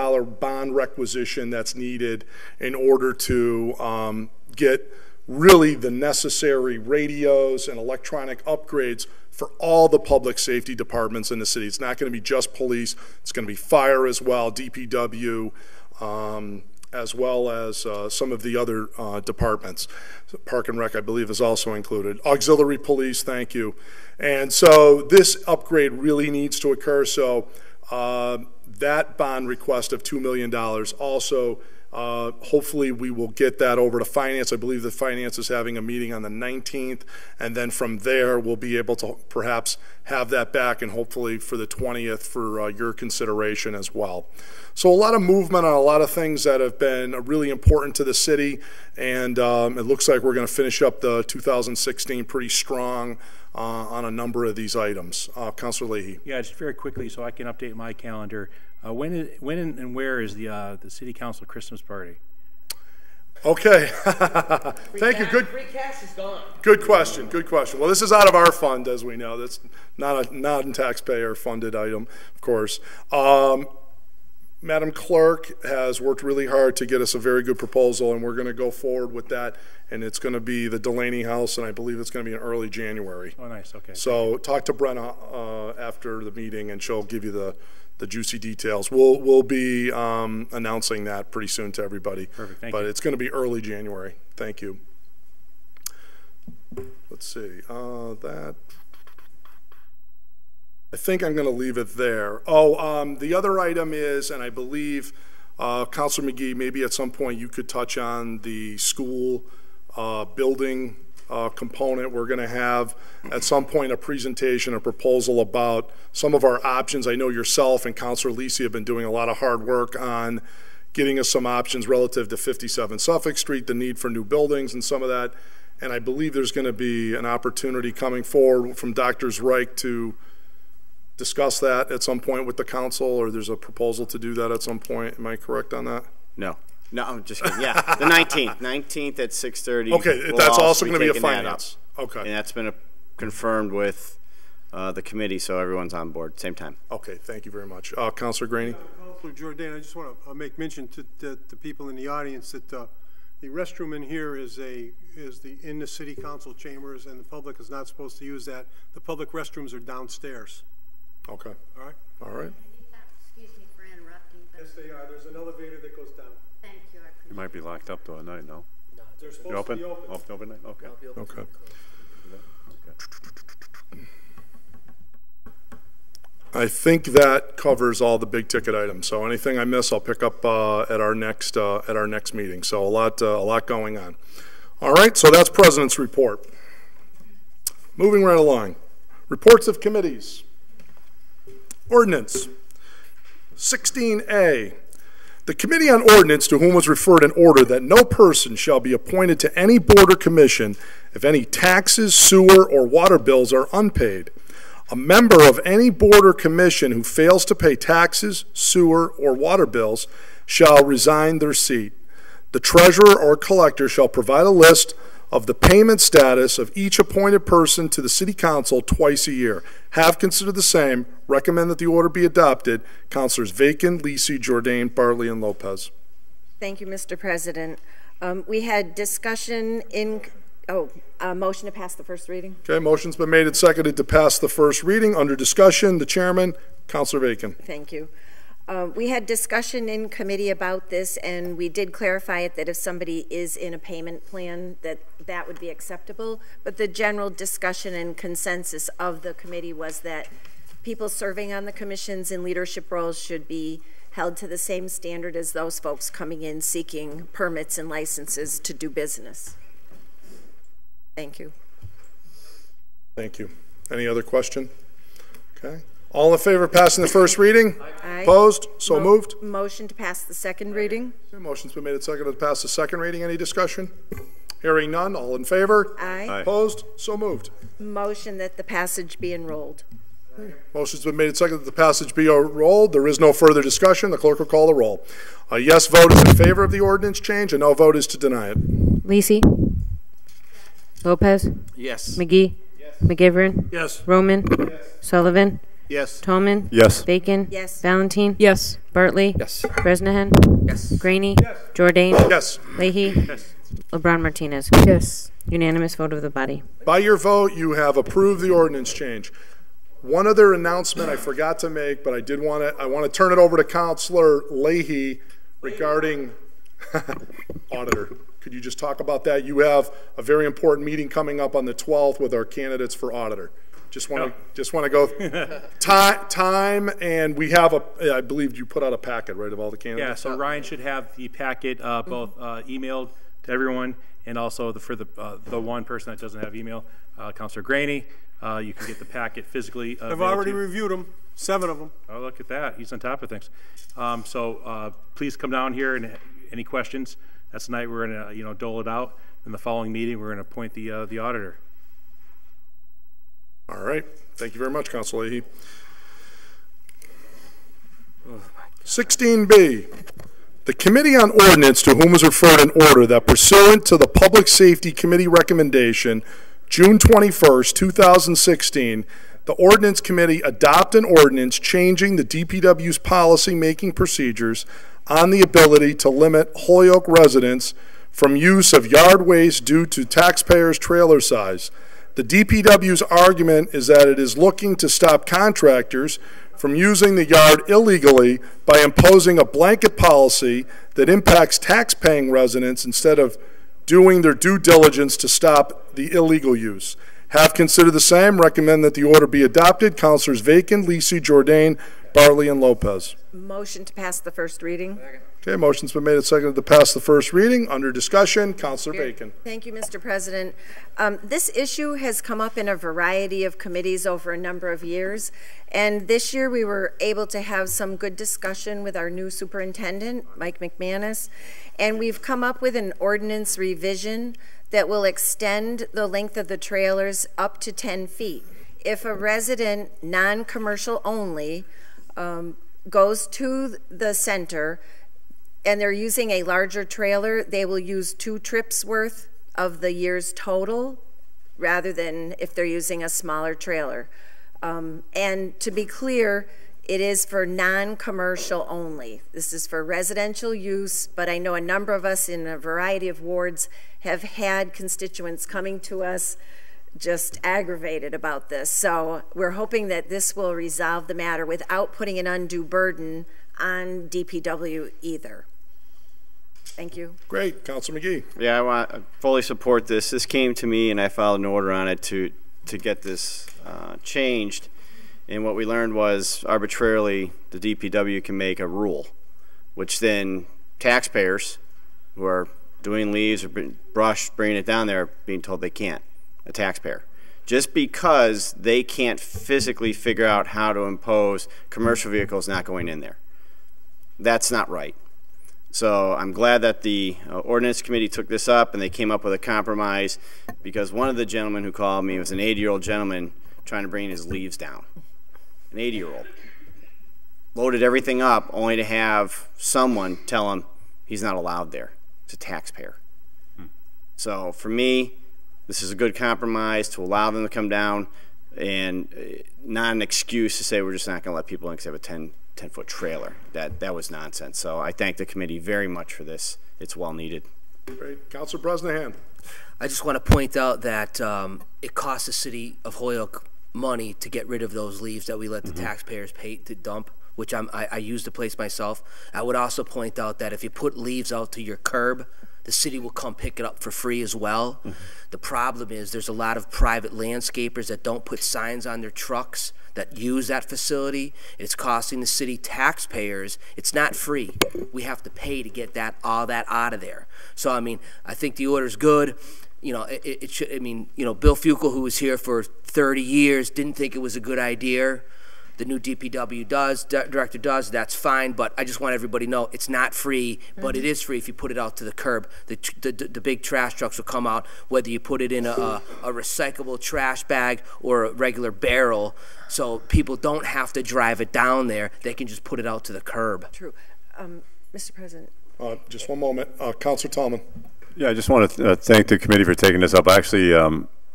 S1: bond requisition that's needed in order to get really the necessary radios and electronic upgrades for all the public safety departments in the city. It's not going to be just police. It's going to be fire as well, DPW, as well as some of the other departments. So Park and Rec, I believe, is also included. Auxiliary police, thank you. And so this upgrade really needs to occur. So that bond request of $2 million also, hopefully we will get that over to Finance. I believe the Finance is having a meeting on the 19th, and then from there we'll be able to perhaps have that back, and hopefully for the 20th for your consideration as well. So a lot of movement on a lot of things that have been really important to the city, and it looks like we're going to finish up the 2016 pretty strong on a number of these items. Councilor Leahy.
S17: Yeah, just very quickly so I can update my calendar. When and where is the City Council Christmas party?
S1: Okay. Thank you. Good.
S18: Free cash is gone.
S1: Good question. Good question. Well, this is out of our fund, as we know. That's not a non-taxpayer funded item, of course. Madam Clerk has worked really hard to get us a very good proposal, and we're going to go forward with that. And it's going to be the Delaney House, and I believe it's going to be in early January.
S17: Oh, nice. Okay.
S1: So talk to Brenna after the meeting, and she'll give you the juicy details. We'll be announcing that pretty soon to everybody.
S17: Perfect. Thank
S1: but
S17: you.
S1: It's going to be early January. Thank you. Let's see. That. I think I'm going to leave it there. Oh, the other item is, and I believe Councilor McGee, maybe at some point you could touch on the school building component. We're going to have at some point a presentation, a proposal about some of our options. I know yourself and Councilor Lisi have been doing a lot of hard work on getting us some options relative to 57 Suffolk Street, the need for new buildings and some of that. And I believe there's going to be an opportunity coming forward from Drs. Reich to discuss that at some point with the council, or there's a proposal to do that at some point. Am I correct on that?
S8: No, I'm just kidding. Yeah, the 19th at 6:30.
S1: Okay, that's also going to be a finance. Okay.
S8: And that's been confirmed with the committee, so everyone's on board, same time.
S1: Okay, thank you very much. Councilor Graney?
S21: Councilor Jordan, I just want to make mention to the people in the audience that the restroom in here is in the city council chambers, and the public is not supposed to use that. The public restrooms are downstairs.
S1: Okay.
S21: All right.
S1: All right.
S12: Excuse me for interrupting. But
S21: yes, they are. There's an elevator that goes down.
S12: Thank you.
S4: You might be locked up though at night, no?
S21: No, they're supposed
S4: open?
S21: to be open.
S4: Open at night? Okay.
S1: Okay. I think that covers all the big ticket items. So anything I miss, I'll pick up at our next meeting. So a lot going on. All right. So that's President's report. Moving right along. Reports of committees. Ordinance 16A. The Committee on Ordinance, to whom was referred an order that no person shall be appointed to any board or commission if any taxes, sewer, or water bills are unpaid. A member of any board or commission who fails to pay taxes, sewer, or water bills shall resign their seat. The treasurer or collector shall provide a list of the payment status of each appointed person to the City Council twice a year. Have considered the same. Recommend that the order be adopted. Councilors Vacan, Lisi, Jourdain, Bartley, and Lopez.
S14: Thank you, Mr. President. We had discussion in, motion to pass the first reading.
S1: Okay, motion's been made and seconded to pass the first reading. Under discussion, the chairman, Councilor Vacan.
S14: Thank you. We had discussion in committee about this, and we did clarify it that if somebody is in a payment plan, that would be acceptable. But the general discussion and consensus of the committee was that people serving on the commissions in leadership roles should be held to the same standard as those folks coming in seeking permits and licenses to do business. Thank you.
S1: Thank you. Any other question? Okay. All in favor of passing the first reading?
S14: Aye.
S1: Opposed? So moved.
S14: Motion to pass the second reading.
S1: Okay, motion's been made and seconded to pass the second reading. Any discussion? Hearing none. All in favor?
S14: Aye.
S1: Opposed? So moved.
S14: Motion that the passage be enrolled.
S1: Motion's been made and seconded that the passage be rolled. There is no further discussion. The clerk will call the roll. A yes vote is in favor of the ordinance change. A no vote is to deny it.
S9: Lisi? Lopez?
S5: Yes.
S9: McGee? Yes. McGivern?
S21: Yes.
S9: Roman? Yes. Sullivan?
S21: Yes.
S9: Tolman?
S4: Yes.
S9: Bacon?
S14: Yes.
S9: Valentine?
S15: Yes.
S9: Bartley?
S5: Yes.
S9: Bresnahan?
S5: Yes.
S9: Graney? Yes. Jordan?
S1: Yes.
S9: Leahy?
S21: Yes.
S9: LeBron Martinez?
S16: Yes.
S9: Unanimous vote of the body.
S1: By your vote, you have approved the ordinance change. One other announcement I forgot to make, but I want to turn it over to Councilor Leahy regarding auditor. Could you just talk about that? You have a very important meeting coming up on the 12th with our candidates for auditor. Just want to go time, and we have I believe you put out a packet, right, of all the candidates.
S17: Yeah. So Ryan should have the packet both emailed to everyone, and also for the one person that doesn't have email, Councilor Graney. You can get the packet physically.
S21: I've already reviewed them, 7 of them.
S17: Oh, look at that. He's on top of things. So please come down here and any questions. That's the night we're going to dole it out. In the following meeting, we're going to appoint the auditor.
S1: All right. Thank you very much, Councilor Leahy. 16B. The Committee on Ordinance, to whom is referred an order that pursuant to the Public Safety Committee recommendation, June 21st, 2016, the Ordinance Committee adopt an ordinance changing the DPW's policy-making procedures on the ability to limit Holyoke residents from use of yard waste due to taxpayers' trailer size. The DPW's argument is that it is looking to stop contractors from using the yard illegally by imposing a blanket policy that impacts tax-paying residents instead of doing their due diligence to stop the illegal use. Have considered the same, recommend that the order be adopted. Councilors Vacan, Lisi, Jordan, Bartley, and Lopez.
S14: Motion to pass the first reading.
S1: Okay, motion's been made and seconded to pass the first reading. Under discussion, Councilor Vacan.
S14: Thank you, Mr. President. This issue has come up in a variety of committees over a number of years, and this year we were able to have some good discussion with our new superintendent, Mike McManus, and we've come up with an ordinance revision that will extend the length of the trailers up to 10 feet. If a resident, non-commercial only, goes to the center and they're using a larger trailer, they will use 2 trips worth of the year's total rather than if they're using a smaller trailer. And to be clear, it is for non-commercial only. This is for residential use, but I know a number of us in a variety of wards have had constituents coming to us just aggravated about this. So we're hoping that this will resolve the matter without putting an undue burden on DPW either. Thank you.
S1: Great. Councilor McGee.
S8: Yeah, I fully support this. This came to me and I filed an order on it to get this changed. And what we learned was arbitrarily the DPW can make a rule, which then taxpayers who are doing leaves or brush, bringing it down there, are being told they can't, a taxpayer. Just because they can't physically figure out how to impose commercial vehicles not going in there. That's not right. So I'm glad that the ordinance committee took this up and they came up with a compromise, because one of the gentlemen who called me was an 80-year-old gentleman trying to bring his leaves down. An 80-year-old. Loaded everything up only to have someone tell him he's not allowed there. It's a taxpayer. So for me, this is a good compromise to allow them to come down, and not an excuse to say we're just not going to let people in because they have a 10-foot trailer. That was nonsense. So I thank the committee very much for this. It's well needed.
S1: Great. Councilor Bresnahan.
S18: I just want to point out that it costs the city of Holyoke money to get rid of those leaves that we let the taxpayers pay to dump, which I use the place myself. I would also point out that if you put leaves out to your curb, the city will come pick it up for free as well. The problem is there's a lot of private landscapers that don't put signs on their trucks that use that facility. It's costing the city taxpayers. It's not free. We have to pay to get all that out of there. So, I mean, I think the order's good. You know, it should, I mean, you know, Bill Fuqua, who was here for 30 years, didn't think it was a good idea. the new DPW director does, that's fine, but I just want everybody to know it's not free, but it is free if you put it out to the curb. The big trash trucks will come out, whether you put it in a recyclable trash bag or a regular barrel, so people don't have to drive it down there. They can just put it out to the curb.
S14: True. Mr. President.
S1: Just one moment. Councilor Tallman.
S4: Yeah, I just want to thank the committee for taking this up. I actually, a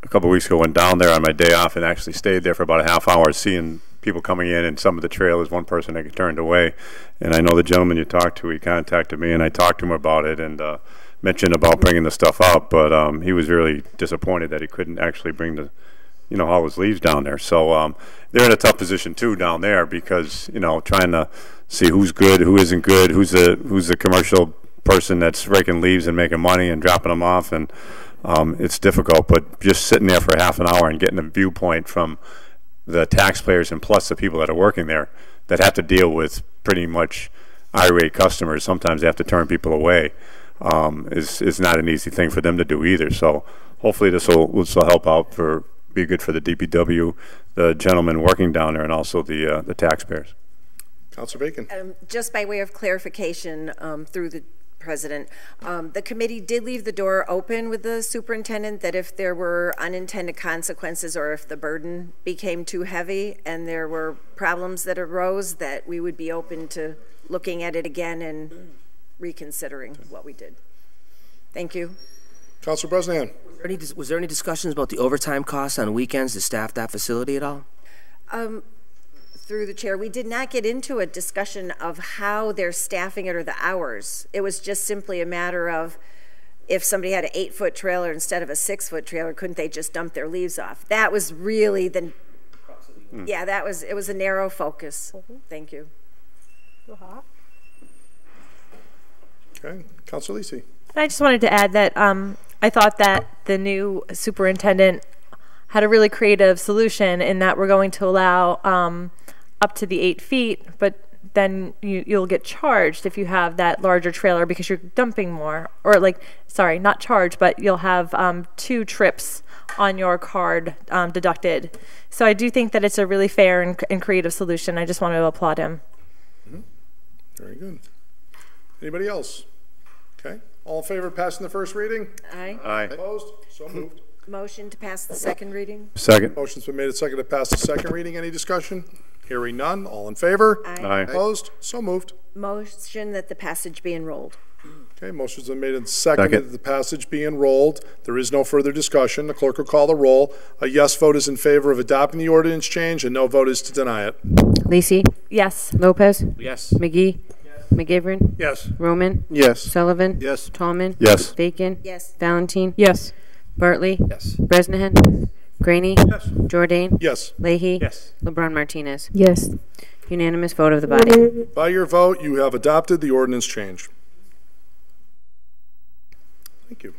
S4: couple of weeks ago, went down there on my day off and actually stayed there for about a half hour seeing people coming in, and some of the trailers, one person that turned away. And I know the gentleman you talked to, he contacted me, and I talked to him about it and mentioned about bringing the stuff up, but he was really disappointed that he couldn't actually bring the, haul his leaves down there. So they're in a tough position too down there because, trying to see who's good, who isn't good, who's the commercial person that's raking leaves and making money and dropping them off, and it's difficult. But just sitting there for half an hour and getting a viewpoint from the taxpayers and plus the people that are working there that have to deal with pretty much irate customers, sometimes they have to turn people away, is not an easy thing for them to do either. So hopefully this will help out, be good for the DPW, the gentlemen working down there, and also the taxpayers.
S1: Councilor Bacon.
S14: Just by way of clarification, through the President, the committee did leave the door open with the superintendent that if there were unintended consequences or if the burden became too heavy and there were problems that arose, that we would be open to looking at it again and reconsidering what we did. Thank you.
S1: Councilor Bresnahan.
S18: Was there any discussions about the overtime costs on weekends to staff that facility at all?
S14: Through the chair, we did not get into a discussion of how they're staffing it or the hours. It was just simply a matter of if somebody had an 8-foot trailer instead of a 6-foot trailer, couldn't they just dump their leaves off? That was really yeah, it was a narrow focus. Thank you.
S1: Okay, Councilor Lisi.
S19: I just wanted to add that I thought that the new superintendent had a really creative solution in that we're going to allow up to the 8 feet, but then you'll get charged if you have that larger trailer because you're dumping more, or sorry, not charged, but you'll have 2 trips on your card deducted. So I do think that it's a really fair and creative solution. I just want to applaud him.
S1: Very good. Anybody else? Okay. All in favor of passing the first reading?
S14: Aye.
S4: Aye.
S1: Opposed? So moved.
S14: Motion to pass the second reading?
S4: Second.
S1: Motion's been made and seconded to pass the second reading. Any discussion? Hearing none. All in favor?
S14: Aye.
S4: Aye.
S1: Opposed? So moved.
S14: Motion that the passage be enrolled.
S1: Okay, motion's been made and seconded that the passage be enrolled. There is no further discussion. The clerk will call the roll. A yes vote is in favor of adopting the ordinance change, and no vote is to deny it.
S9: Lisi?
S19: Yes.
S9: Lopez?
S5: Yes.
S9: McGee? Yes. McGivern?
S17: Yes.
S9: Roman?
S20: Yes.
S9: Sullivan?
S22: Yes.
S9: Tallman?
S4: Yes.
S9: Bacon?
S14: Yes.
S9: Valentine?
S15: Yes.
S9: Bartley?
S5: Yes.
S9: Bresnahan? Graney?
S17: Yes.
S9: Jordan?
S1: Yes.
S9: Leahy?
S17: Yes.
S9: LeBron Martinez?
S16: Yes.
S9: Unanimous vote of the body.
S1: By your vote, you have adopted the ordinance change. Thank you.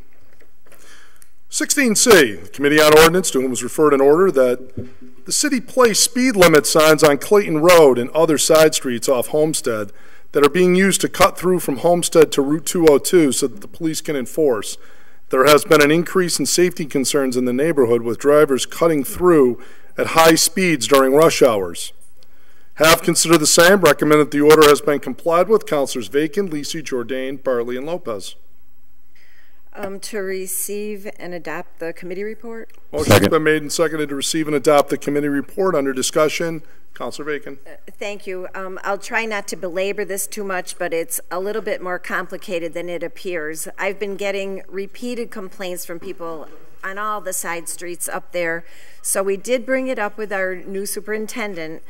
S1: 16C, the Committee on Ordinance, to whom was referred an order that the city place speed limit signs on Clayton Road and other side streets off Homestead that are being used to cut through from Homestead to Route 202 so that the police can enforce. There has been an increase in safety concerns in the neighborhood with drivers cutting through at high speeds during rush hours. Have considered the same, recommend that the order has been complied with. Councilors Bacon, Lisi, Jordan, Bartley, and Lopez.
S14: To receive and adopt the committee report.
S1: Motion's been made and seconded to receive and adopt the committee report. Under discussion, Councilor Bacon.
S14: Thank you. I'll try not to belabor this too much, but it's a little bit more complicated than it appears. I've been getting repeated complaints from people on all the side streets up there. So we did bring it up with our new superintendent.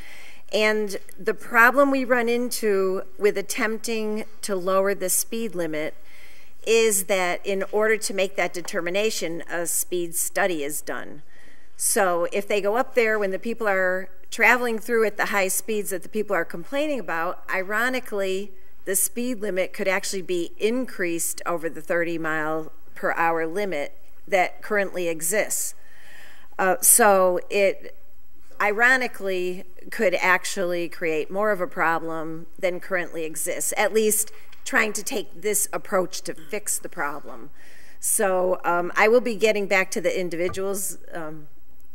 S14: And the problem we run into with attempting to lower the speed limit is that in order to make that determination, a speed study is done. So if they go up there when the people are traveling through at the high speeds that the people are complaining about, ironically, the speed limit could actually be increased over the 30-mile-per-hour limit that currently exists. So it ironically could actually create more of a problem than currently exists, at least trying to take this approach to fix the problem. So I will be getting back to the individuals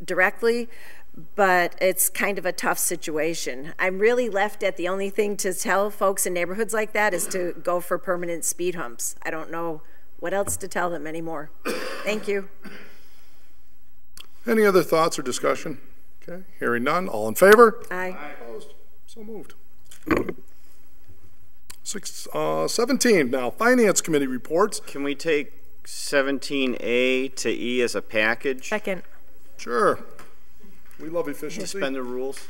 S14: directly, but it's kind of a tough situation. I'm really left at the only thing to tell folks in neighborhoods like that is to go for permanent speed humps. I don't know what else to tell them anymore. Thank you.
S1: Any other thoughts or discussion? Okay, hearing none. All in favor?
S14: Aye.
S1: Opposed? So moved. 17 now, Finance Committee reports.
S8: Can we take 17A to E as a package?
S19: Second.
S1: Sure. We love efficiency.
S8: Suspend the rules.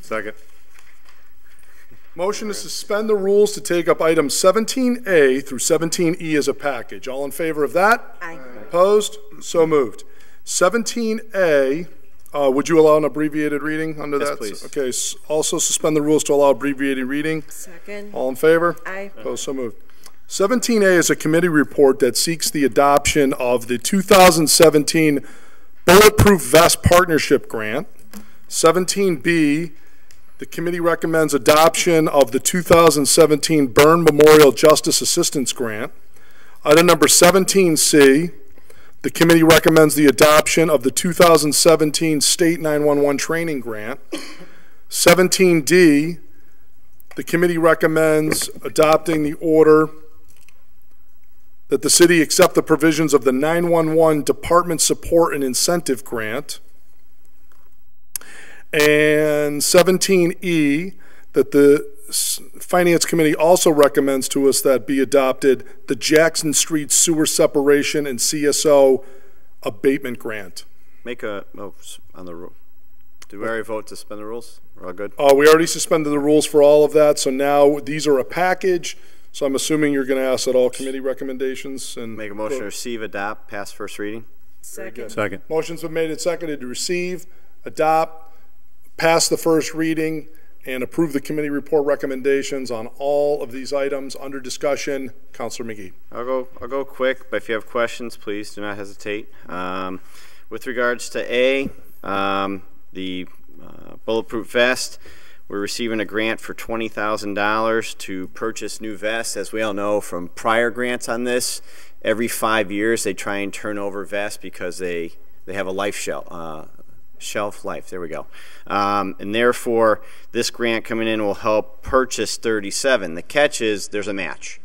S4: Second.
S1: Motion to suspend the rules to take up items 17A through 17E as a package. All in favor of that?
S14: Aye.
S1: Opposed? So moved. 17A, would you allow an abbreviated reading under
S8: Yes,
S1: that?
S8: please.
S1: Okay, also suspend the rules to allow abbreviated reading.
S14: Second.
S1: All in favor?
S14: Aye.
S1: Opposed? So moved. 17A is a committee report that seeks the adoption of the 2017 Bulletproof Vest Partnership Grant. 17B, the committee recommends adoption of the 2017 Burn Memorial Justice Assistance Grant. Item number 17C, the committee recommends the adoption of the 2017 State 911 Training Grant. 17D, the committee recommends adopting the order that the city accept the provisions of the 911 Department Support and Incentive Grant. And 17E, that the Finance Committee also recommends to us that be adopted the Jackson Street Sewer Separation and CSO Abatement Grant.
S8: Make a, on the rule. Did we already vote to suspend the rules? We're all good?
S1: We already suspended the rules for all of that, so now these are a package. So I'm assuming you're going to ask that all committee recommendations and
S8: Make a motion to receive, adopt, pass first reading.
S14: Second.
S4: Second.
S1: Motion's been made and seconded to receive, adopt, pass the first reading, and approve the committee report recommendations on all of these items under discussion. Councilor McGee.
S8: I'll go quick, but if you have questions, please do not hesitate. With regards to A, the bulletproof vest, we're receiving a grant for $20,000 to purchase new vests. As we all know from prior grants on this, every 5 years they try and turn over vests because they have a life shelf life. There we go. And therefore, this grant coming in will help purchase 37. The catch is there's a match.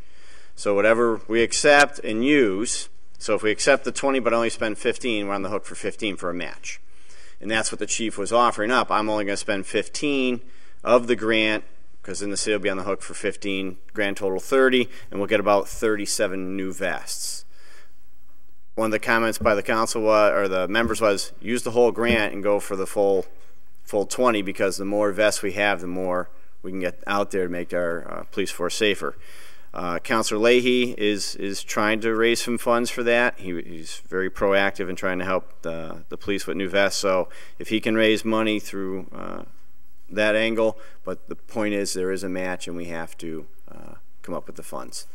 S8: So whatever we accept and use, so if we accept the 20 but only spend 15, we're on the hook for 15 for a match. And that's what the chief was offering up. I'm only going to spend 15 of the grant, because then the city will be on the hook for 15, grand total 30, and we'll get about 37 new vests. One of the comments by the council or the members was, use the whole grant and go for the full 20, because the more vests we have, the more we can get out there to make our police force safer. Councilor Leahy is trying to raise some funds for that. He's very proactive in trying to help the police with new vests. So if he can raise money through that angle, but the point is there is a match and we have to come up with the funds.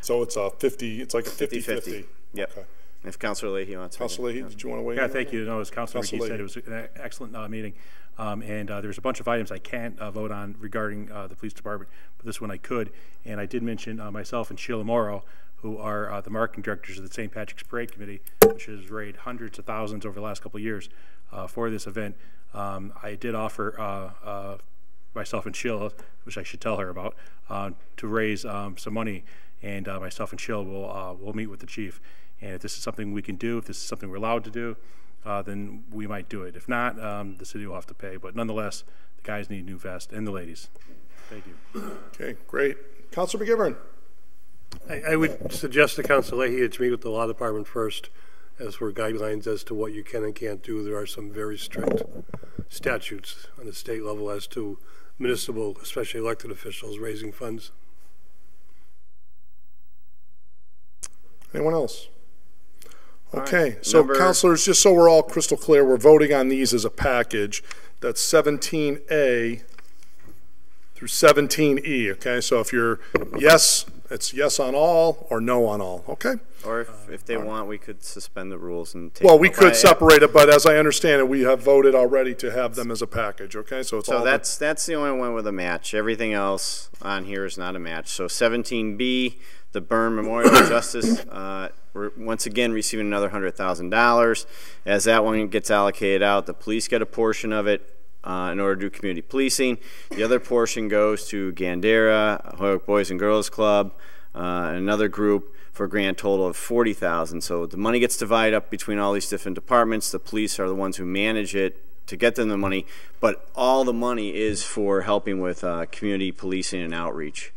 S1: So it's a 50. It's like a 50-50.
S8: Yep.
S1: Okay.
S8: If Councilor Leahy wants to.
S1: Councilor Leahy, did you want to weigh in?
S17: Yeah, thank you. No, as Councilor
S1: Councilor
S17: McGee said,
S1: Leahy.
S17: it was an excellent meeting. And there's a bunch of items I can't vote on regarding the police department, but this one I could. And I did mention myself and Sheila Morrow, who are the marketing directors of the St. Patrick's Parade Committee, which has raised hundreds of thousands over the last couple of years for this event. I did offer myself and Sheila, which I should tell her about, to raise some money, and myself and Sheila will meet with the chief. And if this is something we can do, if this is something we're allowed to do, then we might do it. If not, the city will have to pay. But nonetheless, the guys need new vests, and the ladies. Thank you.
S1: Okay, great. Councilor McGivern.
S10: I would suggest to Councilor Leahy to meet with the law department first, as for guidelines as to what you can and can't do. There are some very strict statutes on the state level as to municipal, especially elected officials, raising funds.
S1: Anyone else? Okay, so councilors, just so we're all crystal clear, we're voting on these as a package. That's 17A through 17E, okay? So if you're yes, it's yes on all or no on all, okay?
S8: Or if they want, we could suspend the rules and take
S1: well, we could separate it, but as I understand it, we have voted already to have them as a package, okay? So it's all
S8: that's the only one with a match. Everything else on here is not a match. So 17B, The Byrne Memorial Justice, we're once again receiving another $100,000. As that one gets allocated out, the police get a portion of it in order to do community policing. The other portion goes to Gandera, Holyoke Boys and Girls Club, and another group for a grand total of $40,000. So the money gets divided up between all these different departments. The police are the ones who manage it to get them the money, but all the money is for helping with community policing and outreach.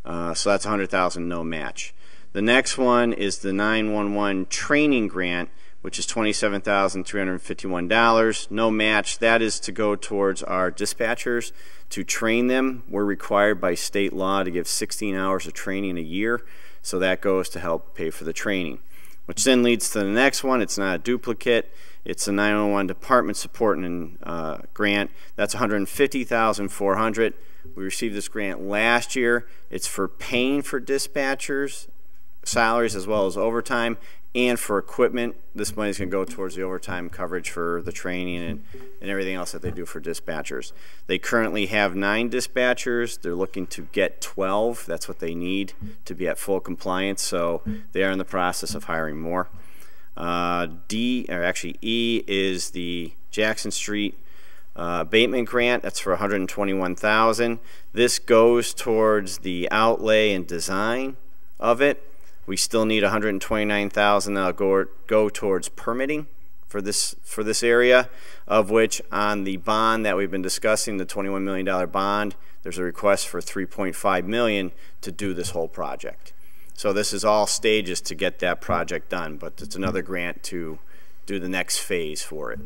S8: So that's $100,000, no match. The next one is the 911 training grant, which is $27,351, no match. That is to go towards our dispatchers to train them. We're required by state law to give 16 hours of training a year, so that goes to help pay for the training. Which then leads to the next one. It's not a duplicate. It's the 911 Department Support and Grant. That's $150,400. We received this grant last year. It's for paying for dispatchers' salaries as well as overtime, and for equipment. This money is going to go towards the overtime coverage for the training and everything else that they do for dispatchers. They currently have 9 dispatchers. They're looking to get 12. That's what they need to be at full compliance, so they are in the process of hiring more. E is the Jackson Street abatement grant. That's for $121,000. This goes towards the outlay and design of it. We still need $129,000 that'll go towards permitting for this area, of which on the bond that we've been discussing, the $21 million bond, there's a request for $3.5 million to do this whole project. So this is all stages to get that project done, but it's another grant to do the next phase for it.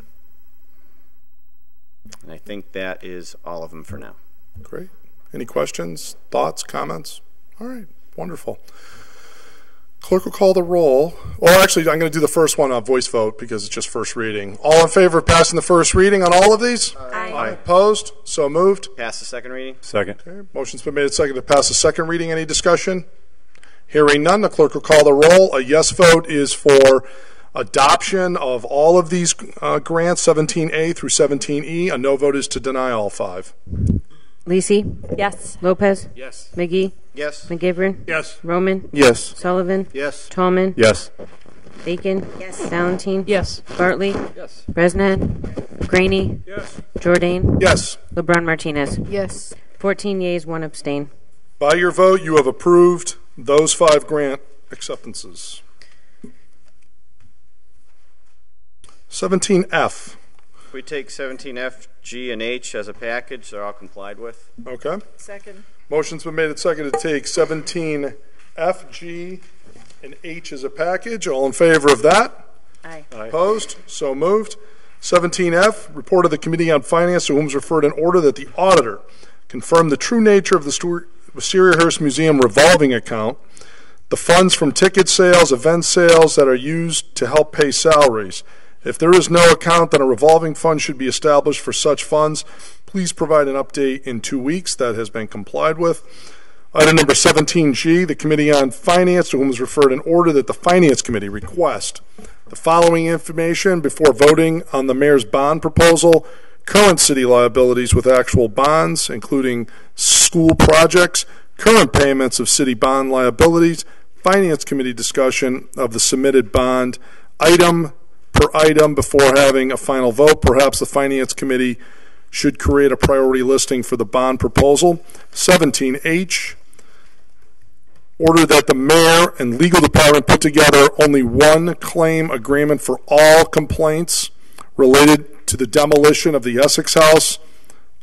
S8: And I think that is all of them for now.
S1: Great. Any questions, thoughts, comments? All right, wonderful. Clerk will call the roll. Well, actually, I'm going to do the first one on voice vote because it's just first reading. All in favor of passing the first reading on all of these?
S8: Aye.
S1: Aye. Opposed? So moved.
S8: Pass the second reading.
S4: Second.
S1: Okay. Motion's been made and seconded to pass the second reading. Any discussion? Hearing none, the clerk will call the roll. A yes vote is for adoption of all of these grants, 17A through 17E. A no vote is to deny all 5.
S9: Lisi?
S19: Yes.
S9: Lopez?
S17: Yes.
S9: McGee?
S8: Yes.
S9: McGivern?
S10: Yes.
S9: Roman?
S20: Yes.
S9: Sullivan?
S22: Yes.
S9: Tallman?
S4: Yes.
S9: Bacon?
S14: Yes.
S9: Valentine?
S15: Yes.
S9: Bartley?
S17: Yes.
S9: Bresnan? Graney?
S17: Yes.
S9: Jordan?
S1: Yes.
S9: LeBron Martinez?
S16: Yes.
S9: 14 yeas, 1 abstain.
S1: By your vote, you have approved those 5 grant acceptances. 17F.
S8: If we take 17F, G, and H as a package, they're all complied with.
S1: Okay.
S2: Second.
S1: Motion's been made and seconded to take 17F, G, and H as a package. All in favor of that?
S14: Aye.
S1: Opposed? So moved. 17F, report of the Committee on Finance, to whom is referred an order that the auditor confirm the true nature of the Wisteria-Hearst Museum revolving account, the funds from ticket sales, event sales that are used to help pay salaries. If there is no account, then a revolving fund should be established for such funds. Please provide an update in 2 weeks. That has been complied with. Item number 17G, the Committee on Finance, to whom is referred an order that the Finance Committee request the following information before voting on the Mayor's bond proposal: current city liabilities with actual bonds, including school projects, current payments of city bond liabilities, Finance Committee discussion of the submitted bond, item per item before having a final vote. Perhaps the Finance Committee should create a priority listing for the bond proposal. 17H, order that the mayor and legal department put together only one claim agreement for all complaints related to the demolition of the Essex House,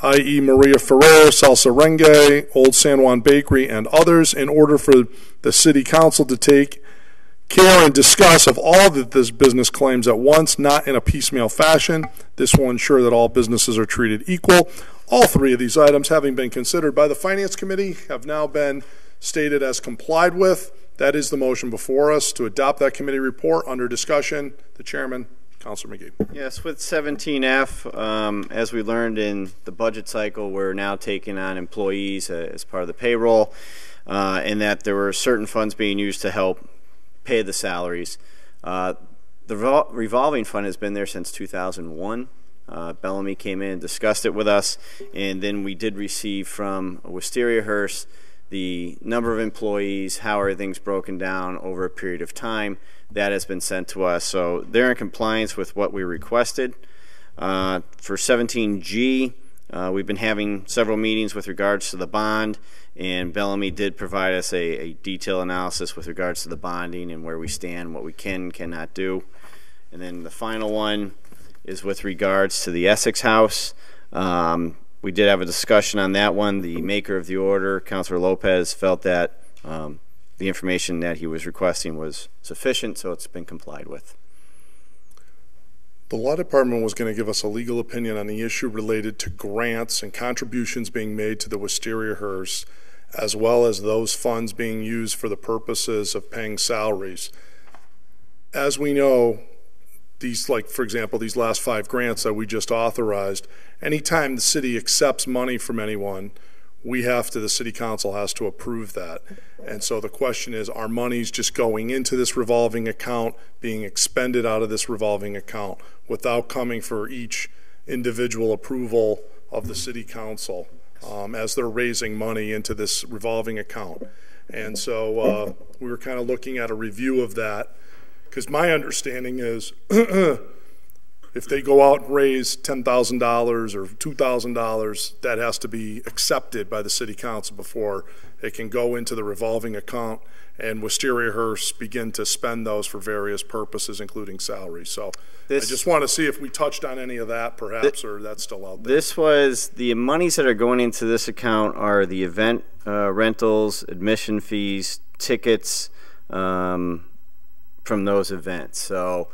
S1: i.e. Maria Ferrer, Salsa Renge, Old San Juan Bakery, and others, in order for the City Council to take care and discuss of all of this business claims at once, not in a piecemeal fashion. This will ensure that all businesses are treated equal. All 3 of these items, having been considered by the Finance Committee, have now been stated as complied with. That is the motion before us, to adopt that committee report. Under discussion, the chairman, Councilor McGee.
S8: Yes, with 17F, as we learned in the budget cycle, we're now taking on employees as part of the payroll, and that there were certain funds being used to help pay the salaries. The revolving fund has been there since 2001. Bellamy came in and discussed it with us, and then we did receive from Wisteria-Hearst the number of employees, how everything's broken down over a period of time. That has been sent to us. So they're in compliance with what we requested. For 17G, we've been having several meetings with regards to the bond, and Bellamy did provide us a detailed analysis with regards to the bonding and where we stand, what we can and cannot do. And then the final one is with regards to the Essex House. We did have a discussion on that one. The maker of the order, Councilor Lopez, felt that the information that he was requesting was sufficient, so it's been complied with.
S1: The law department was going to give us a legal opinion on the issue related to grants and contributions being made to the Wisteria Hearst, as well as those funds being used for the purposes of paying salaries. As we know, these, like for example, these last 5 grants that we just authorized, anytime the city accepts money from anyone, the city council has to approve that. And so the question is, are monies just going into this revolving account, being expended out of this revolving account without coming for each individual approval of the city council as they're raising money into this revolving account? And so we were kind of looking at a review of that, because my understanding is if they go out and raise $10,000 or $2,000, that has to be accepted by the city council before it can go into the revolving account and Wisteria Hearst begin to spend those for various purposes, including salaries. So I just want to see if we touched on any of that, perhaps, or that's still out there.
S8: This was, the monies that are going into this account are the event rentals, admission fees, tickets from those events. So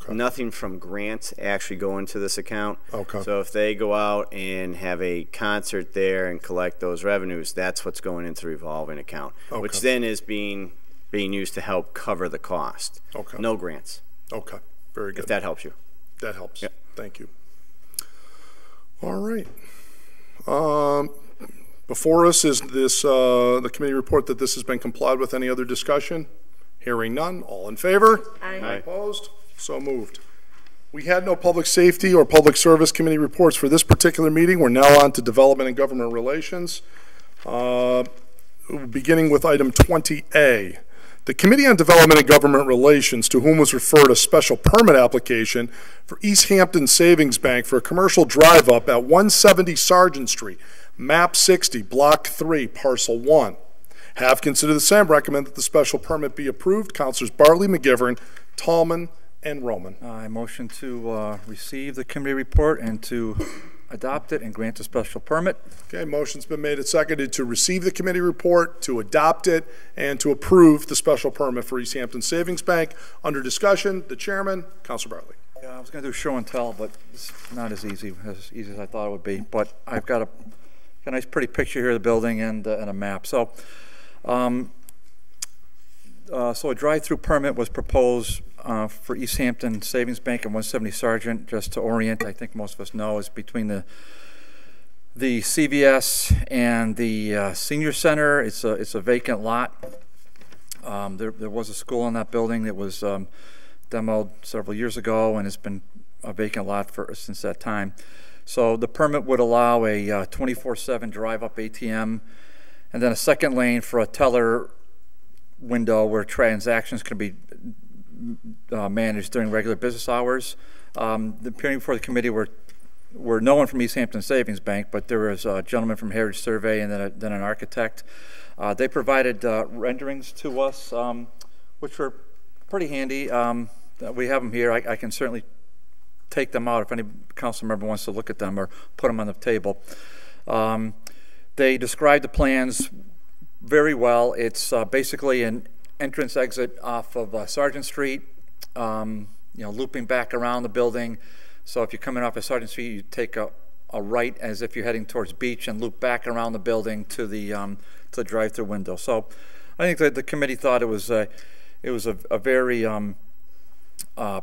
S8: nothing from grants actually go into this account. So if they go out and have a concert there and collect those revenues, that's what's going into the revolving account, which then is being used to help cover the cost. No grants.
S1: Very good.
S8: If that helps you.
S1: That helps.
S8: Yep.
S1: Thank you. All right. Before us is this the committee report that this has been complied with. Any other discussion? Hearing none. All in favor?
S14: Aye.
S1: Opposed? So moved. We had no public safety or public service committee reports for this particular meeting. We're now on to development and government relations. Beginning with item 20A. The Committee on Development and Government Relations, to whom was referred a special permit application for East Hampton Savings Bank for a commercial drive-up at 170 Sargent Street, map 60, block 3, parcel 1. Have considered the same, recommend that the special permit be approved. Councilors Bartley, McGivern, Tallman, and Roman.
S7: I motion to receive the committee report and to adopt it and grant a special permit.
S1: Okay, motion's been made and seconded to receive the committee report, to adopt it, and to approve the special permit for East Hampton Savings Bank. Under discussion, the chairman, Councilor Bartley.
S7: Yeah, I was going to do show and tell, but it's not as easy as I thought it would be. But I've got a nice pretty picture here of the building and a map. So a drive-through permit was proposed for East Hampton Savings Bank and 170 Sargent. Just to orient, I think most of us know, is between the CVS and the senior center. It's a vacant lot. There was a school in that building that was demoed several years ago, and it's been a vacant lot since that time. So the permit would allow a 24/7 drive-up ATM, and then a second lane for a teller window where transactions can be managed during regular business hours. The appearing before the committee were no one from East Hampton Savings Bank, but there was a gentleman from Heritage Survey and then an architect. They provided renderings to us, which were pretty handy. We have them here. I can certainly take them out if any council member wants to look at them or put them on the table. They described the plans very well. It's basically an entrance exit off of Sargent Street, looping back around the building. So if you're coming off of Sargent Street, you take a right as if you're heading towards Beach and loop back around the building to the drive-through window. So I think that the committee thought it was a very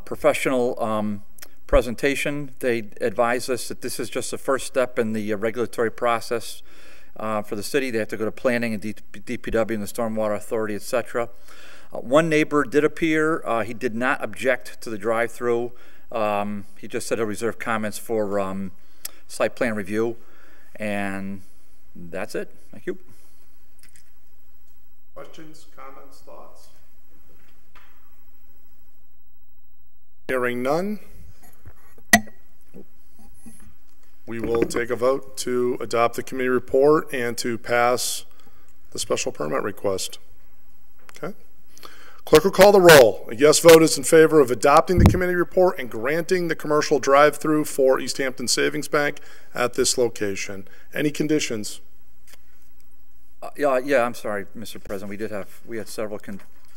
S7: professional presentation. They advised us that this is just the first step in the regulatory process for the city. They have to go to planning and DPW and the Stormwater Authority, etc. One neighbor did appear. He did not object to the drive-through. He just said he'll reserve comments for site plan review, and that's it. Thank you.
S1: Questions, comments, thoughts? Hearing none, we will take a vote to adopt the committee report and to pass the special permit request. Okay. Clerk will call the roll. A yes vote is in favor of adopting the committee report and granting the commercial drive-through for East Hampton Savings Bank at this location. Any conditions?
S7: Yeah, I'm sorry, Mr. President. We had several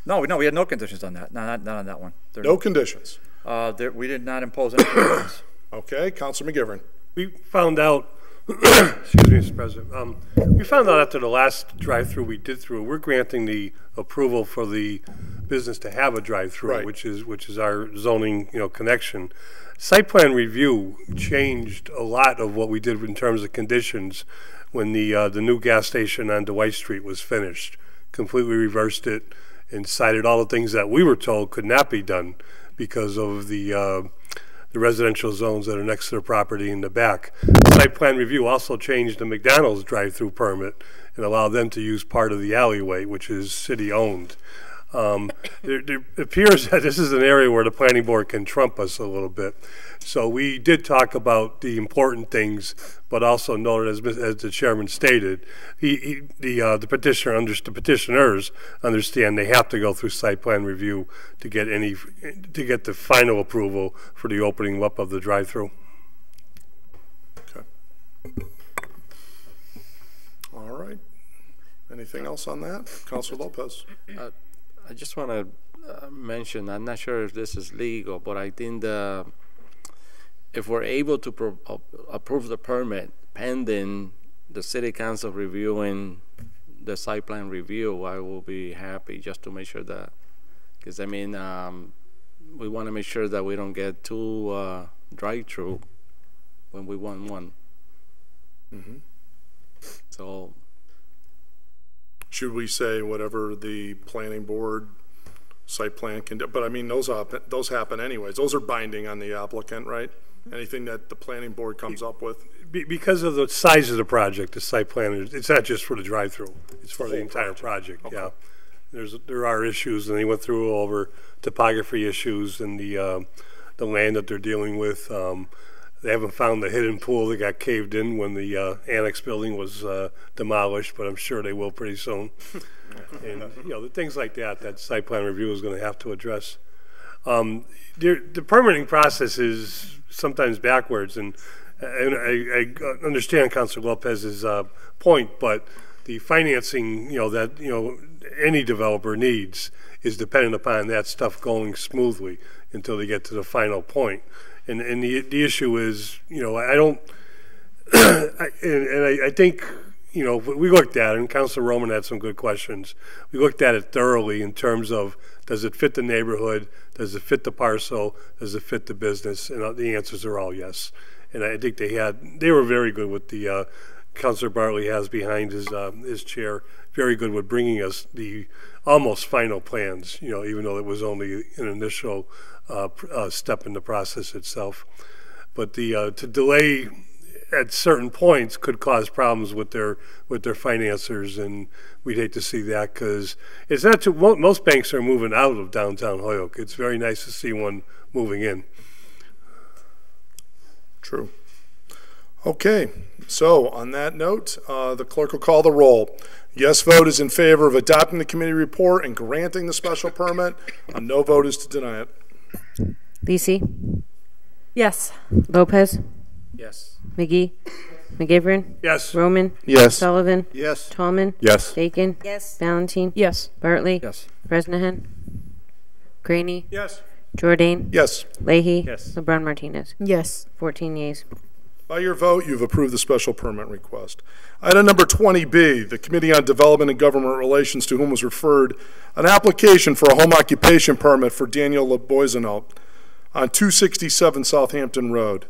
S7: we had no conditions on that. Not on that one.
S1: No conditions.
S7: We did not impose any conditions.
S1: Okay, Councilor McGivern.
S21: We found out, excuse me, Mr. President, we found out after the last drive-through we did through, we're granting the approval for the business to have a drive-through, right, which is our zoning, connection. Site plan review changed a lot of what we did in terms of conditions when the new gas station on Dwight Street was finished. Completely reversed it and cited all the things that we were told could not be done because of the residential zones that are next to the property in the back. Site plan review also changed the McDonald's drive-through permit and allowed them to use part of the alleyway, which is city-owned. There appears that this is an area where the planning board can trump us a little bit. So we did talk about the important things, but also noted, as the chairman stated, the petitioners understand they have to go through site plan review to get the final approval for the opening up of the drive-through.
S1: Okay. All right. Anything else on that, Councilor Lopez?
S5: I just want to mention, I'm not sure if this is legal, but I think if we're able to approve the permit pending the city council reviewing the site plan review, I will be happy just to make sure that, because I mean, we want to make sure that we don't get too drive-through when we want one.
S1: Mm-hmm.
S5: So.
S1: Should we say whatever the planning board site plan can do? But I mean, those happen anyways. Those are binding on the applicant, right? Anything that the planning board comes up with.
S21: Because of the size of the project, the site plan, it's not just for the drive-through. It's for the entire project. Okay. Yeah. There are issues, and they went through over topography issues and the land that they're dealing with. They haven't found the hidden pool that got caved in when the annex building was demolished, but I'm sure they will pretty soon. And the things like that site plan review is going to have to address. The permitting process is sometimes backwards, and I understand Councilor Lopez's point, but the financing that any developer needs is dependent upon that stuff going smoothly until they get to the final point. And the issue is, I don't, I think, we looked at it, and Councilor Roman had some good questions. We looked at it thoroughly in terms of, does it fit the neighborhood? Does it fit the parcel? Does it fit the business? And the answers are all yes. And I think they were very good with the, Councilor Bartley has behind his chair, very good with bringing us the almost final plans, even though it was only an initial step in the process itself. But to delay at certain points could cause problems with their financiers, and we'd hate to see that, because it's not too, most banks are moving out of downtown Holyoke. It's very nice to see one moving in.
S1: True. Okay, so on that note, the clerk will call the roll. Yes vote is in favor of adopting the committee report and granting the special permit. A no vote is to deny it.
S9: Lisi?
S19: Yes.
S9: Lopez?
S5: Yes.
S9: McGee? McGivern?
S21: Yes.
S9: Roman?
S20: Yes.
S9: Sullivan?
S22: Yes.
S9: Tallman?
S4: Yes.
S9: Bacon?
S14: Yes.
S9: Valentine?
S15: Yes.
S9: Bartley?
S7: Yes.
S9: Bresnahan? Graney?
S21: Yes.
S9: Jordan?
S1: Yes.
S9: Leahy?
S21: Yes.
S9: LeBron Martinez?
S19: Yes.
S9: 14 yeas.
S1: By your vote, you've approved the special permit request. Item number 20B, the Committee on Development and Government Relations, to whom was referred an application for a home occupation permit for Daniel LeBoisonneau on 267 Southampton Road.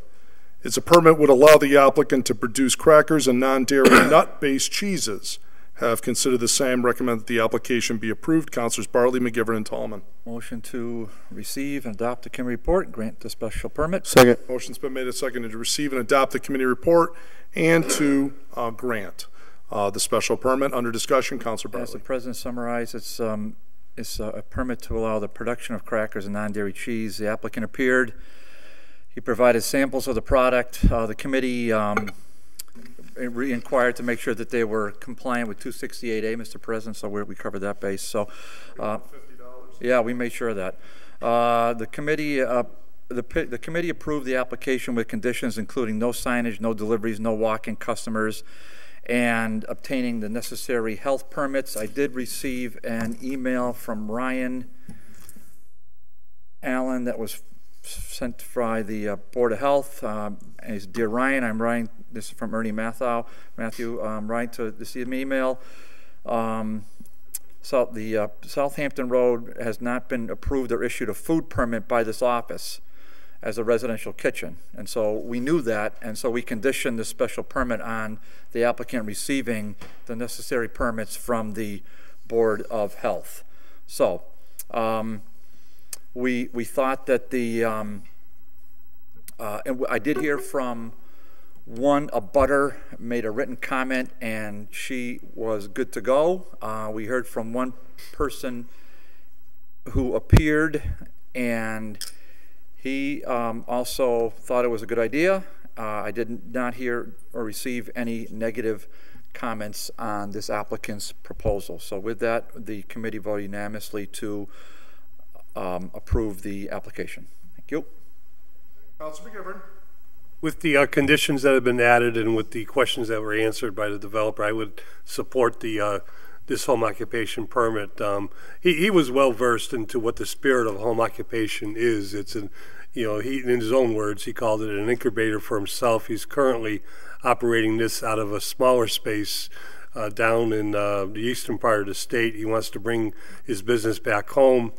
S1: Its permit would allow the applicant to produce crackers and non-dairy nut-based cheeses. Have considered the same, recommend that the application be approved. Councilors Bartley, McGivern, and Tallman.
S7: Motion to receive and adopt the committee report and grant the special permit.
S20: Second.
S1: Motion's been made and seconded to receive and adopt the committee report and to grant. the special permit. Under discussion, Councilor Bartley.
S7: As the President summarized, it's a permit to allow the production of crackers and non-dairy cheese. The applicant appeared. He provided samples of the product. The committee inquired to make sure that they were compliant with 268A, Mr. President, so we covered that base. So, yeah, we made sure of that. The committee approved the application with conditions including no signage, no deliveries, no walk-in customers, and obtaining the necessary health permits. I did receive an email from Ryan Allen that was sent by the Board of Health. Dear Ryan, I'm writing, this is from Ernie Matthew, I'm writing to this email. So the Southampton Road has not been approved or issued a food permit by this office as a residential kitchen. And so we knew that, and so we conditioned this special permit on the applicant receiving the necessary permits from the Board of Health. So we thought that the, and I did hear from a butter made a written comment, and she was good to go. We heard from one person who appeared, and he also thought it was a good idea. I did not hear or receive any negative comments on this applicant's proposal. So with that, the committee voted unanimously to approve the application. Thank you.
S1: Councilor McGivern.
S21: With the conditions that have been added and with the questions that were answered by the developer, I would support the this home occupation permit. He was well versed into what the spirit of home occupation is. It's an, he, in his own words, he called it an incubator for himself. He's currently operating this out of a smaller space down in the eastern part of the state. He wants to bring his business back home.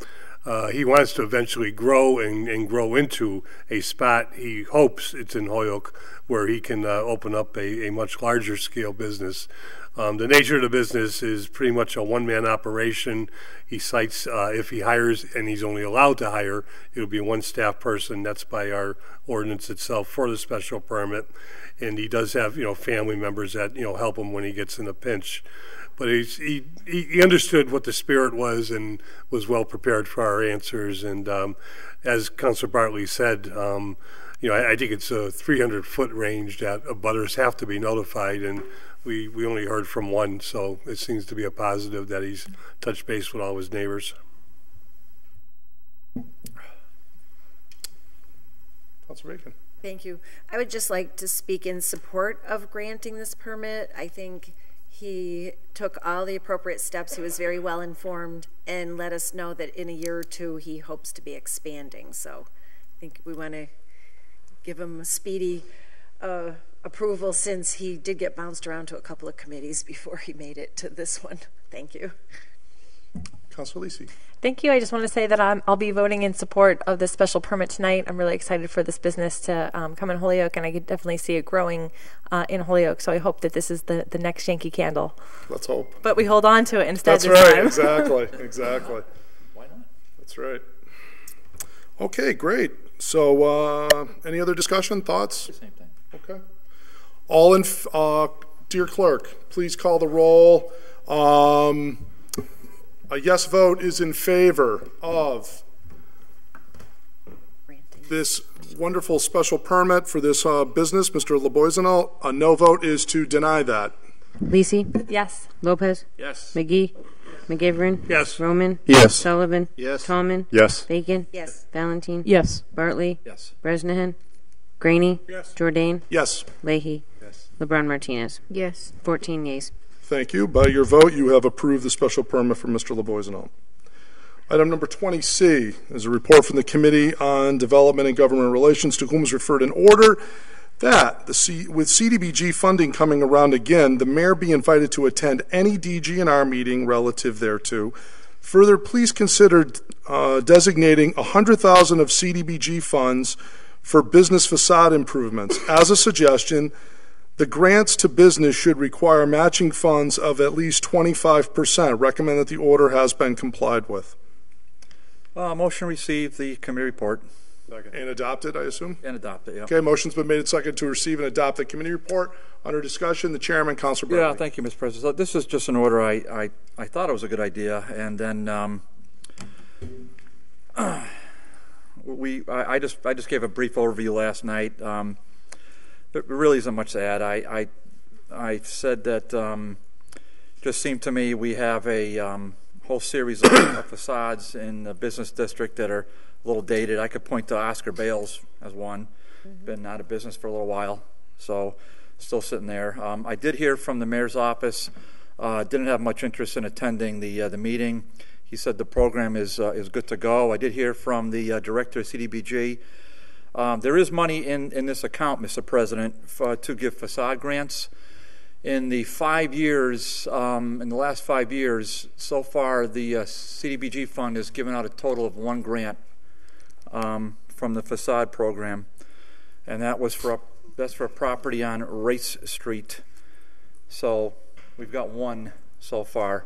S21: He wants to eventually grow and grow into a spot. He hopes it's in Holyoke where he can open up a much larger scale business. The nature of the business is pretty much a one-man operation. He cites if he hires, and he's only allowed to hire, it'll be one staff person. That's by our ordinance itself for the special permit. And he does have family members that help him when he gets in a pinch. But he understood what the spirit was and was well prepared for our answers. And as Councilor Bartley said, I think it's a 300-foot range that abutters have to be notified, and we only heard from one, so it seems to be a positive that he's touched base with all his neighbors.
S1: Councilor Bacon.
S14: Thank you. I would just like to speak in support of granting this permit. I think he took all the appropriate steps. He was very well informed and let us know that in a year or two he hopes to be expanding. So I think we want to give him a speedy approval, since he did get bounced around to a couple of committees before he made it to this one. Thank you.
S1: Councilor Lisi.
S19: Thank you. I just want to say that I'll be voting in support of this special permit tonight. I'm really excited for this business to come in Holyoke, and I could definitely see it growing in Holyoke. So I hope that this is the next Yankee Candle.
S1: Let's hope.
S19: But we hold on to it instead.
S1: That's right.
S19: Time.
S1: Exactly. Why not? That's right. Okay, great. So, any other discussion, thoughts?
S7: The same thing.
S1: Okay. All in, dear clerk, please call the roll. A yes vote is in favor of this wonderful special permit for this business, Mr. LeBoisenau. A no vote is to deny that.
S9: Lisi?
S19: Yes.
S9: Lopez?
S17: Yes.
S9: McGee? McGivern?
S21: Yes.
S9: Roman?
S4: Yes.
S9: Sullivan?
S22: Yes.
S9: Tallman?
S4: Yes.
S9: Bacon?
S14: Yes.
S9: Valentine?
S15: Yes.
S9: Bartley?
S7: Yes.
S9: Bresnahan? Graney?
S21: Yes.
S9: Jordan?
S1: Yes.
S9: Leahy?
S22: Yes.
S9: LeBron Martinez?
S6: Yes.
S9: 14 yeas.
S1: Thank you. By your vote, you have approved the special permit for Mr. LeBoisenau. Item number 20C is a report from the Committee on Development and Government Relations, to whom is referred an order that, with CDBG funding coming around again, the mayor be invited to attend any DG&R meeting relative thereto. Further, please consider designating $100,000 of CDBG funds for business facade improvements. As a suggestion, the grants to business should require matching funds of at least 25%. Recommend that the order has been complied with.
S7: Motion received the committee report.
S1: And adopt it, I assume?
S7: And adopt it, yeah.
S1: Okay, motion's been made and seconded to receive and adopt the committee report. Under discussion, the chairman, Councilor Bartley.
S7: Yeah, thank you, Mr. President. So this is just an order I thought it was a good idea, and then I just gave a brief overview last night. There really isn't much to add. I said that just seemed to me we have a whole series of facades in the business district that are a little dated. I could point to Oscar Bales as one. Been out of business for a little while, so still sitting there. I did hear from the mayor's office. Didn't have much interest in attending the meeting. He said the program is good to go. I did hear from the director of CDBG. There is money in this account, Mr. President, to give facade grants. In the 5 years, in the last 5 years, so far the CDBG fund has given out a total of 1 grant from the facade program, and that's for a property on Race Street. So we've got 1 so far.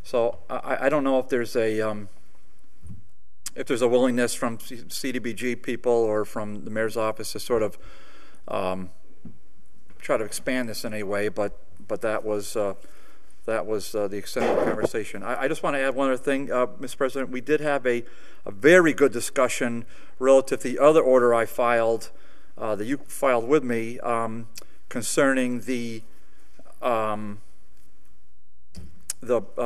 S7: So I don't know if there's a willingness from CDBG people or from the mayor's office to sort of try to expand this in any way, but that was the extent of the conversation. I just want to add one other thing, Mr. President. We did have a very good discussion relative to the other order I filed, that you filed with me, concerning the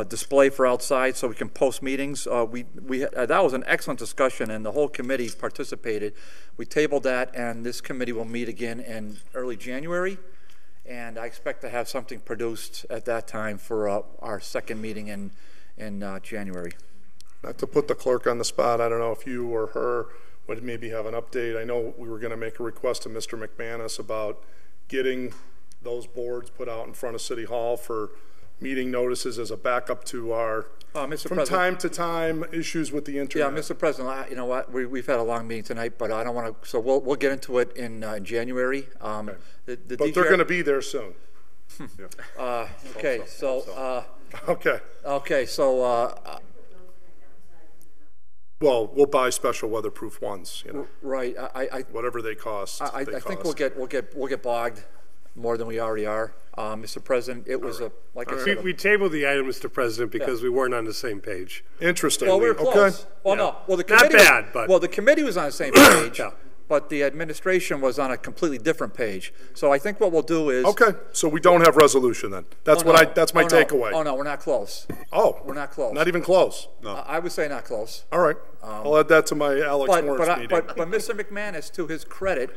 S7: display for outside so we can post meetings. That was an excellent discussion, and the whole committee participated. We tabled that, and this committee will meet again in early January, and I expect to have something produced at that time for our second meeting in January.
S1: Not to put the clerk on the spot, I don't know if you or her would maybe have an update. I know we were going to make a request to Mr. McManus about getting those boards put out in front of City Hall for meeting notices as a backup to our, from time to time, issues with the internet.
S7: Yeah, Mr. President, you know what, we've had a long meeting tonight, but I don't want to, so we'll get into it in January.
S1: Okay. But they're going to be there soon.
S7: Okay, so
S1: okay, so well, we'll buy special weatherproof ones, you know.
S7: Right.
S1: Whatever they cost.
S7: I think we'll get bogged more than we already are, Mr. President. It was like I said.
S21: We tabled the item, Mr. President, because we weren't on the same page.
S1: Interesting.
S7: Well, we were close.
S1: Okay.
S7: Well, no. Well, the committee
S21: not bad, but
S7: the committee was on the same page. But the administration was on a completely different page. So I think what we'll do is
S1: so we don't have resolution then. That's that's my takeaway.
S7: Oh no, we're not close.
S1: Oh,
S7: we're not close.
S1: Not even close.
S7: No, I would say not close.
S1: All right, I'll add that to my Alex Morris meeting.
S7: But Mr. McManus, to his credit,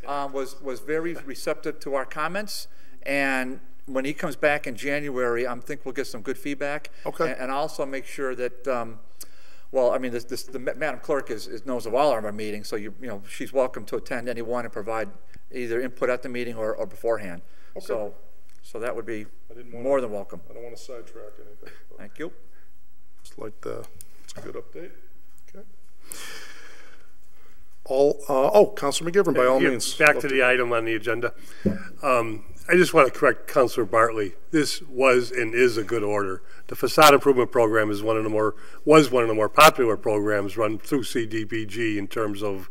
S7: was very receptive to our comments, and when he comes back in January, I think we'll get some good feedback.
S1: Okay.
S7: And also make sure that. Well, I mean, the Madam Clerk knows of all our meetings, so you know she's welcome to attend any one and provide either input at the meeting or beforehand. Okay. So that would be more than welcome.
S1: I don't want to sidetrack anything.
S7: Thank you.
S1: It's a good update. Okay. Councilor McGivern, by all means.
S21: Back to the item on the agenda. I just want to correct Councilor Bartley. This was and is a good order. The facade improvement program is one of the more popular programs run through CDBG in terms of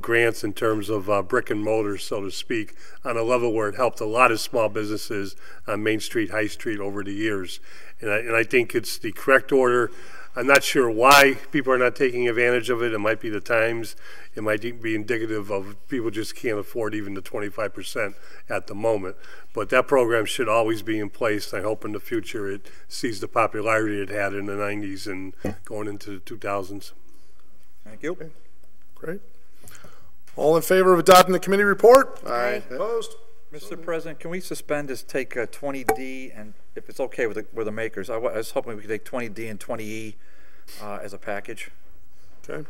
S21: grants, in terms of brick and mortar, so to speak, on a level where it helped a lot of small businesses on Main Street, High Street over the years. And I think it's the correct order. I'm not sure why people are not taking advantage of it. It might be the times. It might be indicative of people just can't afford even the 25% at the moment. But that program should always be in place. I hope in the future it sees the popularity it had in the 90s and going into the 2000s.
S7: Thank you.
S1: Okay. Great. All in favor of adopting the committee report?
S7: Aye.
S1: Opposed?
S7: Mr. President, can we suspend this, take 20D, and if it's okay with the makers, I was hoping we could take 20D and 20E as a package.
S1: Okay.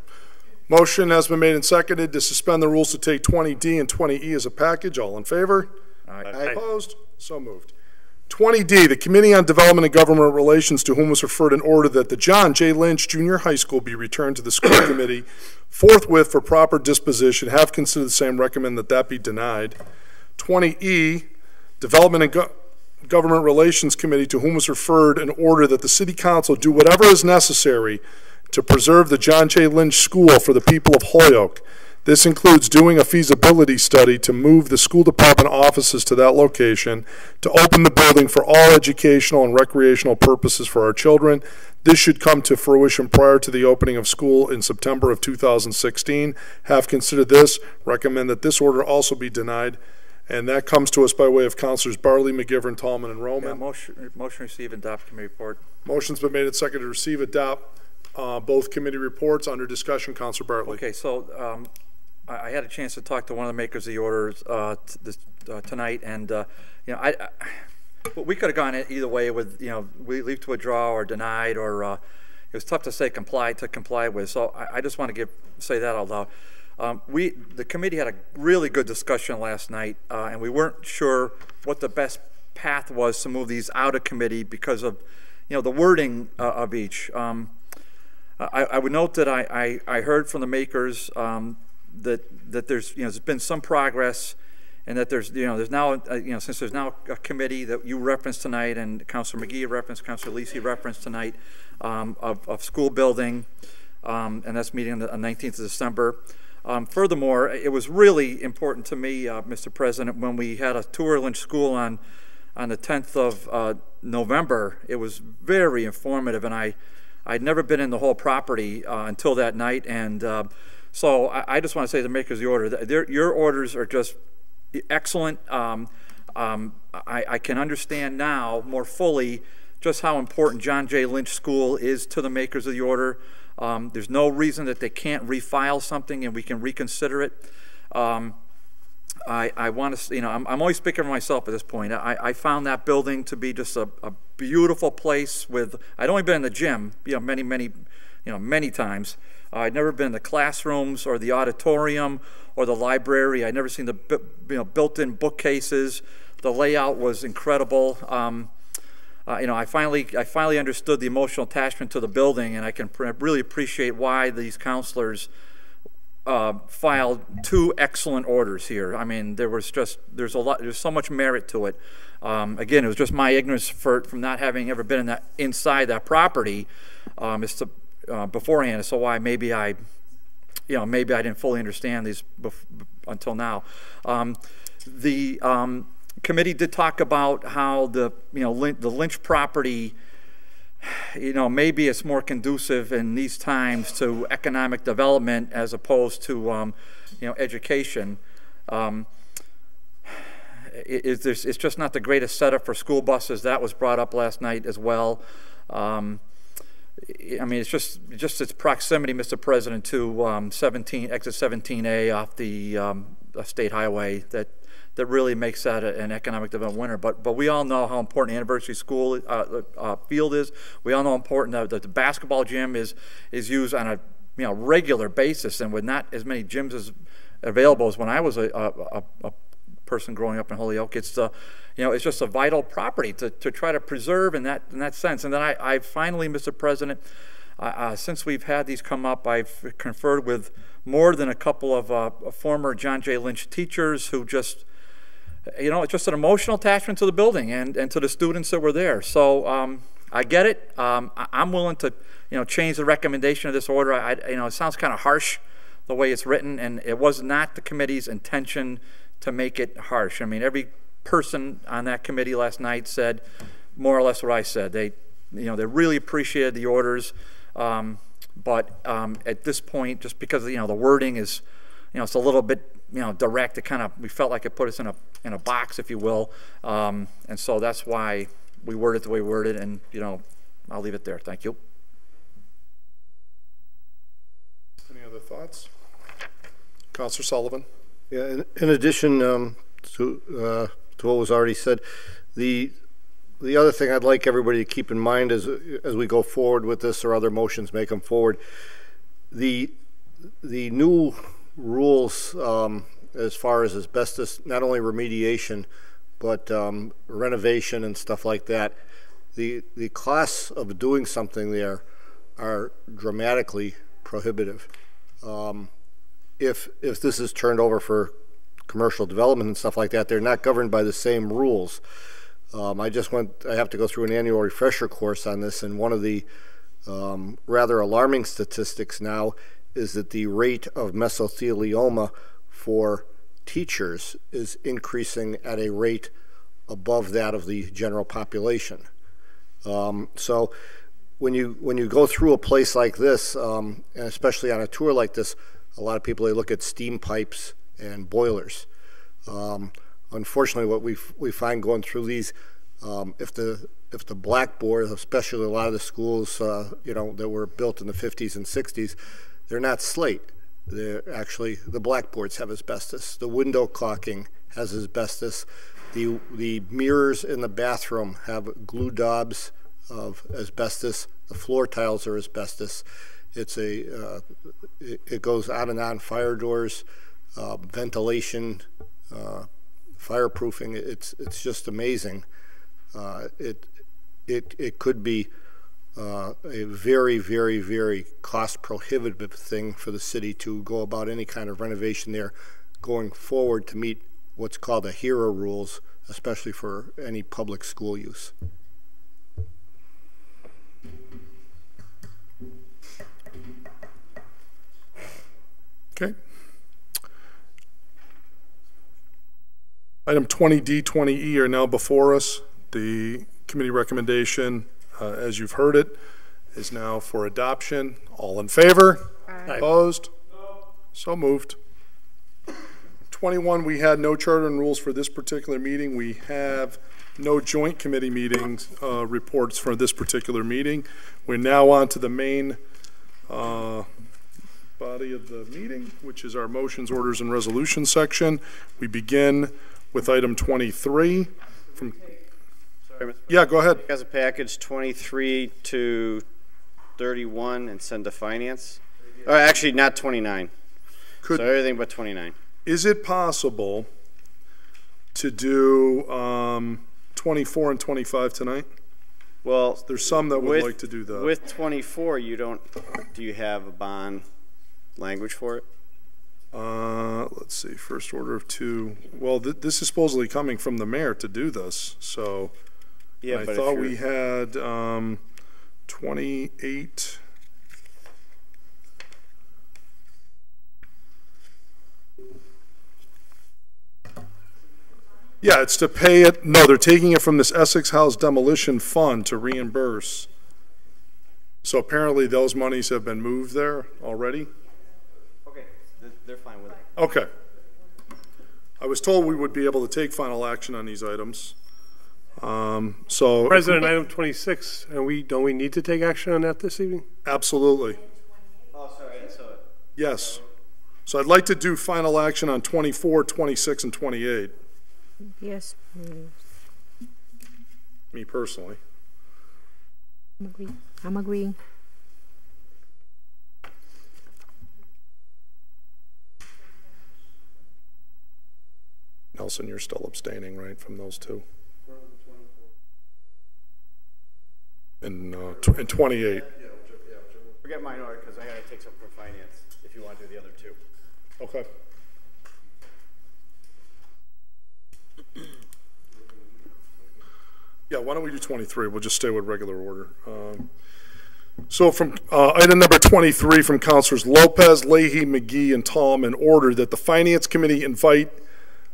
S1: Motion has been made and seconded to suspend the rules to take 20D and 20E as a package. All in favor?
S7: Aye.
S1: Opposed? So moved. 20D, the Committee on Development and Government Relations, to whom was referred an order that the John J. Lynch Junior High School be returned to the school committee forthwith for proper disposition, have considered the same, recommend that be denied. 20E, Development and Government Relations Committee, to whom was referred an order that the City Council do whatever is necessary to preserve the John J. Lynch School for the people of Holyoke. This includes doing a feasibility study to move the school department offices to that location, to open the building for all educational and recreational purposes for our children. This should come to fruition prior to the opening of school in September of 2016. Have considered this, recommend that this order also be denied. And that comes to us by way of Councilors Bartley, McGivern, Tallman, and Roman.
S7: Yeah, motion receive and adopt committee report.
S1: Motion's been made and seconded to receive, adopt both committee reports. Under discussion, Councilor Bartley.
S7: Okay, so I had a chance to talk to one of the makers of the orders tonight, and we could have gone either way with we leave to withdraw or denied, or it was tough to say comply with. So I just want to say that out loud. The committee had a really good discussion last night, and we weren't sure what the best path was to move these out of committee because of the wording of each. I would note that I heard from the makers that there's been some progress, and that there's now since there's now a committee that you referenced tonight, and Councilor McGee referenced, Councilor Lisi referenced tonight, of school building, and that's meeting on the 19th of December. Furthermore, it was really important to me, Mr. President, when we had a tour of Lynch School on the 10th of November. It was very informative, and I'd never been in the whole property until that night, and so I just want to say to the makers of the order, your orders are just excellent. I can understand now more fully just how important John J. Lynch School is to the makers of the order. There's no reason that they can't refile something and we can reconsider it. I want to, I'm always speaking for myself at this point. I found that building to be just a beautiful place with, I'd only been in the gym, many times. I'd never been in the classrooms or the auditorium or the library. I'd never seen the built-in bookcases. The layout was incredible. I finally understood the emotional attachment to the building, and I can really appreciate why these counselors filed two excellent orders here. I mean, there's so much merit to it. Again, it was just my ignorance from not having ever been inside that property beforehand. So why maybe I didn't fully understand these until now. The committee did talk about how the Lynch property, maybe it's more conducive in these times to economic development as opposed to education. It's just not the greatest setup for school buses. That was brought up last night as well. I mean, it's just its proximity, Mr. President, to exit 17A off the state highway that really makes that an economic development winner. But we all know how important Anniversary School field is. We all know how important that the basketball gym is used on a regular basis, and with not as many gyms as available as when I was a person growing up in Holyoke. It's it's just a vital property to try to preserve in that sense. And then I finally, Mr. President, since we've had these come up, I've conferred with more than a couple of former John J. Lynch teachers who just, it's just an emotional attachment to the building and to the students that were there. So I get it. I'm willing to, change the recommendation of this order. It sounds kind of harsh the way it's written, and it was not the committee's intention to make it harsh. I mean, every person on that committee last night said more or less what I said. They really appreciated the orders, but at this point, just because the wording is, it's a little bit direct. We felt like it put us in a box, if you will, and so that's why we worded the way we worded. And I'll leave it there. Thank you.
S1: Any other thoughts, Councilor Sullivan?
S22: Yeah. In addition to what was already said, the other thing I'd like everybody to keep in mind as we go forward with this, or other motions may come forward, the new rules as far as asbestos, not only remediation, but renovation and stuff like that, the costs of doing something there are dramatically prohibitive. If this is turned over for commercial development and stuff like that, they're not governed by the same rules. I have to go through an annual refresher course on this, and one of the rather alarming statistics now is that the rate of mesothelioma for teachers is increasing at a rate above that of the general population. So when you go through a place like this, and especially on a tour like this, a lot of people, they look at steam pipes and boilers. Unfortunately, what we find going through these, if the blackboard, especially a lot of the schools, that were built in the 50s and 60s, they're not slate. They're actually, the blackboards have asbestos. The window caulking has asbestos. The mirrors in the bathroom have glue daubs of asbestos. The floor tiles are asbestos. It goes on and on. Fire doors, ventilation, fireproofing. It's just amazing. It could be a very, very, very cost prohibitive thing for the city to go about any kind of renovation there going forward to meet what's called the HERA rules, especially for any public school use.
S1: Okay. Item 20D, 20E are now before us. The committee recommendation, as you've heard it, is now for adoption. All in favor? Aye. Opposed? No. So moved. 21, we had no charter and rules for this particular meeting. We have no joint committee meetings reports for this particular meeting. We're now on to the main body of the meeting, which is our motions, orders, and resolutions section. We begin with item 23.
S8: Sorry, Mr.
S1: Yeah, go ahead.
S8: As a package 23 to 31 and send to finance. Or actually, not 29. So everything but 29.
S1: Is it possible to do 24 and 25 tonight?
S8: Well,
S1: there's some that would like to do that.
S8: With 24, do you have a bond language for it?
S1: Let's see, first order of two. Well, this is supposedly coming from the mayor to do this, so
S8: yeah,
S1: I thought we had 28. Yeah, it's to pay it. No, they're taking it from this Essex House demolition fund to reimburse. So apparently those monies have been moved there already.
S8: Okay, they're fine with it.
S1: Okay. I was told we would be able to take final action on these items. So,
S21: President, item 26, don't we need to take action on that this evening?
S1: Absolutely.
S8: Oh, sorry, I saw it.
S1: Yes. So I'd like to do final action on 24, 26, and 28.
S16: Yes, please.
S1: Me personally.
S16: I'm agreeing.
S1: Nelson, you're still abstaining, right, from those two? And 28.
S8: Forget mine order because I got to take something from finance if you want to do the other two.
S1: Okay. Yeah, why don't we do 23? We'll just stay with regular order. So from item number 23 from Councilors Lopez, Leahy, McGee, and Tallman, order that the Finance Committee invite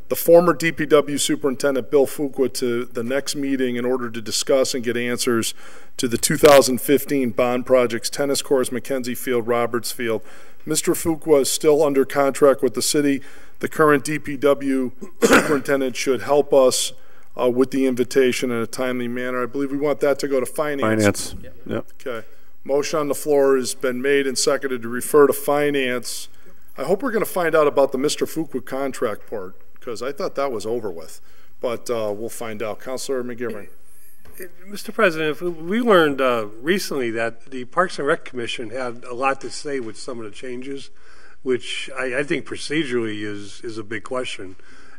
S1: the former DPW Superintendent Bill Fuqua to the next meeting in order to discuss and get answers to the 2015 bond projects, tennis courts, Mackenzie Field, Roberts Field. Mr. Fuqua is still under contract with the city. The current DPW Superintendent should help us with the invitation in a timely manner. I believe we want that to go to Finance.
S4: Yep.
S1: Okay. Motion on the floor has been made and seconded to refer to Finance. I hope we're going to find out about the Mr. Fuqua contract part, because I thought that was over with. But we'll find out. Councilor McGivern.
S21: Mr. President, we learned recently that the Parks and Rec Commission had a lot to say with some of the changes, which I think procedurally is a big question.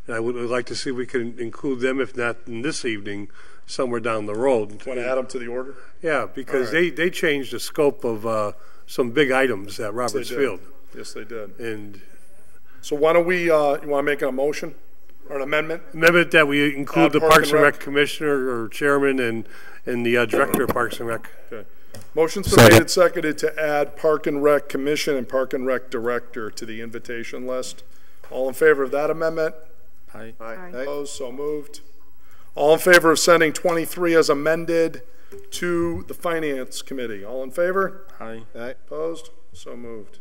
S21: And I would like to see if we can include them, if not in this evening, somewhere down the road.
S1: Want to add them to the order?
S21: Yeah, because they changed the scope of some big items at Roberts Field.
S1: Yes, they did.
S21: And
S1: so why don't we, you want to make a motion or an amendment?
S21: Amendment that we include the Parks and Rec Commissioner or Chairman and the Director of Parks and Rec.
S1: Okay. Motion's been made and seconded to add Park and Rec Commission and Park and Rec Director to the invitation list. All in favor of that amendment?
S5: Aye.
S1: Opposed? So moved. All in favor of sending 23 as amended to the Finance Committee? All in favor?
S5: Aye.
S1: Opposed? So moved.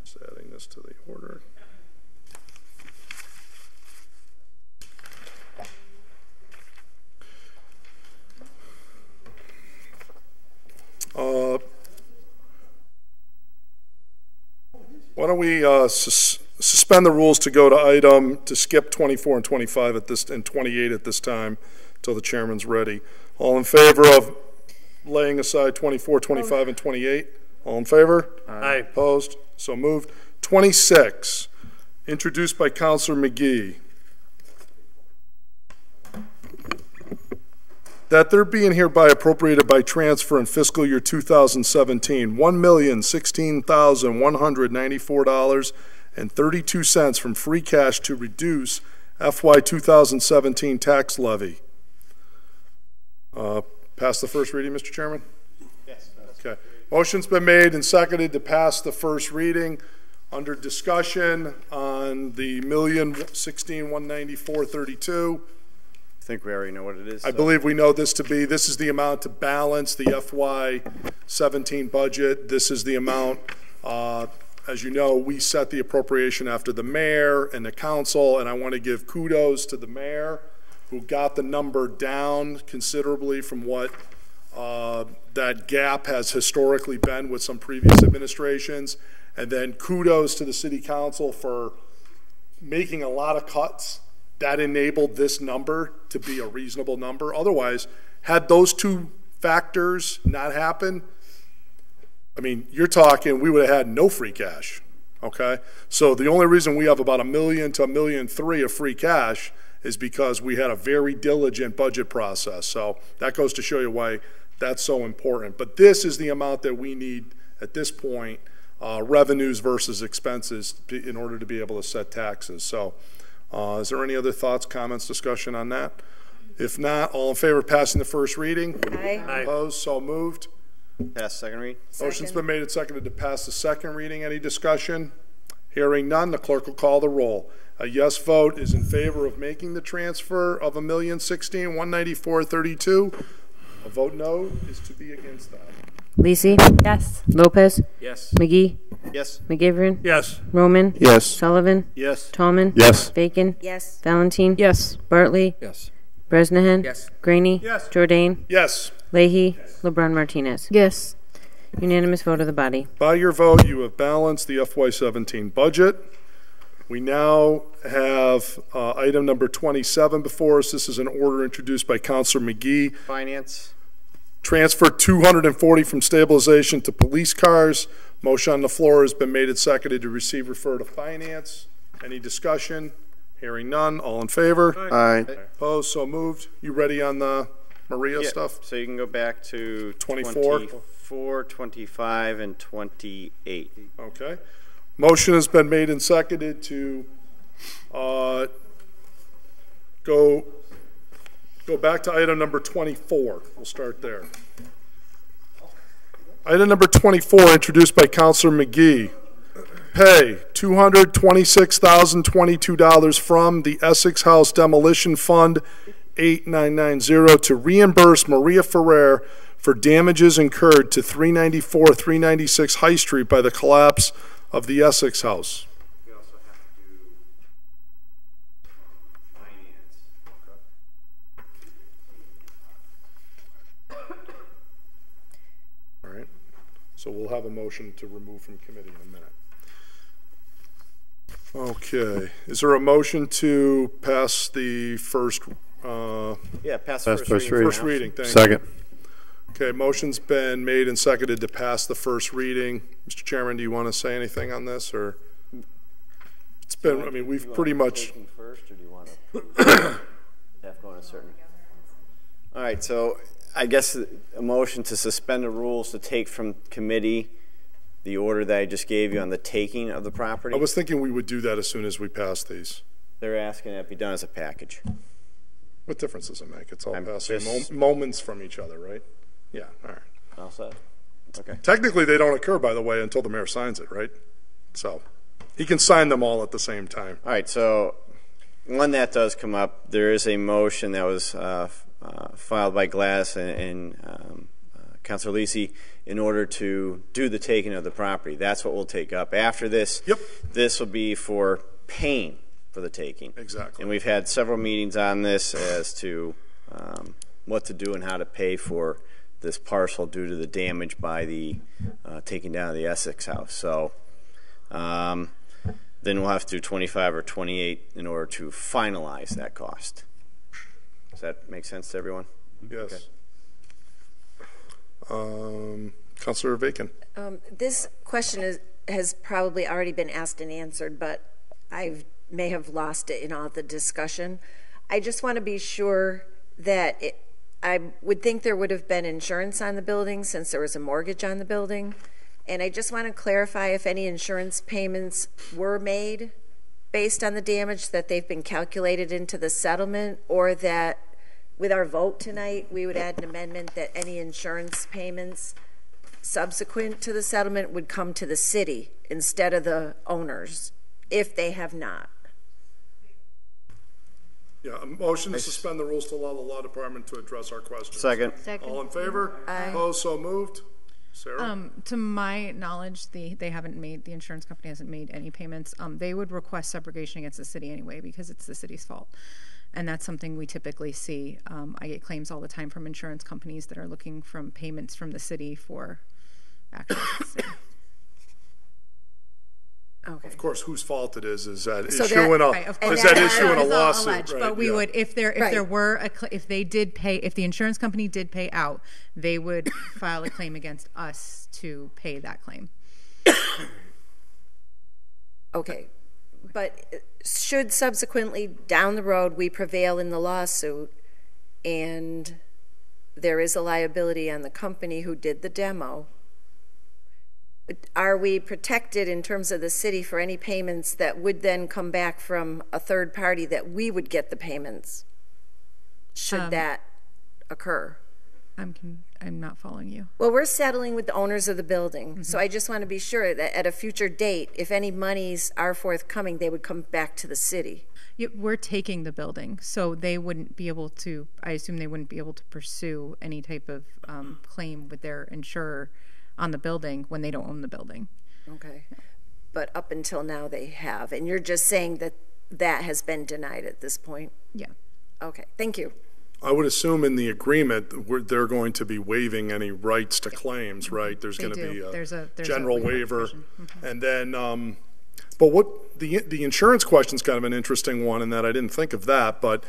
S1: Just adding this to the order. Why don't we suspend the rules to go to skip 24 and 25 at this and 28 at this time until the chairman's ready. All in favor of laying aside 24, 25, and 28? All in favor?
S10: Aye.
S1: Opposed? So moved. 26, introduced by Councilor McGee. That there being hereby appropriated by transfer in fiscal year 2017, $1,016,194.32 from free cash to reduce FY 2017 tax levy. Pass the first reading, Mr. Chairman?
S8: Yes.
S1: Okay. Motion's been made and seconded to pass the first reading. Under discussion on the $1,016,194.32.
S8: I think we already know what it is.
S1: I believe we know this to be, this is the amount to balance the FY 17 budget. This is the amount, as you know, we set the appropriation after the mayor and the council, and I want to give kudos to the mayor who got the number down considerably from what that gap has historically been with some previous administrations. And then kudos to the city council for making a lot of cuts that enabled this number to be a reasonable number. Otherwise, had those two factors not happen, I mean, you're talking we would have had no free cash, okay? So the only reason we have about $1 million to $1.3 million of free cash is because we had a very diligent budget process. So that goes to show you why that's so important. But this is the amount that we need at this point, revenues versus expenses, in order to be able to set taxes. So is there any other thoughts, comments, discussion on that? If not, all in favor of passing the first reading?
S14: Aye.
S1: Opposed? So moved.
S8: Pass second read.
S1: Motion's been made and seconded to pass the second reading. Any discussion? Hearing none, the clerk will call the roll. A yes vote is in favor of making the transfer of $1,016,194.32. A vote no is to be against that.
S9: Lisi?
S19: Yes.
S9: Lopez?
S5: Yes.
S9: McGee?
S8: Yes.
S9: McGivern?
S10: Yes.
S9: Roman?
S20: Yes.
S9: Sullivan?
S22: Yes.
S9: Tallman?
S20: Yes.
S9: Bacon?
S14: Yes.
S9: Valentine?
S15: Yes.
S9: Bartley?
S7: Yes.
S9: Bresnahan?
S18: Yes.
S9: Graney?
S10: Yes.
S9: Jordan?
S1: Yes.
S9: Leahy? LeBron Martinez?
S16: Yes.
S9: Unanimous vote of the body.
S1: By your vote, you have balanced the FY17 budget. We now have item number 27 before us. This is an order introduced by Councilor McGee.
S8: Finance.
S1: Transfer 240 from stabilization to police cars. Motion on the floor has been made and seconded to receive, refer to finance. Any discussion? Hearing none. All in favor?
S20: Aye.
S1: Opposed? So moved. You ready on the Maria stuff?
S8: So you can go back to
S1: 24,
S8: 25, and 28.
S1: Okay. Motion has been made and seconded to go back to item number 24. We'll start there. Item number 24, introduced by Councilor McGee. Pay $226,022 from the Essex House Demolition Fund 8990 to reimburse Maria Ferrer for damages incurred to 394, 396 High Street by the collapse of the Essex House.
S8: We also have to do finance.
S1: All right. So we'll have a motion to remove from committee in a minute. Okay. Is there a motion to pass the first?
S8: Yeah, pass
S4: Pass
S8: first reading.
S1: First reading. Thank you.
S4: Second.
S1: Okay, motion's been made and seconded to pass the first reading. Mr. Chairman, do you want to say anything on this, or it's been? I mean, we've pretty much.
S8: First, or do you want to have go on a certain? All right, so I guess a motion to suspend the rules to take from committee the order that I just gave you on the taking of the property.
S1: I was thinking we would do that as soon as we pass these.
S8: They're asking that it be done as a package.
S1: What difference does it make? It's all
S8: I'm
S1: passing
S8: just-
S1: moments from each other, right? Yeah, all right.
S8: All set. Okay.
S1: Technically, they don't occur, by the way, until the mayor signs it, right? So he can sign them all at the same time.
S8: All right, so when that does come up, there is a motion that was filed by Glass and Councilor Lisi in order to do the taking of the property. That's what we'll take up. After this, this will be for paying for the taking.
S1: Exactly.
S8: And we've had several meetings on this as to what to do and how to pay for this parcel due to the damage by the taking down of the Essex house. So then we'll have to do 25 or 28 in order to finalize that cost. Does that make sense to everyone?
S1: Yes. Councilor Bacon.
S14: This question has probably already been asked and answered, but I may have lost it in all the discussion. I just want to be sure that I would think there would have been insurance on the building since there was a mortgage on the building. And I just want to clarify if any insurance payments were made based on the damage, that they've been calculated into the settlement, or that with our vote tonight, we would add an amendment that any insurance payments subsequent to the settlement would come to the city instead of the owners, if they have not.
S1: Yeah, a motion to suspend the rules to allow the law department to address our questions.
S8: Second.
S1: All in favor?
S2: Aye.
S1: Opposed? So moved. Sarah?
S2: To my knowledge, the insurance company hasn't made any payments. They would request subrogation against the city anyway because it's the city's fault. And that's something we typically see. I get claims all the time from insurance companies that are looking for payments from the city for actions.
S14: Okay.
S1: Of course, whose fault it is that
S2: So
S1: issuing
S2: right, of course.
S1: a
S2: all
S1: lawsuit,
S2: alleged,
S1: right?
S2: But we
S1: yeah.
S2: would, if there were if they did pay, if the insurance company did pay out, they would file a claim against us to pay that claim.
S14: Okay, but should subsequently down the road we prevail in the lawsuit and there is a liability on the company who did the demo, are we protected in terms of the city for any payments that would then come back from a third party, that we would get the payments should that occur?
S2: I'm not following you.
S14: Well, we're settling with the owners of the building, so I just want to be sure that at a future date, if any monies are forthcoming, they would come back to the city.
S2: Yeah, we're taking the building, so they wouldn't be able to, I assume they wouldn't be able to pursue any type of claim with their insurer on the building when they don't own the building.
S14: Okay. But up until now they have, and you're just saying that that has been denied at this point?
S2: Yeah.
S14: Okay, thank you.
S1: I would assume in the agreement they're going to be waiving any rights to claims, right? There's going to be a general waiver. And then, but what the insurance question is kind of an interesting one in that I didn't think of that, but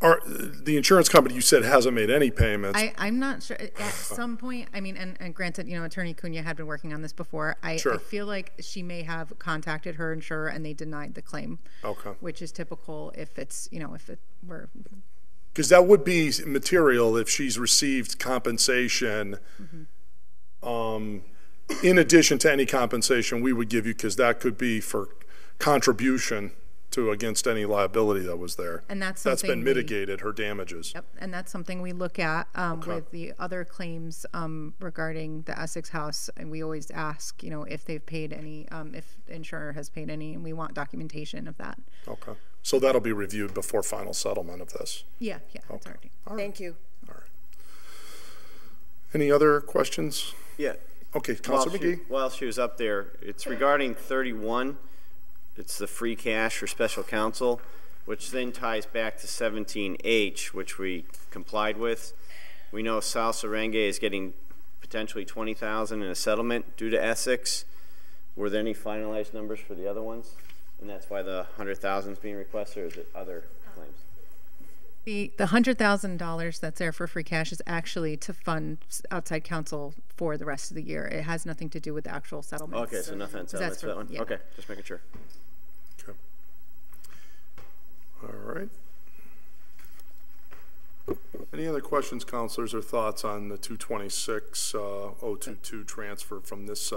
S1: the insurance company you said hasn't made any payments.
S2: I'm not sure. At some point, I mean, and granted, Attorney Cunha had been working on this before. I feel like she may have contacted her insurer and they denied the claim. Okay. Which is typical if it's, if it were.
S1: Because that would be material if she's received compensation in addition to any compensation we would give you, because that could be for contribution to against any liability that was there.
S2: And that's
S1: been mitigated, her damages.
S2: Yep, and that's something we look at with the other claims regarding the Essex house, and we always ask, if they've paid any, if the insurer has paid any, and we want documentation of that.
S1: Okay, so that'll be reviewed before final settlement of this.
S2: Yeah, that's
S1: okay.
S2: All right.
S14: Thank you.
S1: All right. Any other questions?
S8: Yeah.
S1: Okay, Councilor McGee.
S8: While she was up there, it's regarding 31. It's the free cash for special counsel, which then ties back to 17H, which we complied with. We know South Serenge is getting potentially $20,000 in a settlement due to Essex. Were there any finalized numbers for the other ones? And that's why the $100,000 is being requested, or is it other claims?
S2: The $100,000 that's there for free cash is actually to fund outside counsel for the rest of the year. It has nothing to do with the actual settlement.
S8: Okay, so nothing on settlements for that one?
S2: Yeah.
S8: Okay, just making sure.
S1: Okay. All right. Any other questions, councilors, or thoughts on the 226-022 transfer from this?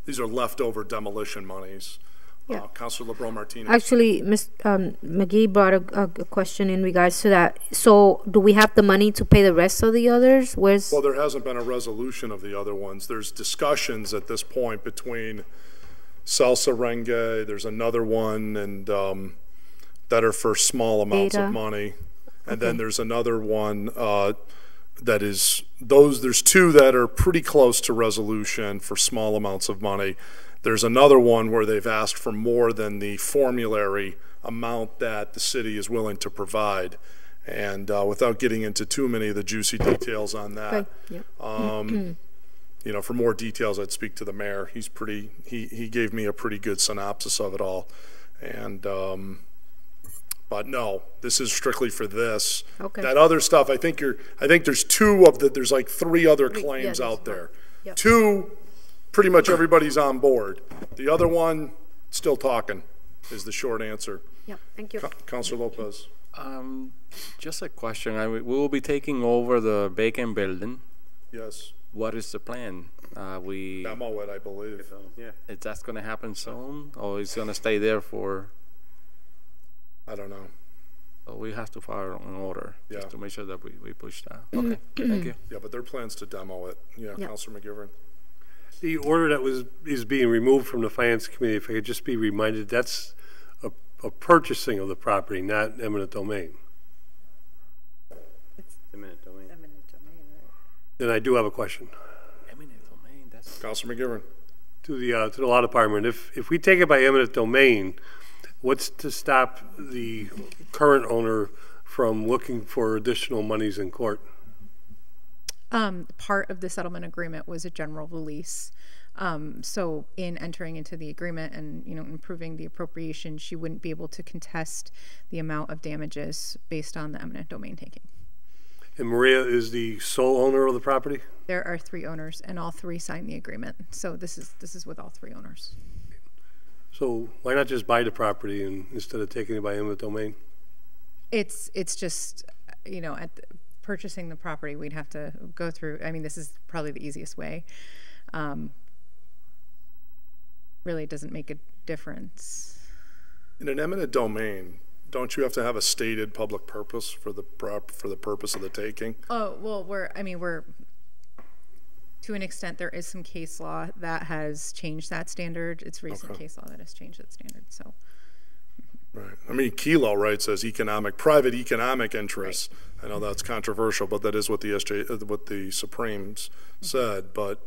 S1: These are leftover demolition monies
S16: Yeah.
S1: Councilor LeBron Martinez.
S16: Actually, Ms. McGee brought a question in regards to that. So, do we have the money to pay the rest of the others? Where's?
S1: Well, there hasn't been a resolution of the other ones. There's discussions at this point between Salsa Renge, there's another one, and that are for small amounts of money. And then there's another one that is, there's two that are pretty close to resolution for small amounts of money. There's another one where they've asked for more than the formulary amount that the city is willing to provide. And without getting into too many of the juicy details on that, you know, for more details, I'd speak to the mayor. He's pretty, he gave me a pretty good synopsis of it all. And, but no, this is strictly for this.
S16: Okay.
S1: That other stuff, I think there's two of the, there's like three other claims out there.
S16: Yep.
S1: Two, pretty much everybody's on board. The other one, still talking, is the short answer.
S16: Yep, thank you.
S1: Councilor Lopez.
S5: Just a question. We will be taking over the vacant building.
S1: Yes.
S5: What is the plan?
S1: Demo it, I believe.
S5: Yeah. Is that going to happen soon, or is it going to stay there for?
S1: I don't know.
S5: So we have to file an order just to make sure that we push that. Okay, thank you.
S1: Yeah, but there are plans to demo it. Yeah, Councilor McGivern.
S10: The order that is being removed from the Finance Committee, if I could just be reminded, that's a purchasing of the property, not eminent domain.
S8: It's eminent domain. Eminent domain, right?
S10: Then I do have a question.
S5: Eminent domain. That's
S1: Councilor McGivern.
S10: To the law department, if we take it by eminent domain, what's to stop the current owner from looking for additional monies in court?
S11: Part of the settlement agreement was a general release. So in entering into the agreement and, you know, improving the appropriation, she wouldn't be able to contest the amount of damages based on the eminent domain taking.
S10: And Maria is the sole owner of the property?
S11: There are 3 owners, and all 3 signed the agreement. So this is with all 3 owners.
S10: So why not just buy the property instead of taking it by eminent domain?
S11: It's just, you know, purchasing the property, we'd have to go through. I mean, this is probably the easiest way. Really doesn't make a difference.
S1: In an eminent domain, don't you have to have a stated public purpose for the purpose of the taking?
S11: Oh, well, we're to an extent, there is some case law that has changed that standard. It's recent case law that has changed that standard. So,
S1: right. I mean, Kelo, right, says private economic interests. Right. I know that's controversial, but that is what the Supremes said. But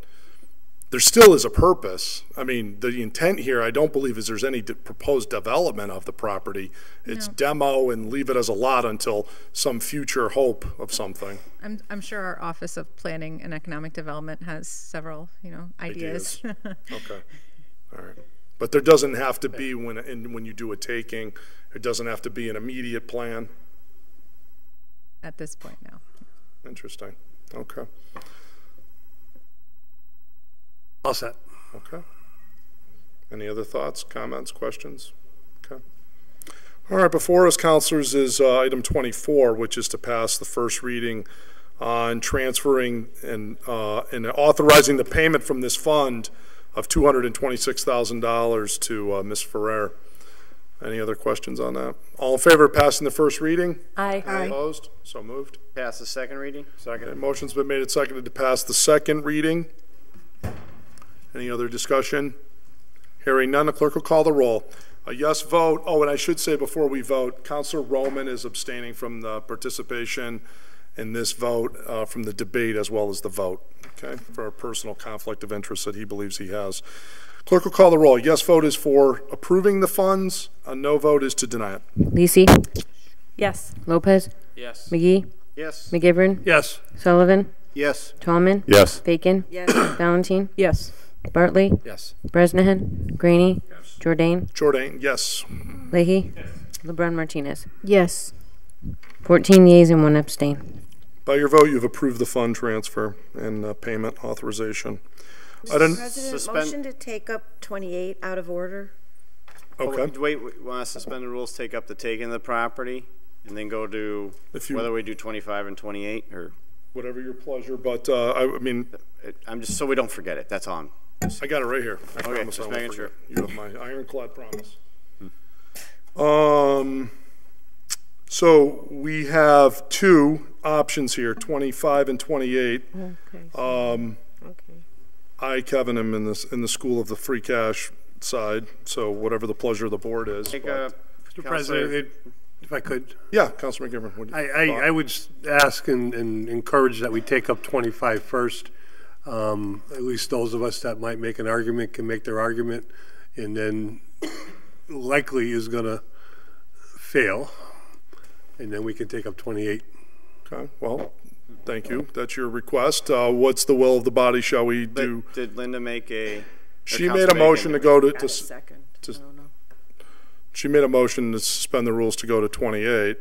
S1: there still is a purpose. I mean, the intent here, I don't believe, is there's any proposed development of the property. It's demo and leave it as a lot until some future hope of something.
S11: I'm sure our Office of Planning and Economic Development has several, you know, ideas.
S1: Okay, all right. But there doesn't have to be when you do a taking, it doesn't have to be an immediate plan.
S11: At this point, no.
S1: Interesting. Okay.
S10: All set.
S1: Okay. Any other thoughts, comments, questions? Okay. All right, before us, councilors, is item 24, which is to pass the first reading on transferring and authorizing the payment from this fund of $226,000 to Ms. Ferrer. Any other questions on that? All in favor of passing the first reading?
S19: Aye.
S1: Aye. Opposed? So moved.
S8: Pass the second reading?
S1: Second. Okay, motion's been made and seconded to pass the second reading. Any other discussion? Hearing none, the clerk will call the roll. A yes vote. Oh, and I should say before we vote, Councilor Roman is abstaining from the participation in this vote, from the debate as well as the vote, okay, for a personal conflict of interest that he believes he has. Clerk will call the roll. Yes vote is for approving the funds. A no vote is to deny it.
S9: Lisi?
S19: Yes.
S9: Lopez?
S5: Yes.
S9: McGee?
S8: Yes.
S9: McGivern?
S10: Yes.
S9: Sullivan?
S22: Yes.
S9: Tallman?
S4: Yes.
S9: Bacon?
S14: Yes.
S9: Valentine?
S15: Yes.
S9: Bartley?
S7: Yes.
S9: Bresnahan? Graney?
S1: Yes.
S9: Jordan?
S1: Jordan, yes.
S9: Leahy? Yes. LeBron Martinez?
S16: Yes.
S9: 14 yeas and 1 abstain.
S1: By your vote, you've approved the fund transfer and payment authorization.
S14: Mr. President, motion to take up 28 out of order.
S1: Okay.
S8: Wait, we want to suspend the rules, take up the taking of the property, and then go to whether we do 25 and 28 or
S1: whatever your pleasure. But I mean,
S8: I'm just so we don't forget it. That's all.
S1: I got it right here. I
S8: Okay,
S1: promise
S8: just
S1: I won't
S8: making
S1: forget.
S8: sure.
S1: You have my ironclad promise. So we have two options here, 25 and 28.
S9: Okay.
S1: I, Kevin, am in the school of the free cash side, so whatever the pleasure of the board is.
S21: Mr. President, if I could.
S1: Yeah, Councilor McGivern.
S21: I would ask and encourage that we take up 25 first. At least those of us that might make an argument can make their argument, and then likely is going to fail, and then we can take up 28.
S1: Okay, well, thank you. That's your request. What's the will of the body? Shall we do?
S8: Did Linda make a?
S1: She made a motion to go to she made a motion to suspend the rules to go to 28. Is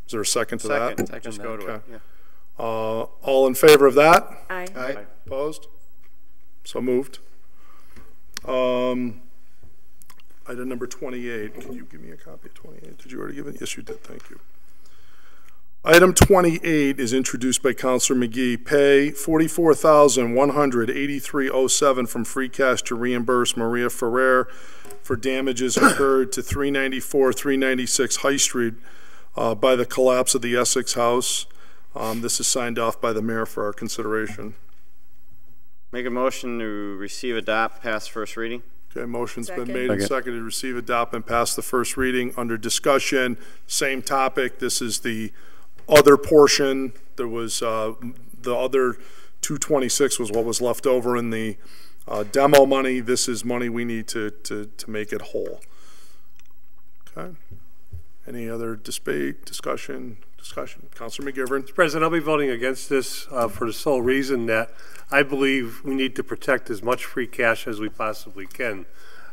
S1: there a second to that?
S8: Second. Just go to it. Yeah.
S1: All in favor of that?
S14: Aye.
S1: Aye. Opposed? So moved. Item number 28. Can you give me a copy of 28? Did you already give it? Yes, you did. Thank you. Item 28 is introduced by Councilor McGee. Pay $44,183.07 from free cash to reimburse Maria Ferrer for damages incurred to 394, 396 High Street by the collapse of the Essex House. This is signed off by the mayor for our consideration.
S8: Make a motion to receive, adopt, pass first reading.
S1: Okay, motion's been made and seconded to receive, adopt, and pass the first reading. Under discussion, same topic. This is the other portion. There was the other 226 was what was left over in the demo money. This is money we need to make it whole. Okay. Any other debate, discussion? Councilor McGivern.
S21: Mr. President, I'll be voting against this for the sole reason that I believe we need to protect as much free cash as we possibly can.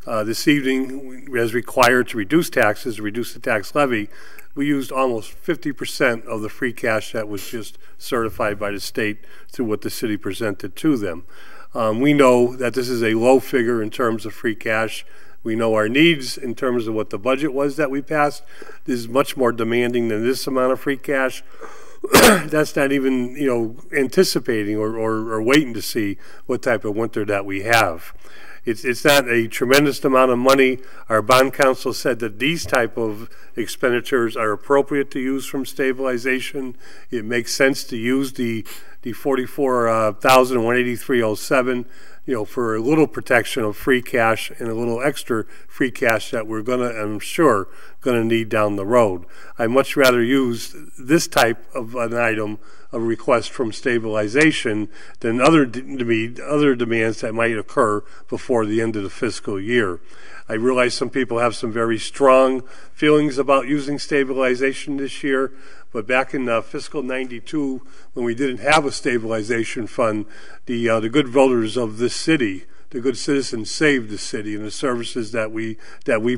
S21: This evening, as required to reduce taxes, reduce the tax levy, we used almost 50% of the free cash that was just certified by the state through what the city presented to them. We know that this is a low figure in terms of free cash. We know our needs in terms of what the budget was that we passed. This is much more demanding than this amount of free cash. That's not even, anticipating or waiting to see what type of winter that we have. It's not a tremendous amount of money. Our bond counsel said that these type of expenditures are appropriate to use from stabilization. It makes sense to use the $44,183.07, for a little protection of free cash and a little extra free cash that we're I'm sure, gonna need down the road. I'd much rather use this type of an item, a request from stabilization, than other demands that might occur before the end of the fiscal year. I realize some people have some very strong feelings about using stabilization this year, but back in fiscal '92, when we didn't have a stabilization fund, the good voters of this city, the good citizens, saved the city and the services that we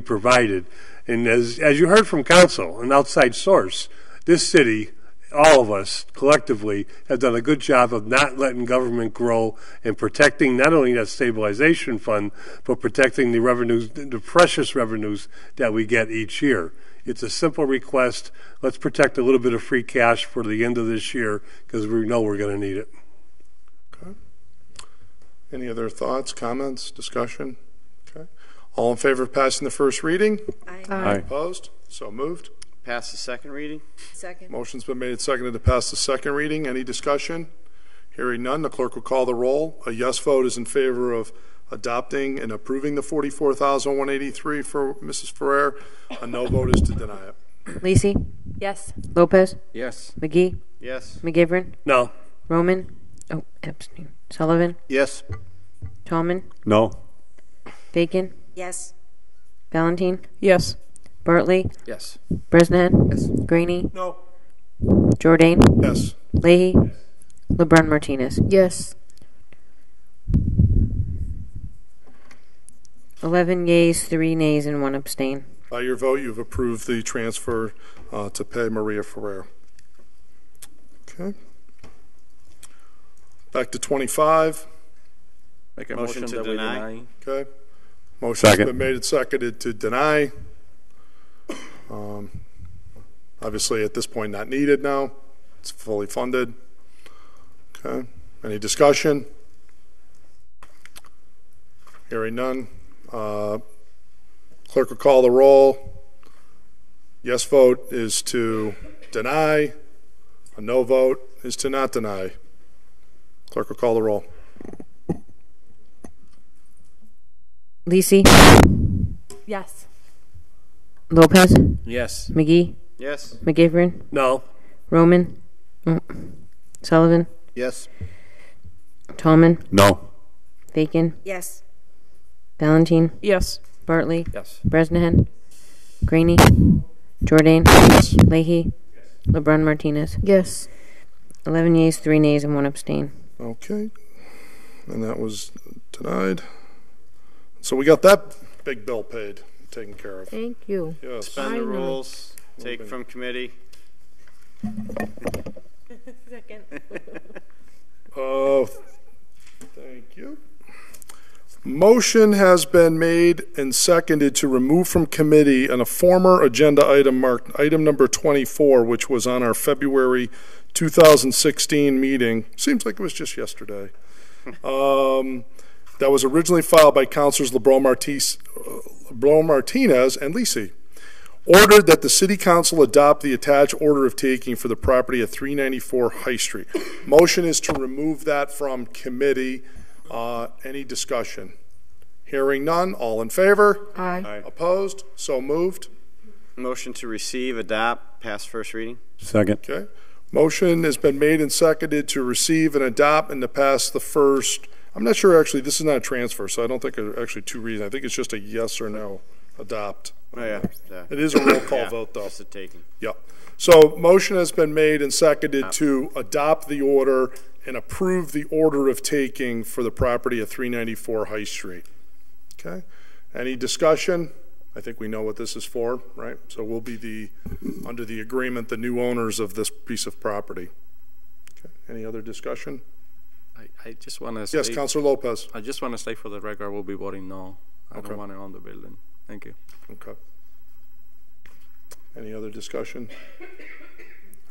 S21: provided. And as you heard from council, an outside source, this city, all of us collectively, have done a good job of not letting government grow and protecting not only that stabilization fund, but protecting the revenues, the precious revenues that we get each year. It's a simple request. Let's protect a little bit of free cash for the end of this year because we know we're going to need it.
S1: Okay. Any other thoughts, comments, discussion? Okay. All in favor of passing the first reading?
S14: Aye.
S1: Aye. Opposed? So moved.
S8: Pass the second reading.
S14: Second.
S1: Motion's been made and seconded to pass the second reading. Any discussion? Hearing none, the clerk will call the roll. A yes vote is in favor of adopting and approving the $44,183 for Mrs. Ferrer. A no vote is to deny it.
S9: Lisi?
S19: Yes.
S9: Lopez?
S5: Yes.
S9: McGee?
S8: Yes.
S9: McGivern?
S21: No.
S9: Roman? Oh, abstain. Sullivan?
S22: Yes.
S9: Tallman?
S4: No.
S9: Bacon?
S14: Yes.
S9: Valentine?
S15: Yes.
S9: Bartley?
S5: Yes.
S9: Bresnahan?
S22: Yes.
S9: Graney?
S21: No.
S9: Jordan?
S1: Yes.
S9: Leahy? LeBron Martinez?
S16: Yes.
S9: 11 yeas, 3 nays, and 1 abstain.
S1: By your vote, you've approved the transfer to pay Maria Ferrer. Okay. Back to 25.
S5: Make a
S8: Motion
S5: motion
S8: to
S5: that we
S8: deny.
S5: deny.
S1: Okay. Motion's
S4: Second.
S1: been made and seconded to deny. Obviously, at this point, not needed now. It's fully funded. Okay. Any discussion? Hearing none. Clerk will call the roll. Yes vote is to deny. A no vote is to not deny. Clerk will call the roll.
S9: Lisi,
S19: Yes.
S9: Lopez,
S5: Yes.
S9: McGee,
S8: Yes.
S9: McGivern,
S10: No.
S9: Roman, Sullivan,
S22: Yes.
S9: Tallman,
S4: No.
S9: Bacon,
S14: Yes.
S9: Valentine,
S15: Yes.
S9: Bartley,
S7: Yes.
S9: Bresnahan, Graney, Jordan, Leahy, LeBrun Martinez.
S16: Yes.
S9: 11 yeas, 3 nays, and 1 abstain.
S1: Okay. And that was denied. So we got that big bill paid, taken care of.
S16: Thank you.
S1: Yes.
S8: Suspend the rules, take from committee.
S19: Second.
S1: Oh, thank you. Motion has been made and seconded to remove from committee on a former agenda item marked item number 24, which was on our February 2016 meeting. Seems like it was just yesterday. That was originally filed by Councilors LeBron Martinez and Lisi. Ordered that the City Council adopt the attached order of taking for the property at 394 High Street. Motion is to remove that from committee. Any discussion? Hearing none. All in favor?
S16: Aye.
S8: Aye.
S1: Opposed? So moved.
S8: Motion to receive, adopt, pass first reading.
S4: Second.
S1: Okay. Motion has been made and seconded to receive and adopt and to pass the first. I'm not sure, actually, this is not a transfer, so I don't think there are actually two reasons. I think it's just a yes or no, adopt.
S8: Oh, yeah.
S1: It is a roll call
S8: Yeah,
S1: vote, though.
S8: just a taking.
S1: Yep. So motion has been made and seconded to adopt the order and approve the order of taking for the property at 394 High Street. Okay. Any discussion? I think we know what this is for, right? So we'll be under the agreement, the new owners of this piece of property. Okay. Any other discussion?
S5: I just want to
S1: Yes, Councilor Lopez.
S5: I just want to say for the record, we'll be voting no. I don't want it on the building. Thank you.
S1: Okay. Any other discussion?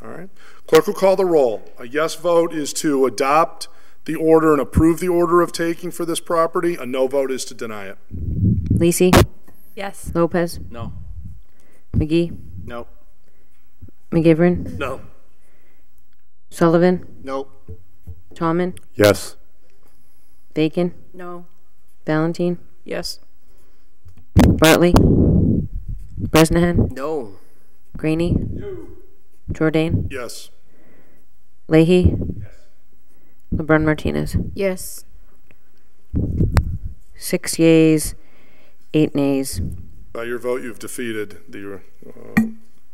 S1: All right. Clerk will call the roll. A yes vote is to adopt the order and approve the order of taking for this property. A no vote is to deny it.
S9: Lisi,
S19: Yes.
S9: Lopez,
S5: No.
S9: McGee,
S8: No.
S9: McGivern,
S10: No.
S9: Sullivan,
S22: Nope.
S9: Tallman,
S4: Yes.
S9: Bacon,
S14: No.
S9: Valentine,
S15: Yes.
S9: Bartley, Bresnahan,
S18: No.
S9: Graney, Jordan,
S1: Yes.
S9: Leahy, LeBrun Martinez.
S16: Yes.
S9: 6 yeas, 8 nays.
S1: By your vote, you've defeated the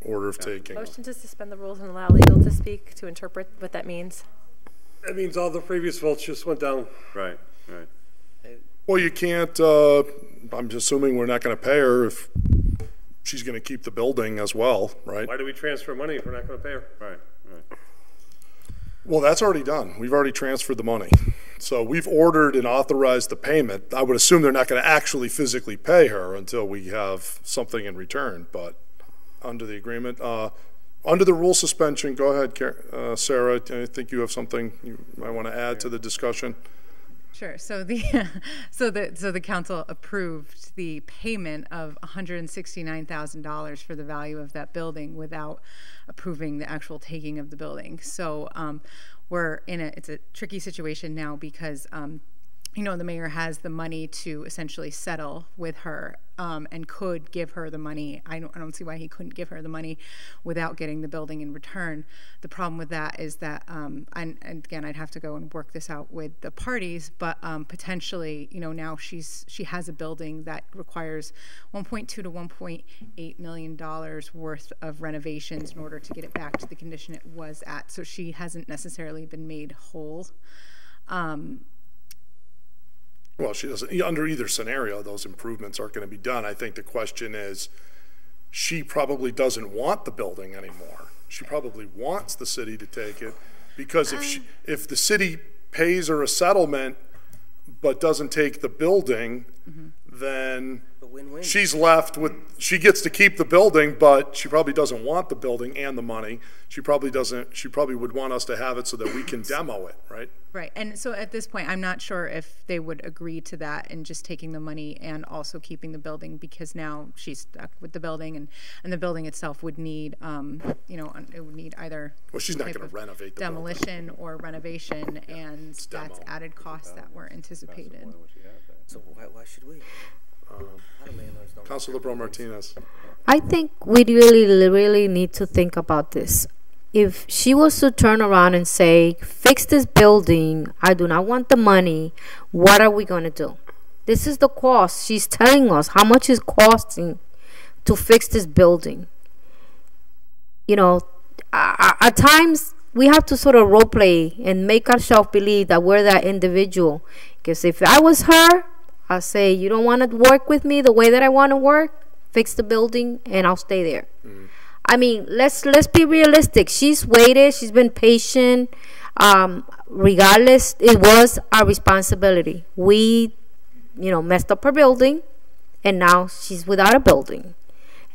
S1: order of taking.
S19: Motion to suspend the rules and allow legal to speak to interpret what that means.
S10: That means all the previous votes just went down.
S8: Right, right.
S1: Well, you can't, I'm assuming we're not going to pay her if she's going to keep the building as well, right?
S10: Why do we transfer money if we're not going to pay her?
S8: Right, right.
S1: Well, that's already done. We've already transferred the money. So we've ordered and authorized the payment. I would assume they're not going to actually physically pay her until we have something in return, but under the agreement. Under the rule suspension, go ahead, Sarah. I think you have something you might want to add to the discussion.
S11: Sure. So the so the council approved the payment of $169,000 for the value of that building without approving the actual taking of the building. So we're in it's a tricky situation now because you know, the mayor has the money to essentially settle with her and could give her the money. I don't see why he couldn't give her the money without getting the building in return. The problem with that is that, and again, I'd have to go and work this out with the parties, but potentially, you know, now she has a building that requires $1.2 to $1.8 million worth of renovations in order to get it back to the condition it was at. So she hasn't necessarily been made whole.
S1: Well, she doesn't, under either scenario, those improvements aren't going to be done. I think the question is, she probably doesn't want the building anymore. She probably wants the city to take it, because if the city pays her a settlement but doesn't take the building, then
S18: win-win.
S1: she's left with, she gets to keep the building, but she probably doesn't want the building and the money. She probably would want us to have it so that we can demo it, right?
S11: Right, and so at this point, I'm not sure if they would agree to that and just taking the money and also keeping the building, because now she's stuck with the building, and the building itself would need, you know, it would need either
S1: well, she's not going to renovate the
S11: demolition or renovation, and that's added costs that were anticipated.
S18: So why should we?
S1: Councilor LeBron Martinez.
S16: I think we really need to think about this. If she was to turn around and say, fix this building, I do not want the money, what are we going to do? This is the cost. She's telling us how much it's costing to fix this building. You know, at times we have to sort of role play and make ourselves believe that we're that individual. Because if I was her, I'll say, you don't want to work with me the way that I want to work, fix the building, and I'll stay there. I mean, let's be realistic. She's waited. She's been patient. Regardless, it was our responsibility. We, you know, messed up her building, and now she's without a building.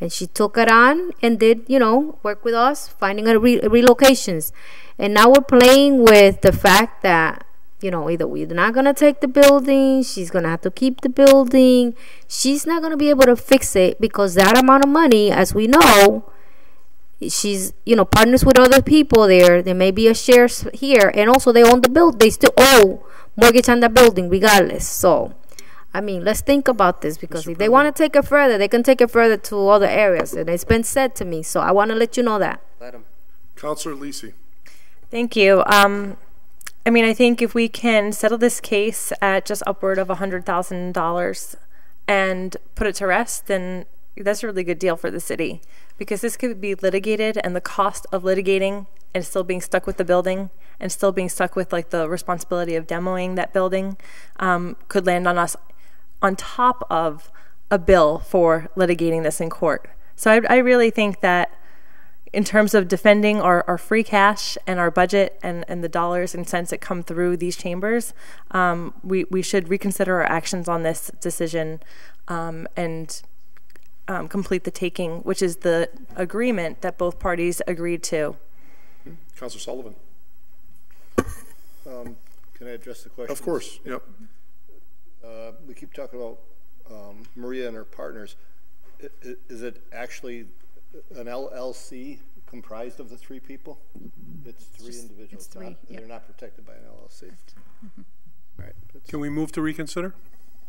S16: And she took it on and did, you know, work with us, finding her relocations. And now we're playing with the fact that, you know, either we're not going to take the building, she's going to have to keep the building. She's not going to be able to fix it because that amount of money, as we know, she's, you know, partners with other people there. There may be a share here, and also they own the building. They still owe mortgage on the building regardless. So, I mean, let's think about this, because if they want to take it further, they can take it further to other areas. And it's been said to me, so I want to let you know that.
S18: Let them.
S1: Councilor Lisi.
S19: Thank you. I mean, I think if we can settle this case at just upward of $100,000 and put it to rest, then that's a really good deal for the city, because this could be litigated, and the cost of litigating and still being stuck with the building and still being stuck with like the responsibility of demoing that building could land on us on top of a bill for litigating this in court. So I really think that in terms of defending our free cash and our budget and the dollars and cents that come through these chambers, we should reconsider our actions on this decision and complete the taking, which is the agreement that both parties agreed to.
S1: Councilor Sullivan.
S22: Can I address the question?
S1: Of course, yep.
S22: We keep talking about Maria and her partners. Is it actually an LLC comprised of the three people? It's three individuals.
S11: It's three,
S22: They're not protected by an LLC. Right.
S21: Can we move to reconsider?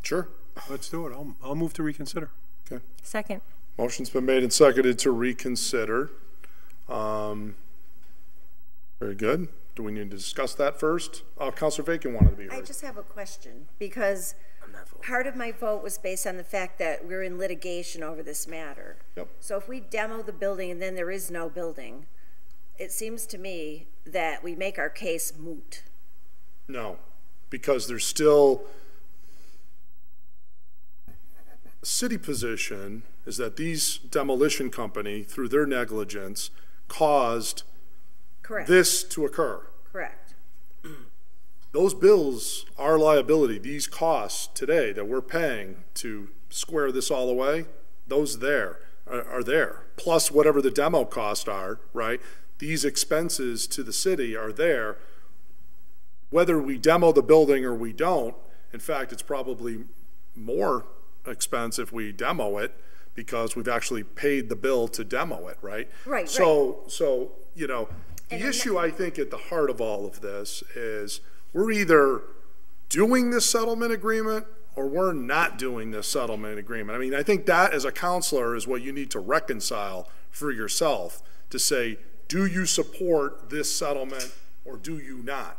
S1: Sure.
S21: Let's do it. I'll move to reconsider.
S1: Okay.
S19: Second.
S1: Motion's been made and seconded to reconsider. Very good. Do we need to discuss that first? Councilor Bacon wanted to be heard.
S14: I just have a question, because part of my vote was based on the fact that we're in litigation over this matter.
S1: Yep.
S14: So if we demo the building and then there is no building, it seems to me that we make our case moot.
S1: No, because there's still a city position is that these demolition company, through their negligence, caused this to occur.
S14: Correct.
S1: Those bills are liability. These costs today that we're paying to square this all away, those are there. Plus whatever the demo costs are, right? These expenses to the city are there. Whether we demo the building or we don't, in fact, it's probably more expense if we demo it, because we've actually paid the bill to demo it, right?
S14: Right.
S1: So you know, the issue I think at the heart of all of this is we're either doing this settlement agreement or we're not doing this settlement agreement. I mean, I think that as a counselor is what you need to reconcile for yourself, to say, do you support this settlement or do you not?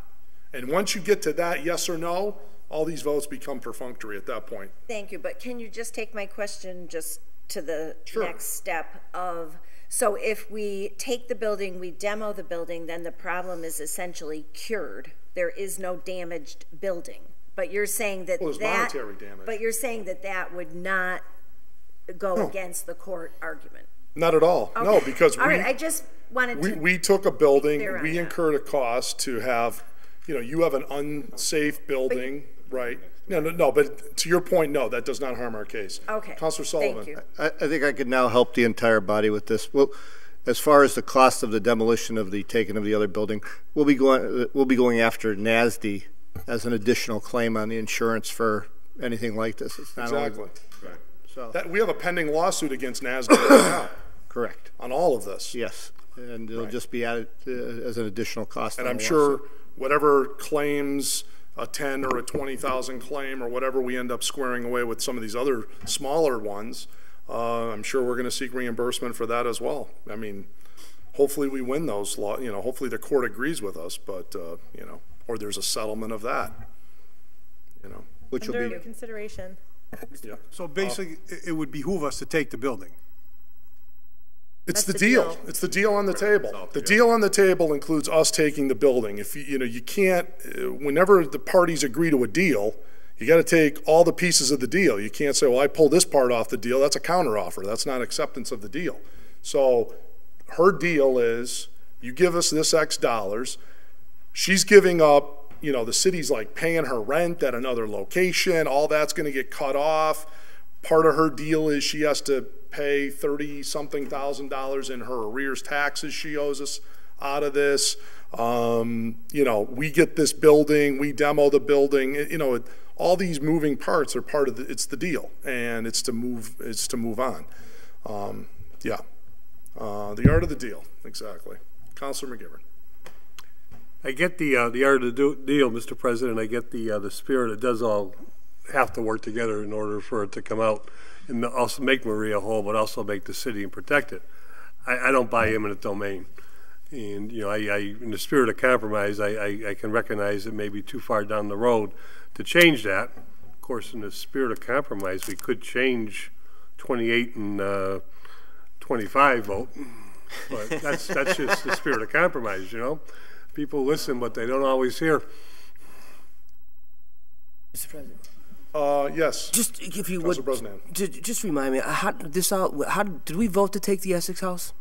S1: And once you get to that yes or no, all these votes become perfunctory at that point.
S14: Thank you, but can you just take my question just to the next step of, so if we take the building, we demo the building, then the problem is essentially cured. There is no damaged building. But you're saying that
S1: monetary damage.
S14: But you're saying that that would not go against the court argument.
S1: Not at all.
S14: Okay.
S1: No, because
S14: all right, I just wanted to
S1: we took a building, we incurred a cost to have, you know, you have an unsafe building right? No, but to your point, no, that does not harm our case.
S14: Okay.
S1: Councilor Sullivan.
S14: Thank you.
S22: I think I could now help the entire body with this. Well, as far as the cost of the demolition of the taking of the other building, we'll be going after NASD as an additional claim on the insurance for anything like this. It's not
S1: Exactly.
S22: Right. So
S1: We have a pending lawsuit against NASDAQ right now.
S22: Correct.
S1: On all of this.
S22: Yes, and it'll just be added as an additional cost.
S1: And
S22: on
S1: I'm
S22: the
S1: sure
S22: lawsuit.
S1: whatever claims, a 10 or a 20,000 claim or whatever we end up squaring away with some of these other smaller ones, I'm sure we're going to seek reimbursement for that as well. I mean, hopefully we win those hopefully the court agrees with us, but or there's a settlement of that,
S22: which will
S19: Under
S22: be
S19: consideration.
S1: Yeah.
S21: So basically, it would behoove us to take the building.
S1: It's the deal. It's the deal on the table. The deal on the table includes us taking the building. If you can't, whenever the parties agree to a deal, you got to take all the pieces of the deal. You can't say, well, I pulled this part off the deal. That's a counteroffer. That's not acceptance of the deal. So her deal is you give us this X dollars. She's giving up, the city's like paying her rent at another location. All that's going to get cut off. Part of her deal is she has to pay $30-something thousand in her arrears taxes she owes us out of this. We get this building, we demo the building. All these moving parts are part of it's the deal, and it's to move on. The art of the deal, exactly. Councilor McGivern.
S10: I get the art of the deal, Mr. President. I get the spirit. It does all have to work together in order for it to come out and also make Maria whole, but also make the city and protect it. I don't buy eminent domain. And, in the spirit of compromise, I can recognize it may be too far down the road to change that. Of course, in the spirit of compromise, we could change 28 and 25 vote. But that's just the spirit of compromise, People listen, but they don't always hear.
S18: Mr. President.
S1: Yes.
S18: Just if you
S1: Councilor
S18: would,
S1: Brosnan.
S18: just remind me, how did we vote to take the Essex House?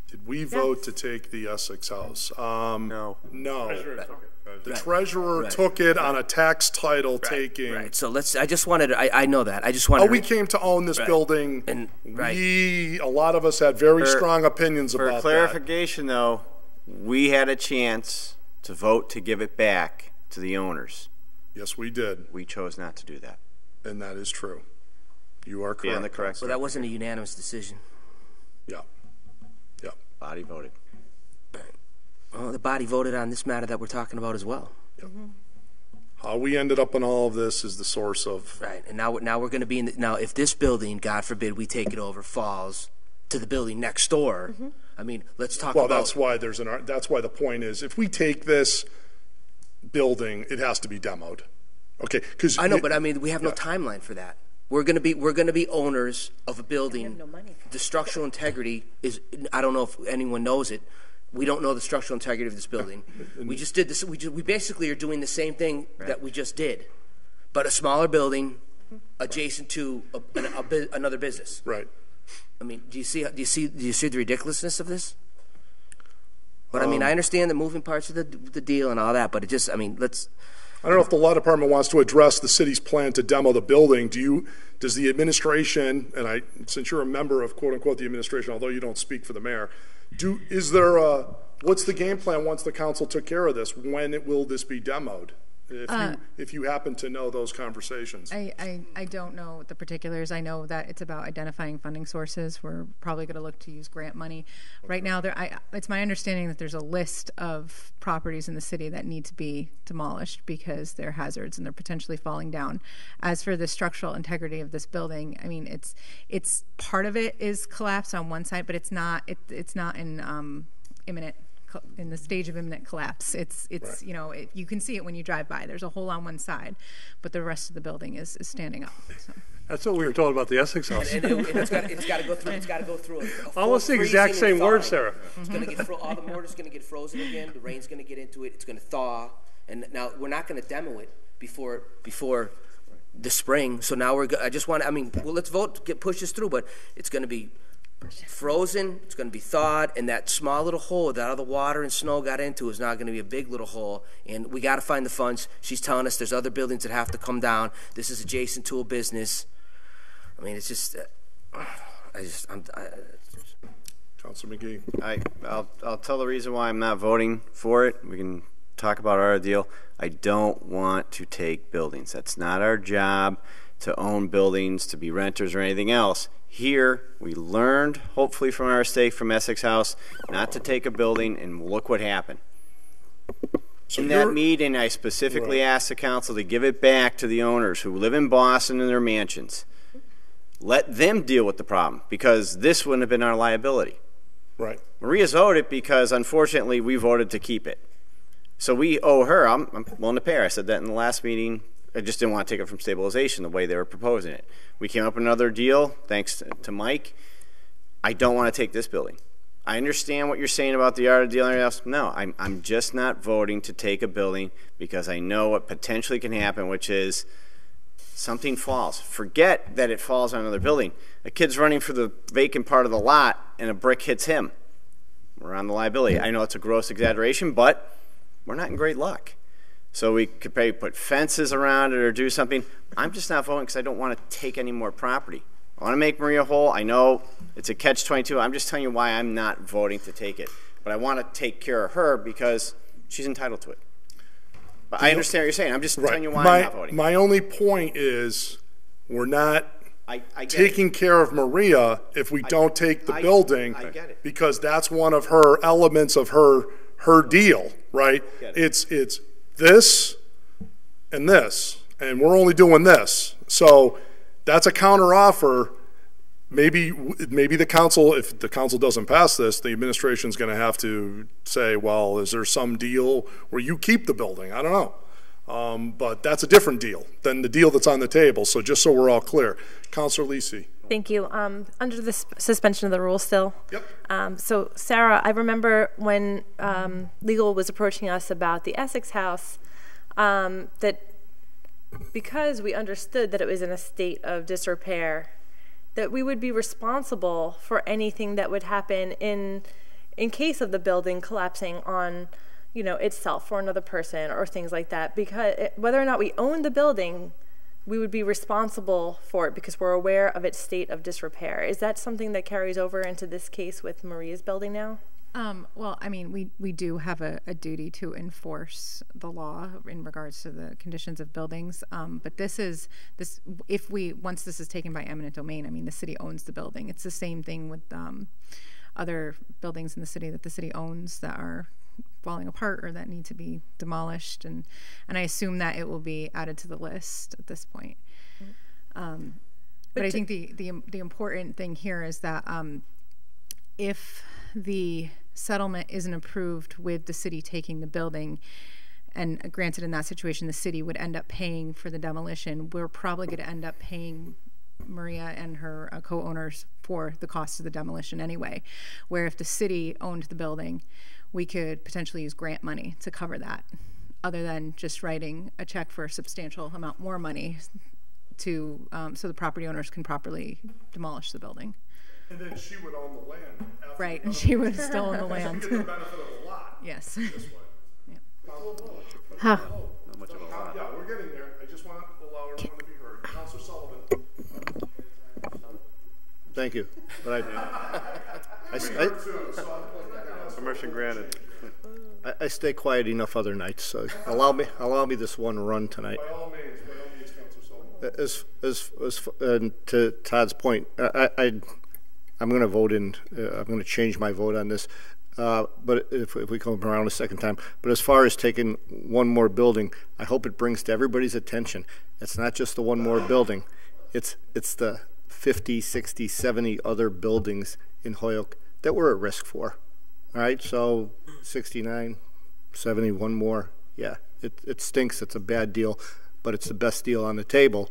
S1: Did we vote to take the Essex House? No. The treasurer took it on a tax title taking.
S18: Right. So I just wanted. I know that. I just wanted.
S1: We came to own this building, and a lot of us had very strong opinions about that.
S8: For clarification, though, we had a chance to vote to give it back to the owners.
S1: Yes, we did.
S8: We chose not to do that.
S1: And that is true. You are correct.
S8: And the correct.
S18: Well, that wasn't a unanimous decision.
S1: Yeah.
S8: Body voted.
S18: Well, the body voted on this matter that we're talking about as well.
S1: Yep. How we ended up in all of this is the source of.
S18: Right, and now we're going to be now. If this building, God forbid, we take it over, falls to the building next door. I mean, let's talk about.
S1: Well, that's why that's why the point is, if we take this building, it has to be demoed. Okay, because
S18: I know, but I mean, we have no timeline for that. We're going to be owners of a building.
S14: No money.
S18: The structural integrity is. I don't know if anyone knows it. We don't know the structural integrity of this building. We just did this. We basically are doing the same thing that we just did, but a smaller building adjacent to another business.
S1: Right.
S18: I mean, do you see the ridiculousness of this? But I mean, I understand the moving parts of the deal and all that, but it just, I mean, let's.
S1: I don't know if the law department wants to address the city's plan to demo the building. Does the administration, and since you're a member of quote unquote the administration, although you don't speak for the mayor, what's the game plan once the council took care of this? When will this be demoed? If you happen to know those conversations.
S11: I don't know the particulars. I know that it's about identifying funding sources. We're probably going to look to use grant money. Right now, it's my understanding that there's a list of properties in the city that need to be demolished because they're hazards and they're potentially falling down. As for the structural integrity of this building, I mean, it's part of it is collapse on one side, but it's not in in the stage of imminent collapse. It's right. You can see it when you drive by. There's a hole on one side, but the rest of the building is standing up. So.
S10: That's what we were told about the Essex House.
S18: And it's got to go through.
S10: Almost the exact same words, Sarah.
S18: It's going to get all the mortar's going to get frozen again. The rain's going to get into it. It's going to thaw. And now we're not going to demo it before the spring. So now let's vote to push this through. But it's going to be frozen, it's going to be thawed, and that small little hole that all the water and snow got into is not going to be a big little hole, and we got to find the funds. She's telling us there's other buildings that have to come down. This is adjacent to a business. I mean, it's just,
S1: Councilor McGee.
S8: I'll tell the reason why I'm not voting for it. We can talk about our deal. I don't want to take buildings. That's not our job, to own buildings, to be renters or anything else. Here, we learned, hopefully from our mistake from Essex House, not to take a building, and look what happened. So in that meeting, I specifically asked the council to give it back to the owners who live in Boston in their mansions. Let them deal with the problem, because this wouldn't have been our liability.
S1: Right.
S8: Maria's owed it because, unfortunately, we voted to keep it. So we owe her. I'm willing to pay her. I said that in the last meeting. I just didn't want to take it from stabilization the way they were proposing it. We came up with another deal, thanks to Mike. I don't want to take this building. I understand what you're saying about the art of deal and everything else. No, I'm just not voting to take a building because I know what potentially can happen, which is something falls. Forget that it falls on another building. A kid's running for the vacant part of the lot and a brick hits him. We're on the liability. I know it's a gross exaggeration, but we're not in great luck. So we could probably put fences around it or do something. I'm just not voting because I don't want to take any more property. I want to make Maria whole. I know it's a catch-22. I'm just telling you why I'm not voting to take it. But I want to take care of her because she's entitled to it. But I understand what you're saying. I'm just telling you why I'm not voting.
S1: My only point is we're not taking care of Maria if we don't take the building.
S8: I get it.
S1: Because that's one of her elements of her deal, right? It's this and this, and we're only doing this. So that's a counter offer. Maybe the council, if the council doesn't pass this, the administration's going to have to say, well, is there some deal where you keep the building? I don't know. But that's a different deal than the deal that's on the table. So just so we're all clear. Councilor Lisi.
S19: Thank you. Under the suspension of the rules still.
S1: Yep.
S19: So Sarah, I remember when legal was approaching us about the Essex House, that because we understood that it was in a state of disrepair, that we would be responsible for anything that would happen in case of the building collapsing on, itself or another person or things like that. Because whether or not we own the building, we would be responsible for it because we're aware of its state of disrepair. Is that something that carries over into this case with Maria's building now?
S11: Well, I mean, we do have a duty to enforce the law in regards to the conditions of buildings. But once this is taken by eminent domain, I mean, the city owns the building. It's the same thing with other buildings in the city that the city owns that are falling apart or that need to be demolished, and I assume that it will be added to the list at this point. But I think the important thing here is that if the settlement isn't approved with the city taking the building, and granted in that situation the city would end up paying for the demolition, we're probably going to end up paying Maria and her co-owners for the cost of the demolition anyway, where if the city owned the building, we could potentially use grant money to cover that, other than just writing a check for a substantial amount more money to so the property owners can properly demolish the building.
S1: And then she would own the land.
S11: Right, and she would still own the land.
S1: She would get the benefit of the lot.
S11: Yes.
S1: This way.
S11: Yeah.
S9: Huh.
S8: Not much of a lot.
S1: Yeah, we're getting there. I just want to allow everyone to be heard. Councilor Sullivan.
S22: Thank you. But
S4: Permission granted.
S22: I stay quiet enough other nights, so allow me this one run tonight.
S1: By all means, Councilor Sullivan.
S22: To Todd's point, I'm going to vote I'm going to change my vote on this. But if we come around a second time, but as far as taking one more building, I hope it brings to everybody's attention. It's not just the one more building. It's the 50, 60, 70 other buildings in Holyoke that we're at risk for. All right, so 69, 70, one more. Yeah, it stinks. It's a bad deal, but it's the best deal on the table.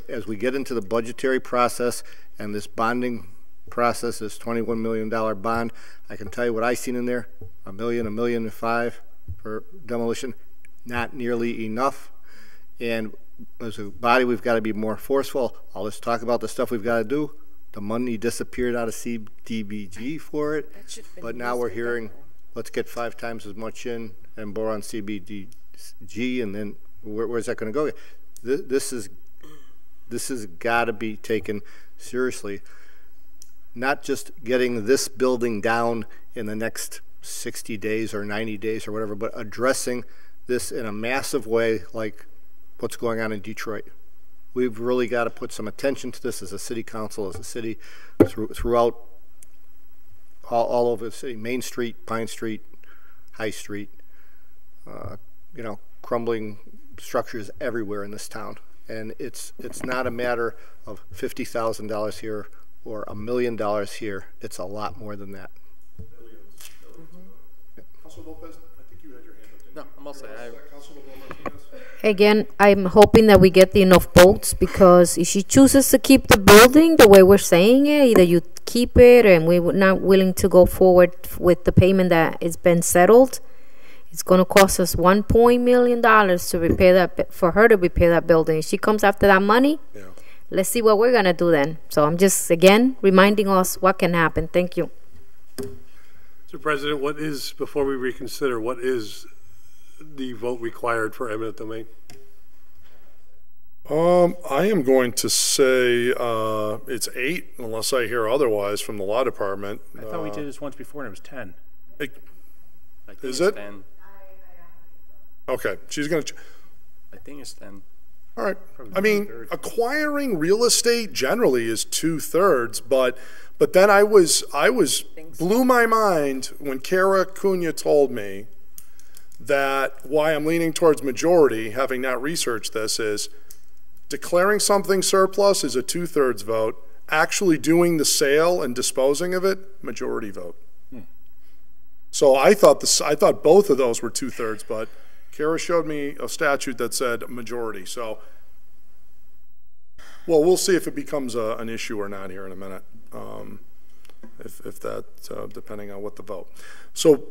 S22: As we get into the budgetary process and this bonding process, this $21 million bond, I can tell you what I've seen in there, $1 million, $1.5 million for demolition, not nearly enough. And as a body, we've got to be more forceful. All this talk about the stuff we've got to do, the money disappeared out of CDBG for it, but now we're hearing, let's get 5 times as much in and borrow on CDBG, and then where's that going to go? This has got to be taken seriously. Not just getting this building down in the next 60 days or 90 days or whatever, but addressing this in a massive way like what's going on in Detroit. We've really got to put some attention to this as a city council, as a city, throughout all over the city. Main Street, Pine Street, High Street, you know, crumbling structures everywhere in this town. And it's not a matter of $50,000 here or $1 million here. It's a lot more than that.
S1: Councilor Lopez, I think you had your hand up.
S5: No, I'm all set.
S16: Again, I'm hoping that we get enough votes, because if she chooses to keep the building the way we're saying it, either you keep it and we're not willing to go forward with the payment that has been settled, it's going to cost us $1 million to repair that, for her to repair that building. If she comes after that money, let's see what we're going to do then. So I'm just, again, reminding us what can happen. Thank you.
S10: Mr. President, what is, before we reconsider, what is the vote required for eminent domain?
S1: I am going to say it's 8, unless I hear otherwise from the law department.
S17: I thought we did this once before and it was 10.
S1: Is it?
S5: 10.
S1: Okay, she's going to.
S5: I think it's 10.
S1: All right. I mean, acquiring real estate generally is 2/3, but then I was blew my mind when Kara Cunha told me that why I'm leaning towards majority, having not researched this, is declaring something surplus is a 2/3 vote. Actually doing the sale and disposing of it, majority vote. So I thought both of those were 2/3, but Kara showed me a statute that said majority. So, well, we'll see if it becomes an issue or not here in a minute. If that, depending on what the vote. So,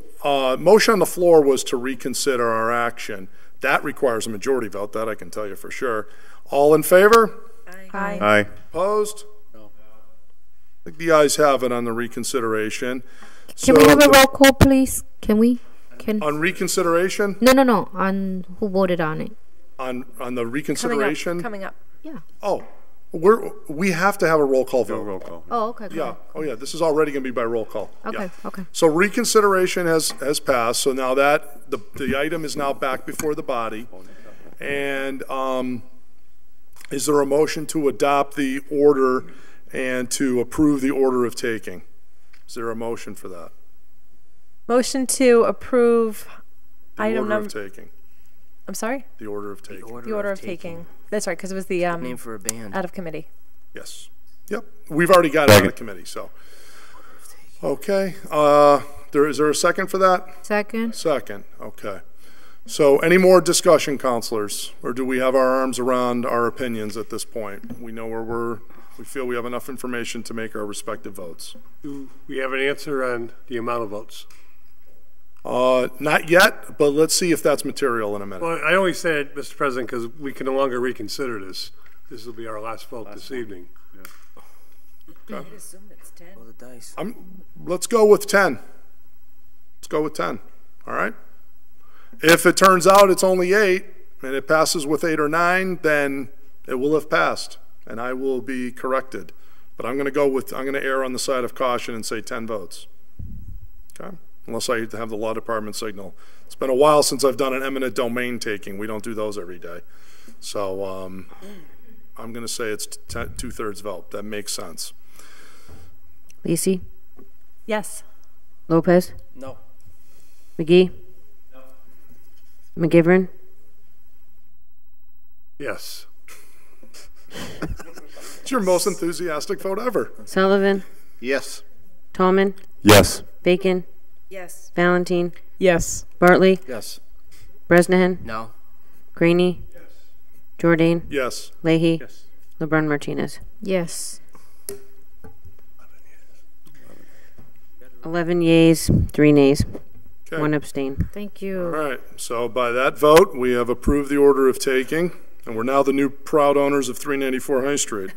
S1: motion on the floor was to reconsider our action. That requires a majority vote. That I can tell you for sure. All in favor?
S19: Aye.
S4: Aye.
S1: Opposed? No. I think the ayes have it on the reconsideration.
S16: Can we have a roll call, please? Can we?
S1: On reconsideration?
S16: No. On who voted on it?
S1: On the reconsideration?
S19: Coming up.
S16: Yeah.
S1: Oh, we have to have a roll call vote.
S4: Roll call.
S16: Oh, okay.
S1: Yeah. Oh, yeah. This is already going to be by roll call.
S16: Okay.
S1: Yeah.
S16: Okay.
S1: So reconsideration has passed. So now that the item is now back before the body, and is there a motion to adopt the order and to approve the order of taking? Is there a motion for that?
S19: Motion to approve item
S1: order of
S19: number.
S1: taking.
S19: I'm sorry?
S1: The order of taking.
S19: The order of taking. That's right, because it was the
S18: name for a band.
S19: out of committee.
S1: Yes. Yep. We've already got it on the committee, so. Okay. Is there a second for that?
S16: Second.
S1: Second. Okay. So any more discussion, counselors? Or do we have our arms around our opinions at this point? We know where we feel we have enough information to make our respective votes.
S10: Do we have an answer on the amount of votes?
S1: Not yet, but let's see if that's material in a minute.
S10: Well, I only say it, Mr. President, because we can no longer reconsider this. This will be our last vote this evening.
S1: Yeah.
S14: I assume it's 10.
S18: Roll the dice.
S1: Let's go with 10. Let's go with 10. All right? If it turns out it's only 8 and it passes with 8 or 9, then it will have passed and I will be corrected. But I'm going to err on the side of caution and say 10 votes. Okay? Unless I have the law department signal. It's been a while since I've done an eminent domain taking. We don't do those every day. So I'm going to say it's 2/3 vote. That makes sense.
S9: Lisi?
S19: Yes.
S9: Lopez?
S5: No.
S9: McGee?
S5: No.
S9: McGivern?
S10: Yes.
S1: It's your most enthusiastic vote ever.
S9: Sullivan?
S22: Yes.
S9: Tallman?
S4: Yes.
S9: Bacon?
S14: Yes.
S9: Valentine?
S19: Yes.
S9: Bartley?
S22: Yes.
S9: Bresnahan?
S18: No.
S9: Greeny?
S1: Yes.
S9: Jordan?
S1: Yes.
S9: Leahy?
S17: Yes.
S9: LeBrun Martinez?
S16: Yes.
S9: 11 yeas, 3 nays,
S1: Okay.
S9: 1 abstain.
S16: Thank you.
S1: All right. So by that vote, we have approved the order of taking, and we're now the new proud owners of 394 High Street.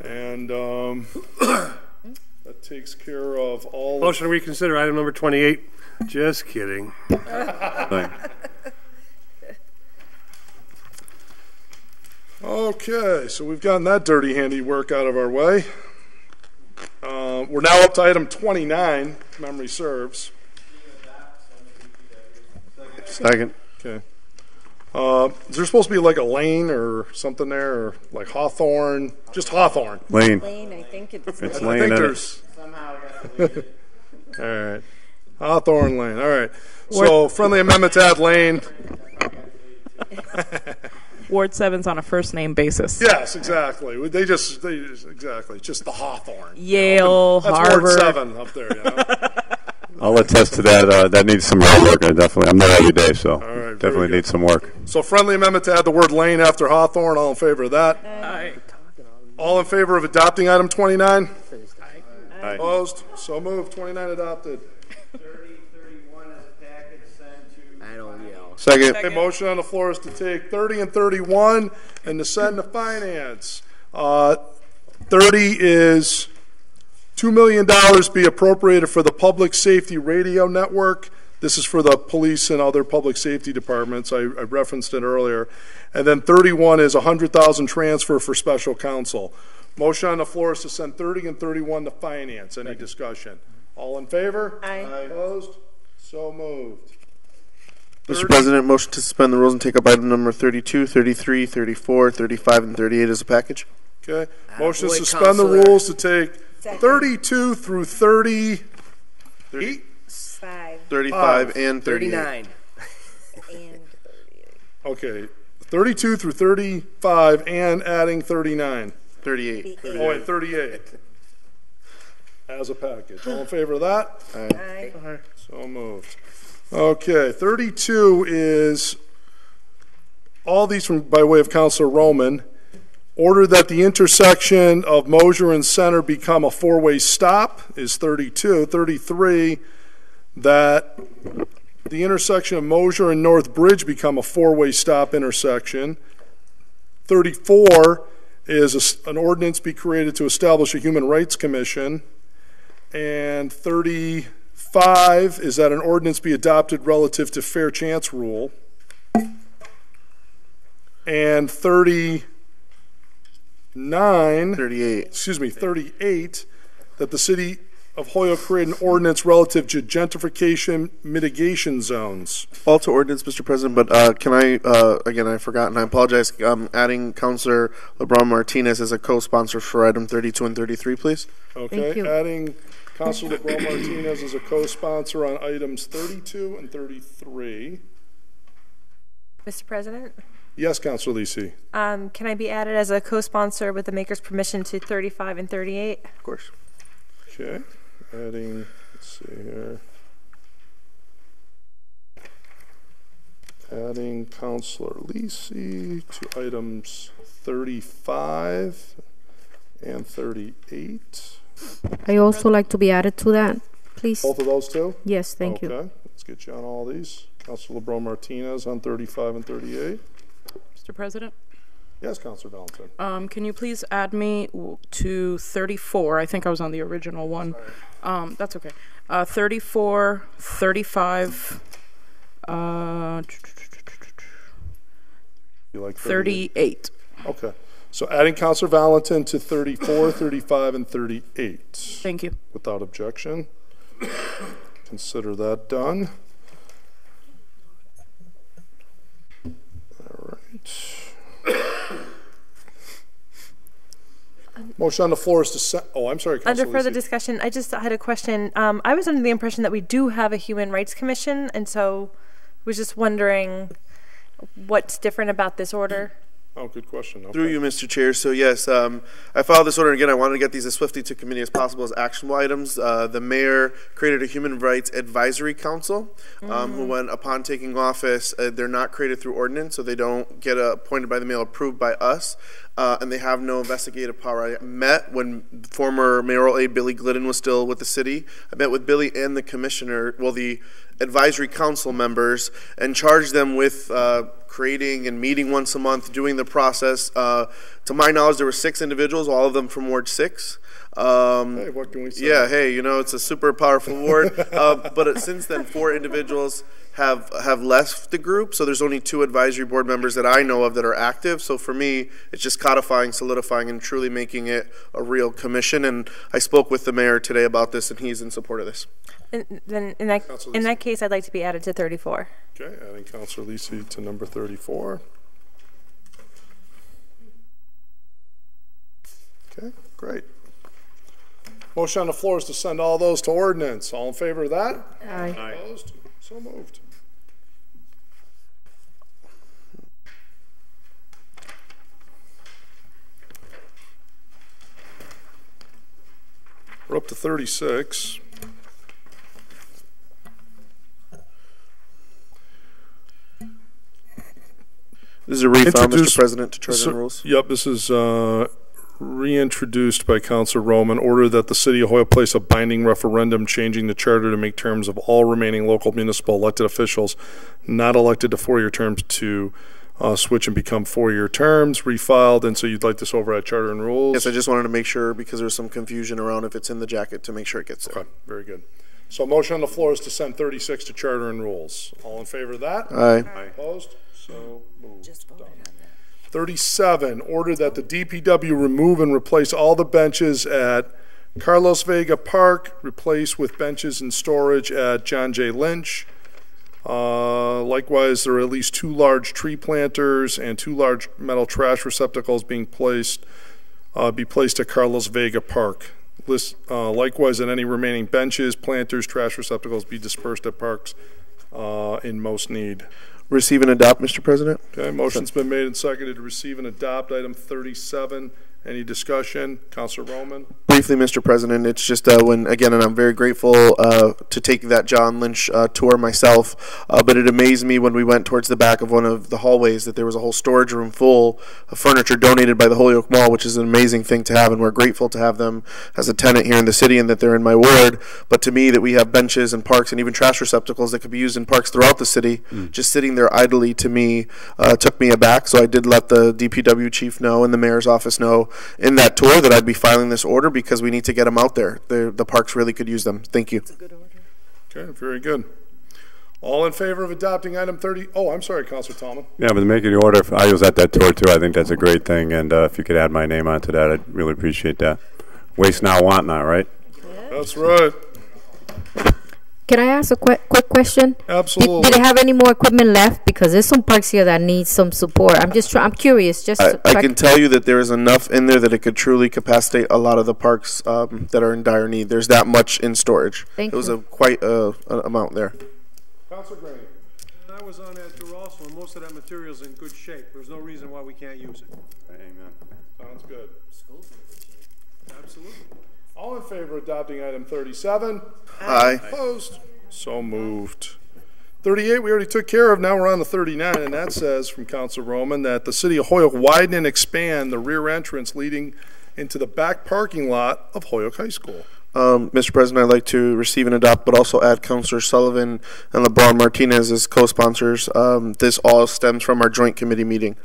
S1: And that takes care of all.
S21: Motion to reconsider item number 28. Just kidding.
S1: Okay, so we've gotten that dirty handiwork out of our way. We're now up to item 29, if memory serves.
S4: Second.
S1: Okay. Is there supposed to be like a lane or something there, or like Hawthorne? Just Hawthorne.
S4: Lane.
S14: Lane, I think it's
S4: It's
S14: lane.
S4: lane.
S1: I think there's. All right. Hawthorne Lane. All right. So friendly amendment to add lane.
S15: Ward 7's on a first name basis.
S1: Yes, exactly. They just exactly. Just the Hawthorne.
S15: Yale,
S1: That's
S15: Harvard.
S1: Ward 7 up there. You know?
S4: I'll attest to that. That needs some work. I'm there every day, so
S1: right,
S4: definitely needs some work.
S1: So friendly amendment to add the word lane after Hawthorne. All in favor of that?
S15: Aye.
S1: All in favor of adopting item 29?
S4: Aye.
S1: Opposed? So moved. 29 adopted.
S20: Second.
S1: A motion on the floor is to take 30 and 31 and to send to finance. 30 is $2 million be appropriated for the public safety radio network. This is for the police and other public safety departments. I referenced it earlier. And then 31 is $100,000 transfer for special counsel. Motion on the floor is to send 30 and 31 to finance. Any discussion? All in favor?
S14: Aye.
S1: Opposed? So moved.
S20: Mr. President, motion to suspend the rules and take up item number 32, 33, 34, 35, and 38 as a package.
S1: Okay. Motion to
S18: boy,
S1: suspend the
S18: Counselor.
S1: rules to take 32 through 38.
S20: 35 and 38.
S18: 39.
S1: Okay. 32 through 35 and adding 39.
S20: 38.
S1: Oh, and 38. As a package. All in favor of that?
S14: Aye.
S1: So moved. Okay. 32 is all these from by way of Councilor Roman. Order that the intersection of Mosier and Center become a four-way stop is 32. 33, that the intersection of Mosier and North Bridge become a four-way stop intersection. 34 is an ordinance be created to establish a Human Rights Commission. And 35 is that an ordinance be adopted relative to fair chance rule. And 38, that the city of Holyoke create an ordinance relative to gentrification mitigation zones.
S20: All to ordinance, Mr. President, but can I, again, I forgot, and I apologize, adding Councilor LeBron Martinez as a co-sponsor for item 32 and 33, please?
S1: Okay,
S16: Thank you.
S1: adding Councilor LeBron Martinez as a co-sponsor on items 32 and 33.
S19: Mr. President,
S1: Yes, Councilor Lisi.
S19: can I be added as a co-sponsor with the maker's permission to 35 and 38?
S20: Of course.
S1: Okay, adding, let's see here. Adding Councilor Lisi to items 35 and 38.
S16: I also like to be added to that, please.
S1: Both of those two?
S16: Yes, thank you.
S1: Okay, let's get you on all these. Councilor LeBron Martinez on 35 and 38.
S15: Mr. President?
S1: Yes, Councilor Valentin.
S15: Can you please add me to 34? I think I was on the original one. That's okay. 34, 35,
S1: You like
S15: 38.
S1: Okay. So adding Councilor Valentin to 34, 35, and 38.
S15: Thank you.
S1: Without objection. Consider that done. All right. Motion on the floor is to send. Oh, I'm sorry, Councilor
S19: Under further
S1: Lisi.
S19: discussion, I just had a question. I was under the impression that we do have a Human Rights Commission, and so was just wondering what's different about this order.
S1: Oh, good question. Okay.
S20: Through you, Mr. Chair. So yes, I filed this order again. I wanted to get these as swiftly to committee as possible as actionable items. The mayor created a Human Rights Advisory Council, who, when upon taking office, they're not created through ordinance, so they don't get appointed by the mayor, approved by us. and they have no investigative power. I met when former mayoral aide Billy Glidden was still with the city. I met with Billy and the commissioner, well, the advisory council members, and charged them with creating and meeting once a month, doing the process. To my knowledge, there were 6 individuals, all of them from Ward 6.
S1: Hey, what can we say?
S20: Yeah, hey, you know, it's a super powerful ward. But since then, 4 individuals have left the group, so there's only 2 advisory board members that I know of that are active. So for me, it's just codifying, solidifying, and truly making it a real commission. And I spoke with the mayor today about this, and he's in support of this.
S19: And then in that case, I'd like to be added to 34.
S1: Okay, adding Councilor Lisi to number 34. Okay, great. Motion on the floor is to send all those to ordinance. All in favor of that?
S19: Aye.
S1: Opposed? So moved. We're up to 36.
S20: This is a refile, Mr. President, to charter and rules.
S1: Yep, this is reintroduced by Councilor Roman. Order that the City of Holyoke place a binding referendum changing the charter to make terms of all remaining local municipal elected officials not elected to 4-year terms to switch and become 4-year terms. Refiled, and so you'd like this over at Charter and Rules?
S20: Yes, I just wanted to make sure, because there's some confusion around if it's in the jacket, to make sure it gets there.
S1: Okay, very good. So motion on the floor is to send 36 to Charter and Rules. All in favor of that?
S20: Aye.
S1: Opposed? So moved. Just voted on that. 37, order that the DPW remove and replace all the benches at Carlos Vega Park, replace with benches in storage at John J. Lynch. Likewise, there are at least 2 large tree planters and 2 large metal trash receptacles being placed at Carlos Vega Park. Likewise, that any remaining benches, planters, trash receptacles be dispersed at parks in most need.
S20: Receive and adopt, Mr. President.
S1: Okay, motion's been made and seconded to receive and adopt item 37. Any discussion? Councilor Roman?
S20: Briefly, Mr. President, it's just when, again, and I'm very grateful to take that John Lynch tour myself, but it amazed me when we went towards the back of one of the hallways that there was a whole storage room full of furniture donated by the Holyoke Mall, which is an amazing thing to have, and we're grateful to have them as a tenant here in the city and that they're in my ward. But to me, that we have benches and parks and even trash receptacles that could be used in parks throughout the city, just sitting there idly, to me, took me aback. So I did let the DPW chief know and the mayor's office know in that tour that I'd be filing this order because we need to get them out there. The parks really could use them. Thank you.
S1: Okay, very good. All in favor of adopting item 30? Oh, I'm sorry, Councilor Tallman.
S4: Yeah, but making the order, I was at that tour too. I think that's a great thing, and if you could add my name onto that, I'd really appreciate that. Waste not, want not, right?
S1: That's right.
S16: Can I ask a quick question?
S1: Absolutely.
S16: Did they have any more equipment left? Because there's some parks here that need some support. I'm curious.
S20: I can tell you that there is enough in there that it could truly capacitate a lot of the parks that are in dire need. There's that much in storage.
S16: Thank
S20: you. It was quite an amount there.
S1: Councilor Graney.
S21: I was on that tour also, and most of that material is in good shape. There's no reason why we can't use it.
S1: Amen. Sounds good. Absolutely. All in favor of adopting item 37?
S20: Aye.
S1: Opposed? So moved. 38 we already took care of. Now we're on to 39, and that says from Councilor Roman that the City of Holyoke widen and expand the rear entrance leading into the back parking lot of Holyoke High School.
S20: Mr. President, I'd like to receive and adopt, but also add Councilor Sullivan and LeBron Martinez as co-sponsors. This all stems from our joint committee meeting.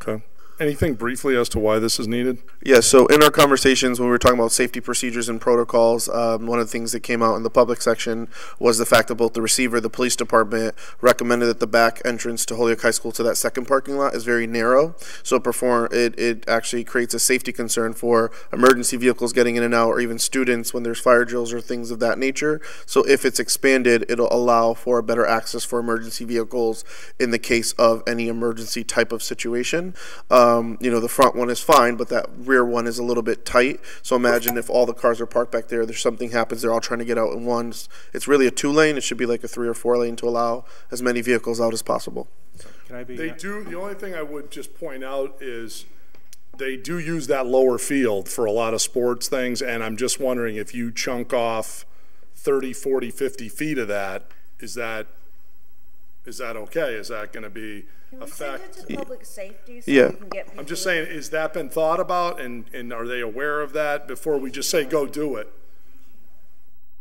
S1: Okay. Anything briefly as to why this is needed?
S20: Yeah, so in our conversations when we were talking about safety procedures and protocols, one of the things that came out in the public section was the fact that both the receiver, the police department recommended that the back entrance to Holyoke High School to that second parking lot is very narrow. So it actually creates a safety concern for emergency vehicles getting in and out, or even students when there's fire drills or things of that nature. So if it's expanded, it'll allow for better access for emergency vehicles in the case of any emergency type of situation. The front one is fine, but that rear one is a little bit tight. So imagine if all the cars are parked back there's something happens, they're all trying to get out in one. It's really a 2-lane. It should be like a 3 or 4 lane to allow as many vehicles out as possible.
S1: Can I be? The only thing I would just point out is they do use that lower field for a lot of sports things, and I'm just wondering if you chunk off 30, 40, 50 feet of that, is that Is that okay? Is that going to be
S14: Can we send it to public safety so
S20: Yeah.
S14: we can get people?
S1: I'm just saying, is that been thought about, and are they aware of that before we just say, go do it?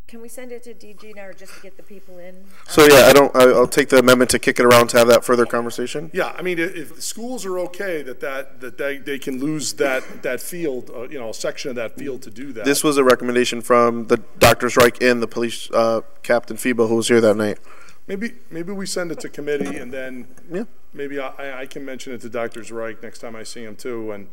S14: Can we send it to DG now just to get the people in?
S20: So yeah, I'll take the amendment to kick it around to have that further conversation.
S1: Yeah, I mean, if the schools are okay that they can lose that field, a section of that field to do that.
S20: This was a recommendation from the Dr. Reich and the police Captain Febo, who was here that night.
S1: Maybe we send it to committee, and then maybe I can mention it to Dr. Reich next time I see him too. And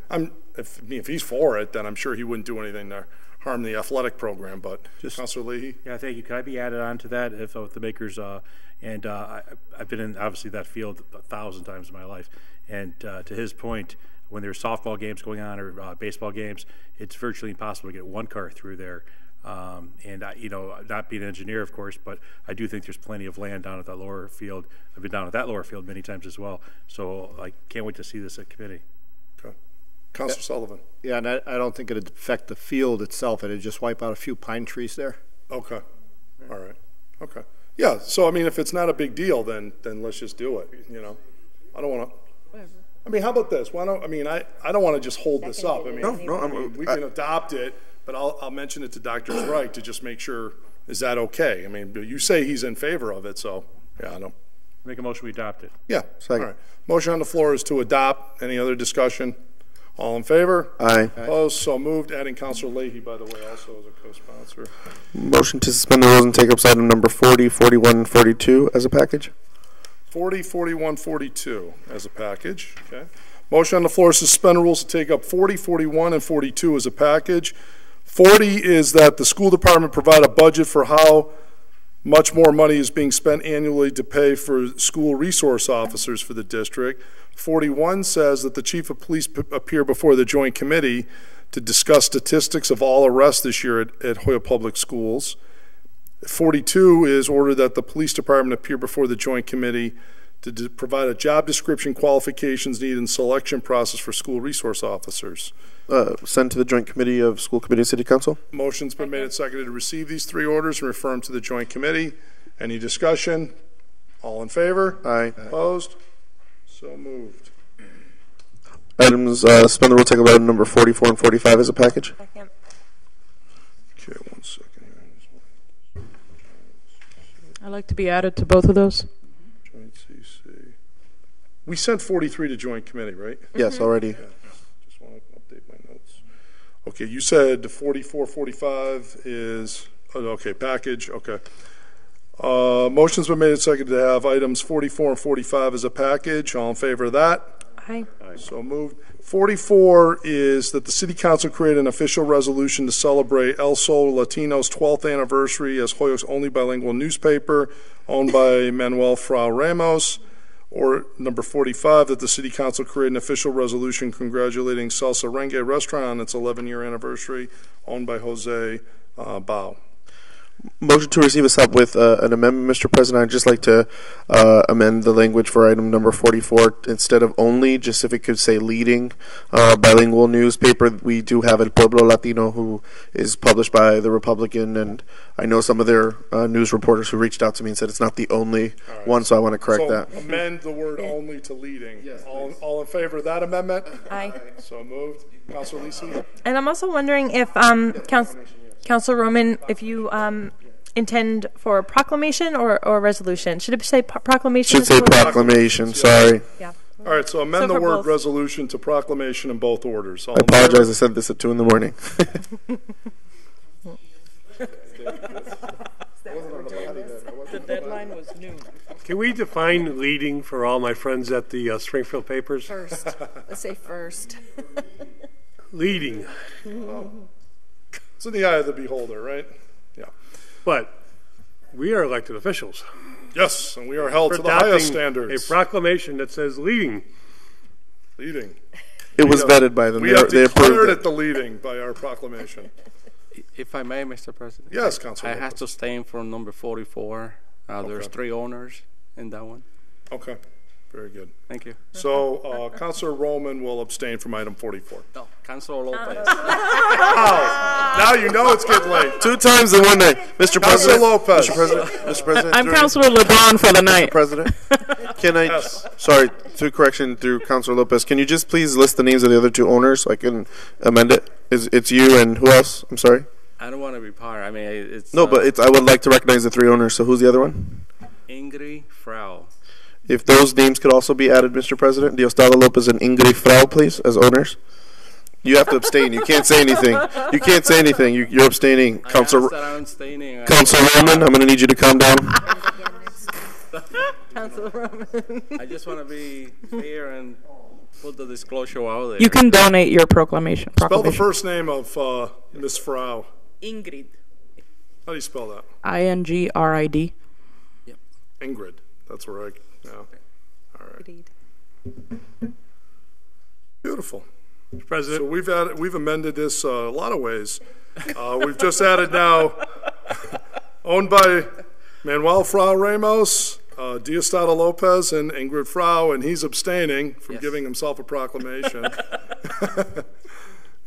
S1: if he's for it, then I'm sure he wouldn't do anything to harm the athletic program. But Councilor Leahy?
S17: Yeah, thank you. Could I be added on to that if the makers, I've been in obviously that field 1,000 times in my life, and to his point, when there's softball games going on or baseball games, it's virtually impossible to get one car through there. Not being an engineer, of course, but I do think there's plenty of land down at that lower field. I've been down at that lower field many times as well. So I can't wait to see this at committee.
S1: Okay. Councilor Sullivan.
S22: Yeah, and I don't think it'd affect the field itself. It'd just wipe out a few pine trees there.
S1: Okay. All right. Okay. Yeah. So I mean, if it's not a big deal, then let's just do it. I don't want to.
S2: Whatever.
S1: I mean, how about this? Why don't I don't want to just hold this up. I mean, we can adopt it, but I'll mention it to Dr. Reich to just make sure. Is that okay? I mean, you say he's in favor of it, so yeah, I don't.
S17: Make a motion we adopt it.
S1: Yeah. Second. All right. Motion on the floor is to adopt. Any other discussion? All in favor?
S20: Aye.
S1: Opposed? So moved. Adding Councilor Leahy, by the way, also as a co-sponsor.
S20: Motion to suspend the rules and take up item number 40, 41, and 42 as a package.
S1: 40, 41, 42 as a package. Okay. Motion on the floor is to suspend the rules to take up 40, 41, and 42 as a package. 40 is that the school department provide a budget for how much more money is being spent annually to pay for school resource officers for the district. 41 says that the chief of police appear before the joint committee to discuss statistics of all arrests this year at Holyoke Public Schools. 42 is ordered that the police department appear before the joint committee to provide a job description, qualifications needed, and selection process for school resource officers.
S20: Send to the joint committee of school committee and city council.
S1: Motion's been made and seconded to receive these three orders and refer them to the joint committee. Any discussion? All in favor?
S20: Aye.
S1: Opposed? So moved.
S20: Items, suspend the rule, take up item number 44 and 45 as a package.
S1: Okay, 1 second.
S15: I'd like to be added to both of those.
S1: Joint CC. We sent 43 to joint committee, right?
S20: Yes, already.
S1: Yeah. Just want to update my notes. Okay, you said 44, 45 is, okay, package, okay. Motion's been made and seconded to have items 44 and 45 as a package. All in favor of that?
S19: Aye.
S1: So moved. 44 is that the City Council create an official resolution to celebrate El Sol Latino's 12th anniversary as Holyoke's only bilingual newspaper, owned by Manuel Frau Ramos. Or number 45, that the City Council create an official resolution congratulating Salsa Renge Restaurant on its 11-year anniversary, owned by Jose Bao.
S20: Motion to receive us up with an amendment, Mr. President. I'd just like to amend the language for item number 44. Instead of only, just if it could say leading bilingual newspaper. We do have El Pueblo Latino, who is published by the Republican, and I know some of their news reporters who reached out to me and said it's not the only one, so I want to correct that.
S1: Amend the word only to leading. Yes, all in favor of that amendment?
S19: Aye.
S1: So moved. Councilor Lisi?
S19: And I'm also wondering if Councilor Roman, if you intend for a proclamation or a resolution. Should it say proclamation?
S20: Should say proclamation, sorry.
S19: Yeah.
S1: All right, so amend
S19: So
S1: the
S19: for
S1: word
S19: both.
S1: resolution to proclamation in both orders. All
S20: I
S1: in favor?
S20: apologize, I said this at 2 in the morning.
S15: The deadline was noon.
S21: Can we define leading for all my friends at the Springfield papers?
S2: First. Let's say first.
S21: Leading.
S1: It's in the eye of the beholder, right? Yeah.
S21: But we are elected officials.
S1: Yes, and we are held
S21: We're
S1: to the highest
S21: adopting
S1: standards.
S21: a proclamation that says leading.
S1: Leading.
S20: It was vetted by them.
S1: We have
S20: They approved
S1: declared
S20: it.
S1: it the leading by our proclamation.
S5: If I may, Mr. President.
S1: Yes, Councilor
S5: I have
S1: Lopez.
S5: to abstain from number 44. There's
S1: Okay.
S5: 3 owners in that one.
S1: Okay. Very good.
S5: Thank you.
S1: So Councilor Roman will abstain from item 44.
S5: No, Councilor Lopez.
S1: Now you know it's getting late.
S20: 2 times in one night. Mr.
S1: Councilor
S20: President.
S1: Lopez.
S20: Mr. President.
S15: I'm Councilor LeBron for the night.
S20: Mr. President. Can I, sorry, through correction through Councilor Lopez, can you just please list the names of the other 2 owners so I can amend it? It's you and who else? I'm sorry.
S5: I don't want to be part. I mean, it's
S20: No, but I would like to recognize the 3 owners. So who's the other one?
S5: Ingrid Frau.
S20: If those names could also be added, Mr. President, Diosdado Lopez and Ingrid Frau, please, as owners. You have to abstain. You can't say anything. You can't say anything. You're abstaining. Councilor Roman, I'm going to need you to calm down.
S2: Councilor Roman.
S5: I just want to be fair and put the disclosure out there.
S15: You can donate your proclamation.
S1: Spell the first name of Miss Frau.
S2: Ingrid.
S1: How do you spell that?
S15: INGRID.
S5: Yep.
S1: Ingrid. That's where I. Yeah. All right. Beautiful.
S21: Mr. President.
S1: So we've amended this a lot of ways. We've just added now, owned by Manuel Frau Ramos, Diosdado Lopez, and Ingrid Frau, and he's abstaining from giving himself a proclamation.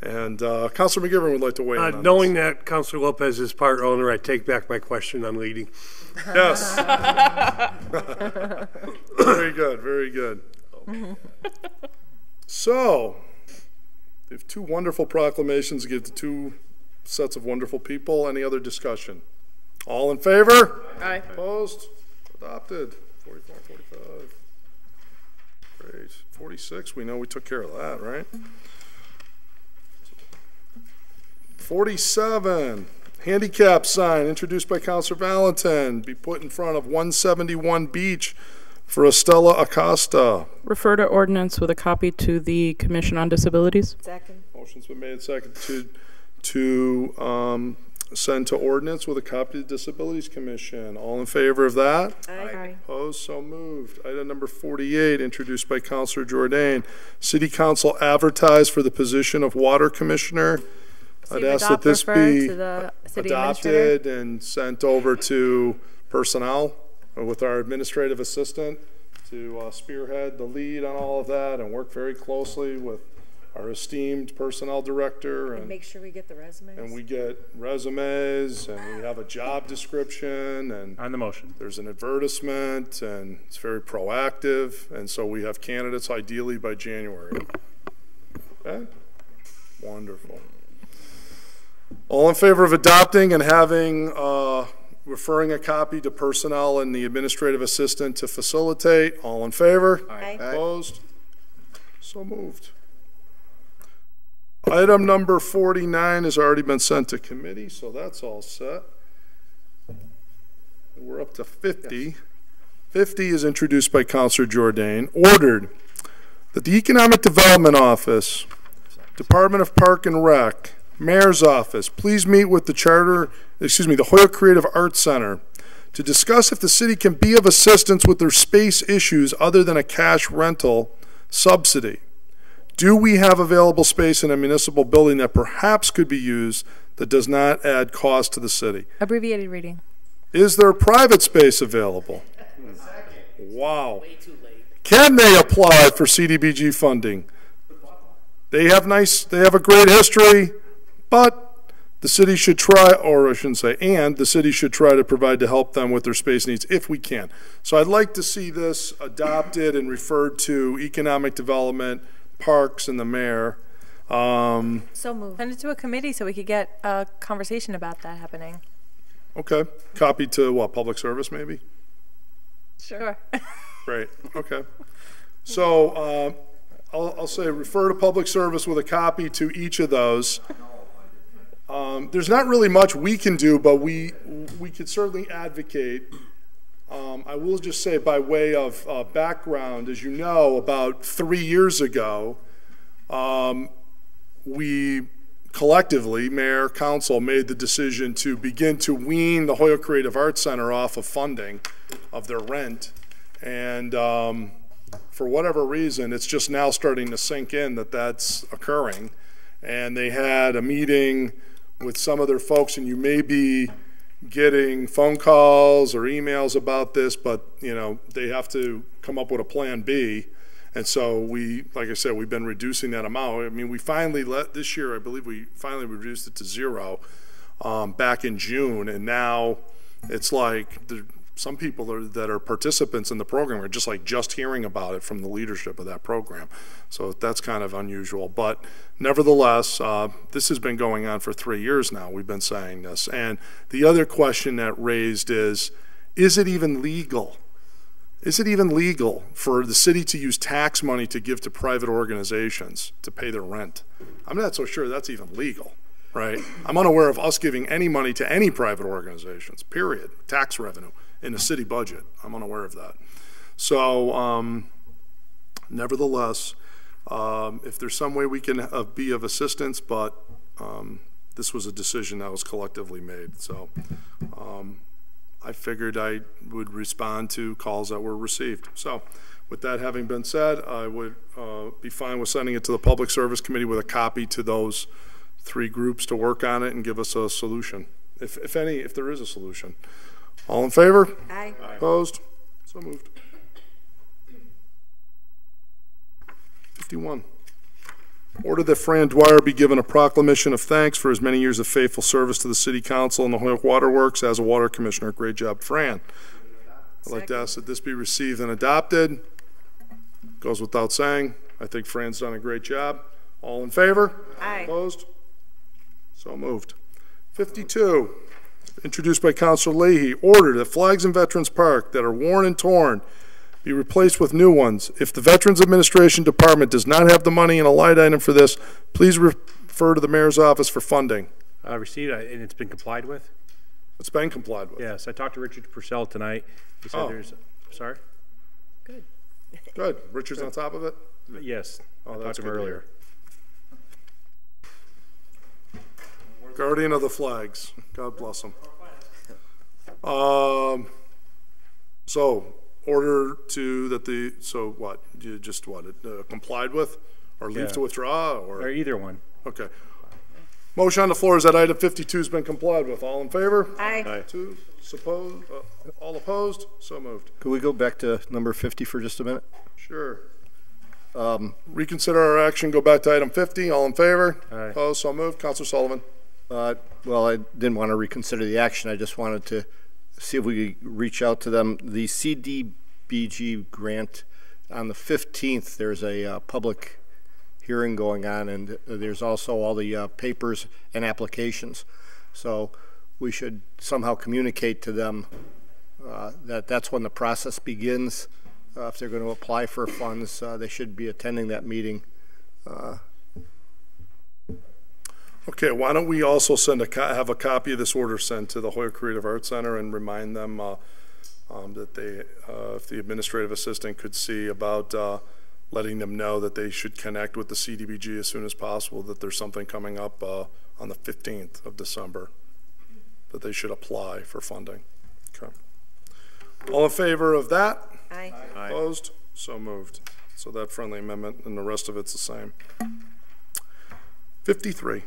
S1: And Councilor McGivern would like to weigh in on
S21: knowing that Councilor Lopez is part owner, I take back my question on leading.
S1: Yes. Very good, very good. So, we have 2 wonderful proclamations to give to 2 sets of wonderful people. Any other discussion? All in favor?
S2: Aye.
S1: Opposed? Adopted. 44, 45. Great. 46, we know we took care of that, right? 47, handicap sign introduced by Councilor Valentin, be put in front of 171 Beach for Estella Acosta.
S15: Refer to ordinance with a copy to the Commission on Disabilities.
S14: Second.
S1: Motion's been made second to send to ordinance with a copy to the Disabilities Commission. All in favor of that?
S14: Aye.
S1: Opposed? So moved. Item number 48, introduced by Councilor Jordan. City Council advertised for the position of Water Commissioner. I'd ask that this be adopted and sent over to personnel with our administrative assistant to spearhead the lead on all of that and work very closely with our esteemed personnel director.
S14: And make sure we get the resumes.
S1: And we get resumes, and we have a job description, and
S17: on the motion,
S1: there's an advertisement, and it's very proactive, and so we have candidates ideally by January. Okay? Wonderful. All in favor of adopting and having, referring a copy to personnel and the administrative assistant to facilitate? All in favor?
S14: Aye.
S1: Opposed? So moved. Item number 49 has already been sent to committee, so that's all set. We're up to 50. 50 is introduced by Councilor Jordan. Ordered that the Economic Development Office, Department of Park and Rec, Mayor's Office, please meet with the Holyoke Creative Arts Center to discuss if the city can be of assistance with their space issues other than a cash rental subsidy. Do we have available space in a municipal building that perhaps could be used that does not add cost to the city?
S19: Abbreviated reading.
S1: Is there private space available? Wow. Can they apply for CDBG funding? They have a great history, but the city should try, or I shouldn't say, and the city should try to provide to help them with their space needs if we can. So I'd like to see this adopted and referred to economic development, parks, and the mayor.
S14: So moved.
S19: Send it to a committee so we could get a conversation about that happening.
S1: Okay. Copy to what, public service maybe?
S19: Sure.
S1: Great. Okay. So I'll say refer to public service with a copy to each of those. There's not really much we can do, but we could certainly advocate. I will just say by way of background, as you know, about 3 years ago, we collectively, mayor, council, made the decision to begin to wean the Holyoke Creative Arts Center off of funding of their rent. And for whatever reason, it's just now starting to sink in that that's occurring. And they had a meeting with some of their folks, and you may be getting phone calls or emails about this, but, you know, they have to come up with a plan B. And so we, like I said, we've been reducing that amount. I mean, we finally this year, I believe we finally reduced it to 0 back in June. And now it's like some people that are participants in the program are just hearing about it from the leadership of that program. So that's kind of unusual. But nevertheless, this has been going on for 3 years now. We've been saying this. And the other question that raised is it even legal? Is it even legal for the city to use tax money to give to private organizations to pay their rent? I'm not so sure that's even legal, right? I'm unaware of us giving any money to any private organizations, period, tax revenue in the city budget. I'm unaware of that. So nevertheless, if there's some way we can be of assistance, but this was a decision that was collectively made. So I figured I would respond to calls that were received. So with that having been said, I would be fine with sending it to the Public Service Committee with a copy to those 3 groups to work on it and give us a solution, if there is a solution. All in favor?
S14: Aye.
S1: Opposed? So moved. 51. Order that Fran Dwyer be given a proclamation of thanks for his many years of faithful service to the City Council and the Holyoke Water Works as a Water Commissioner. Great job, Fran. I'd like to ask that this be received and adopted. Goes without saying. I think Fran's done a great job. All in favor?
S14: Aye.
S1: Opposed? So moved. 52. Introduced by Councilor Leahy. Order that flags in Veterans Park that are worn and torn be replaced with new ones. If the Veterans Administration Department does not have the money in a line item for this, please refer to the Mayor's office for funding.
S17: Received, and it's been complied with?
S1: It's been complied with.
S17: Yes, I talked to Richard Purcell tonight. He said sorry?
S14: Good.
S1: Good. Richard's on top of it?
S17: Yes.
S1: Oh,
S17: I
S1: that's
S17: talked to him
S1: good to
S17: earlier.
S1: Guardian of the flags. God bless him. So, order to that the, so what, you just what, complied with? Or leave to withdraw? Or
S17: either one.
S1: Okay. Motion on the floor is that item 52 has been complied with. All in favor?
S14: Aye.
S1: Aye. All opposed? So moved.
S22: Could we go back to number 50 for just a minute?
S1: Sure. Reconsider our action, go back to item 50. All in favor?
S17: Aye.
S1: Opposed? So moved. Councilor Sullivan.
S22: Well, I didn't want to reconsider the action. I just wanted to see if we could reach out to them. The CDBG grant, on the 15th, there's a public hearing going on, and there's also all the papers and applications. So we should somehow communicate to them that that's when the process begins. If they're going to apply for funds, they should be attending that meeting.
S1: Okay, why don't we also have a copy of this order sent to the Holyoke Creative Arts Center and remind them that they, if the administrative assistant could see about letting them know that they should connect with the CDBG as soon as possible, that there's something coming up on the 15th of December, that they should apply for funding. Okay. All in favor of that?
S14: Aye.
S1: Aye. Opposed? So moved. So that friendly amendment and the rest of it's the same. 53.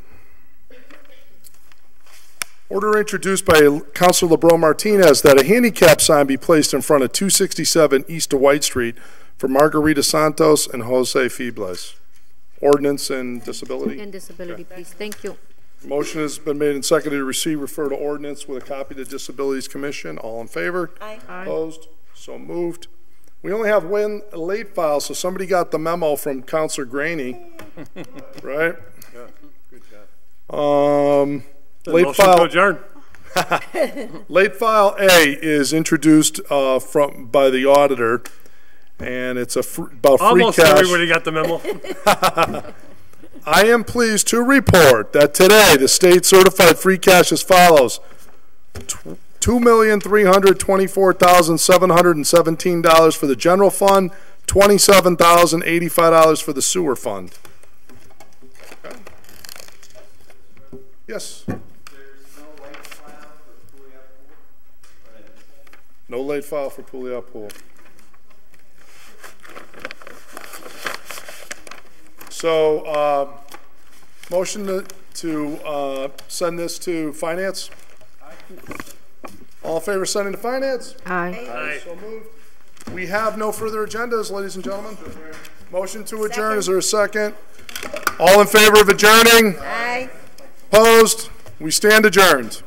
S1: Order introduced by Councilor LeBron Martinez that a handicap sign be placed in front of 267 East of White Street for Margarita Santos and Jose Febles. Ordinance and disability?
S16: And disability, please. Thank you.
S1: Motion has been made and seconded to receive, refer to ordinance with a copy to Disabilities Commission. All in favor?
S14: Aye.
S1: Opposed? So moved. We only have one late file, so somebody got the memo from Councilor Graney, right?
S10: Yeah, good job.
S1: Late file. Late file A is introduced by the auditor, and it's about
S10: Almost
S1: free cash.
S10: Everybody got the memo.
S1: I am pleased to report that today the state certified free cash as follows: $2,324,717 for the general fund, $27,085 for the sewer fund. Okay. Yes. No late file for Pouliot Pool. So, motion to send this to finance. All in favor of sending to finance?
S9: Aye.
S1: Aye. So moved. We have no further agendas, ladies and gentlemen. Motion to adjourn. Is there a second? All in favor of adjourning?
S14: Aye.
S1: Opposed? We stand adjourned.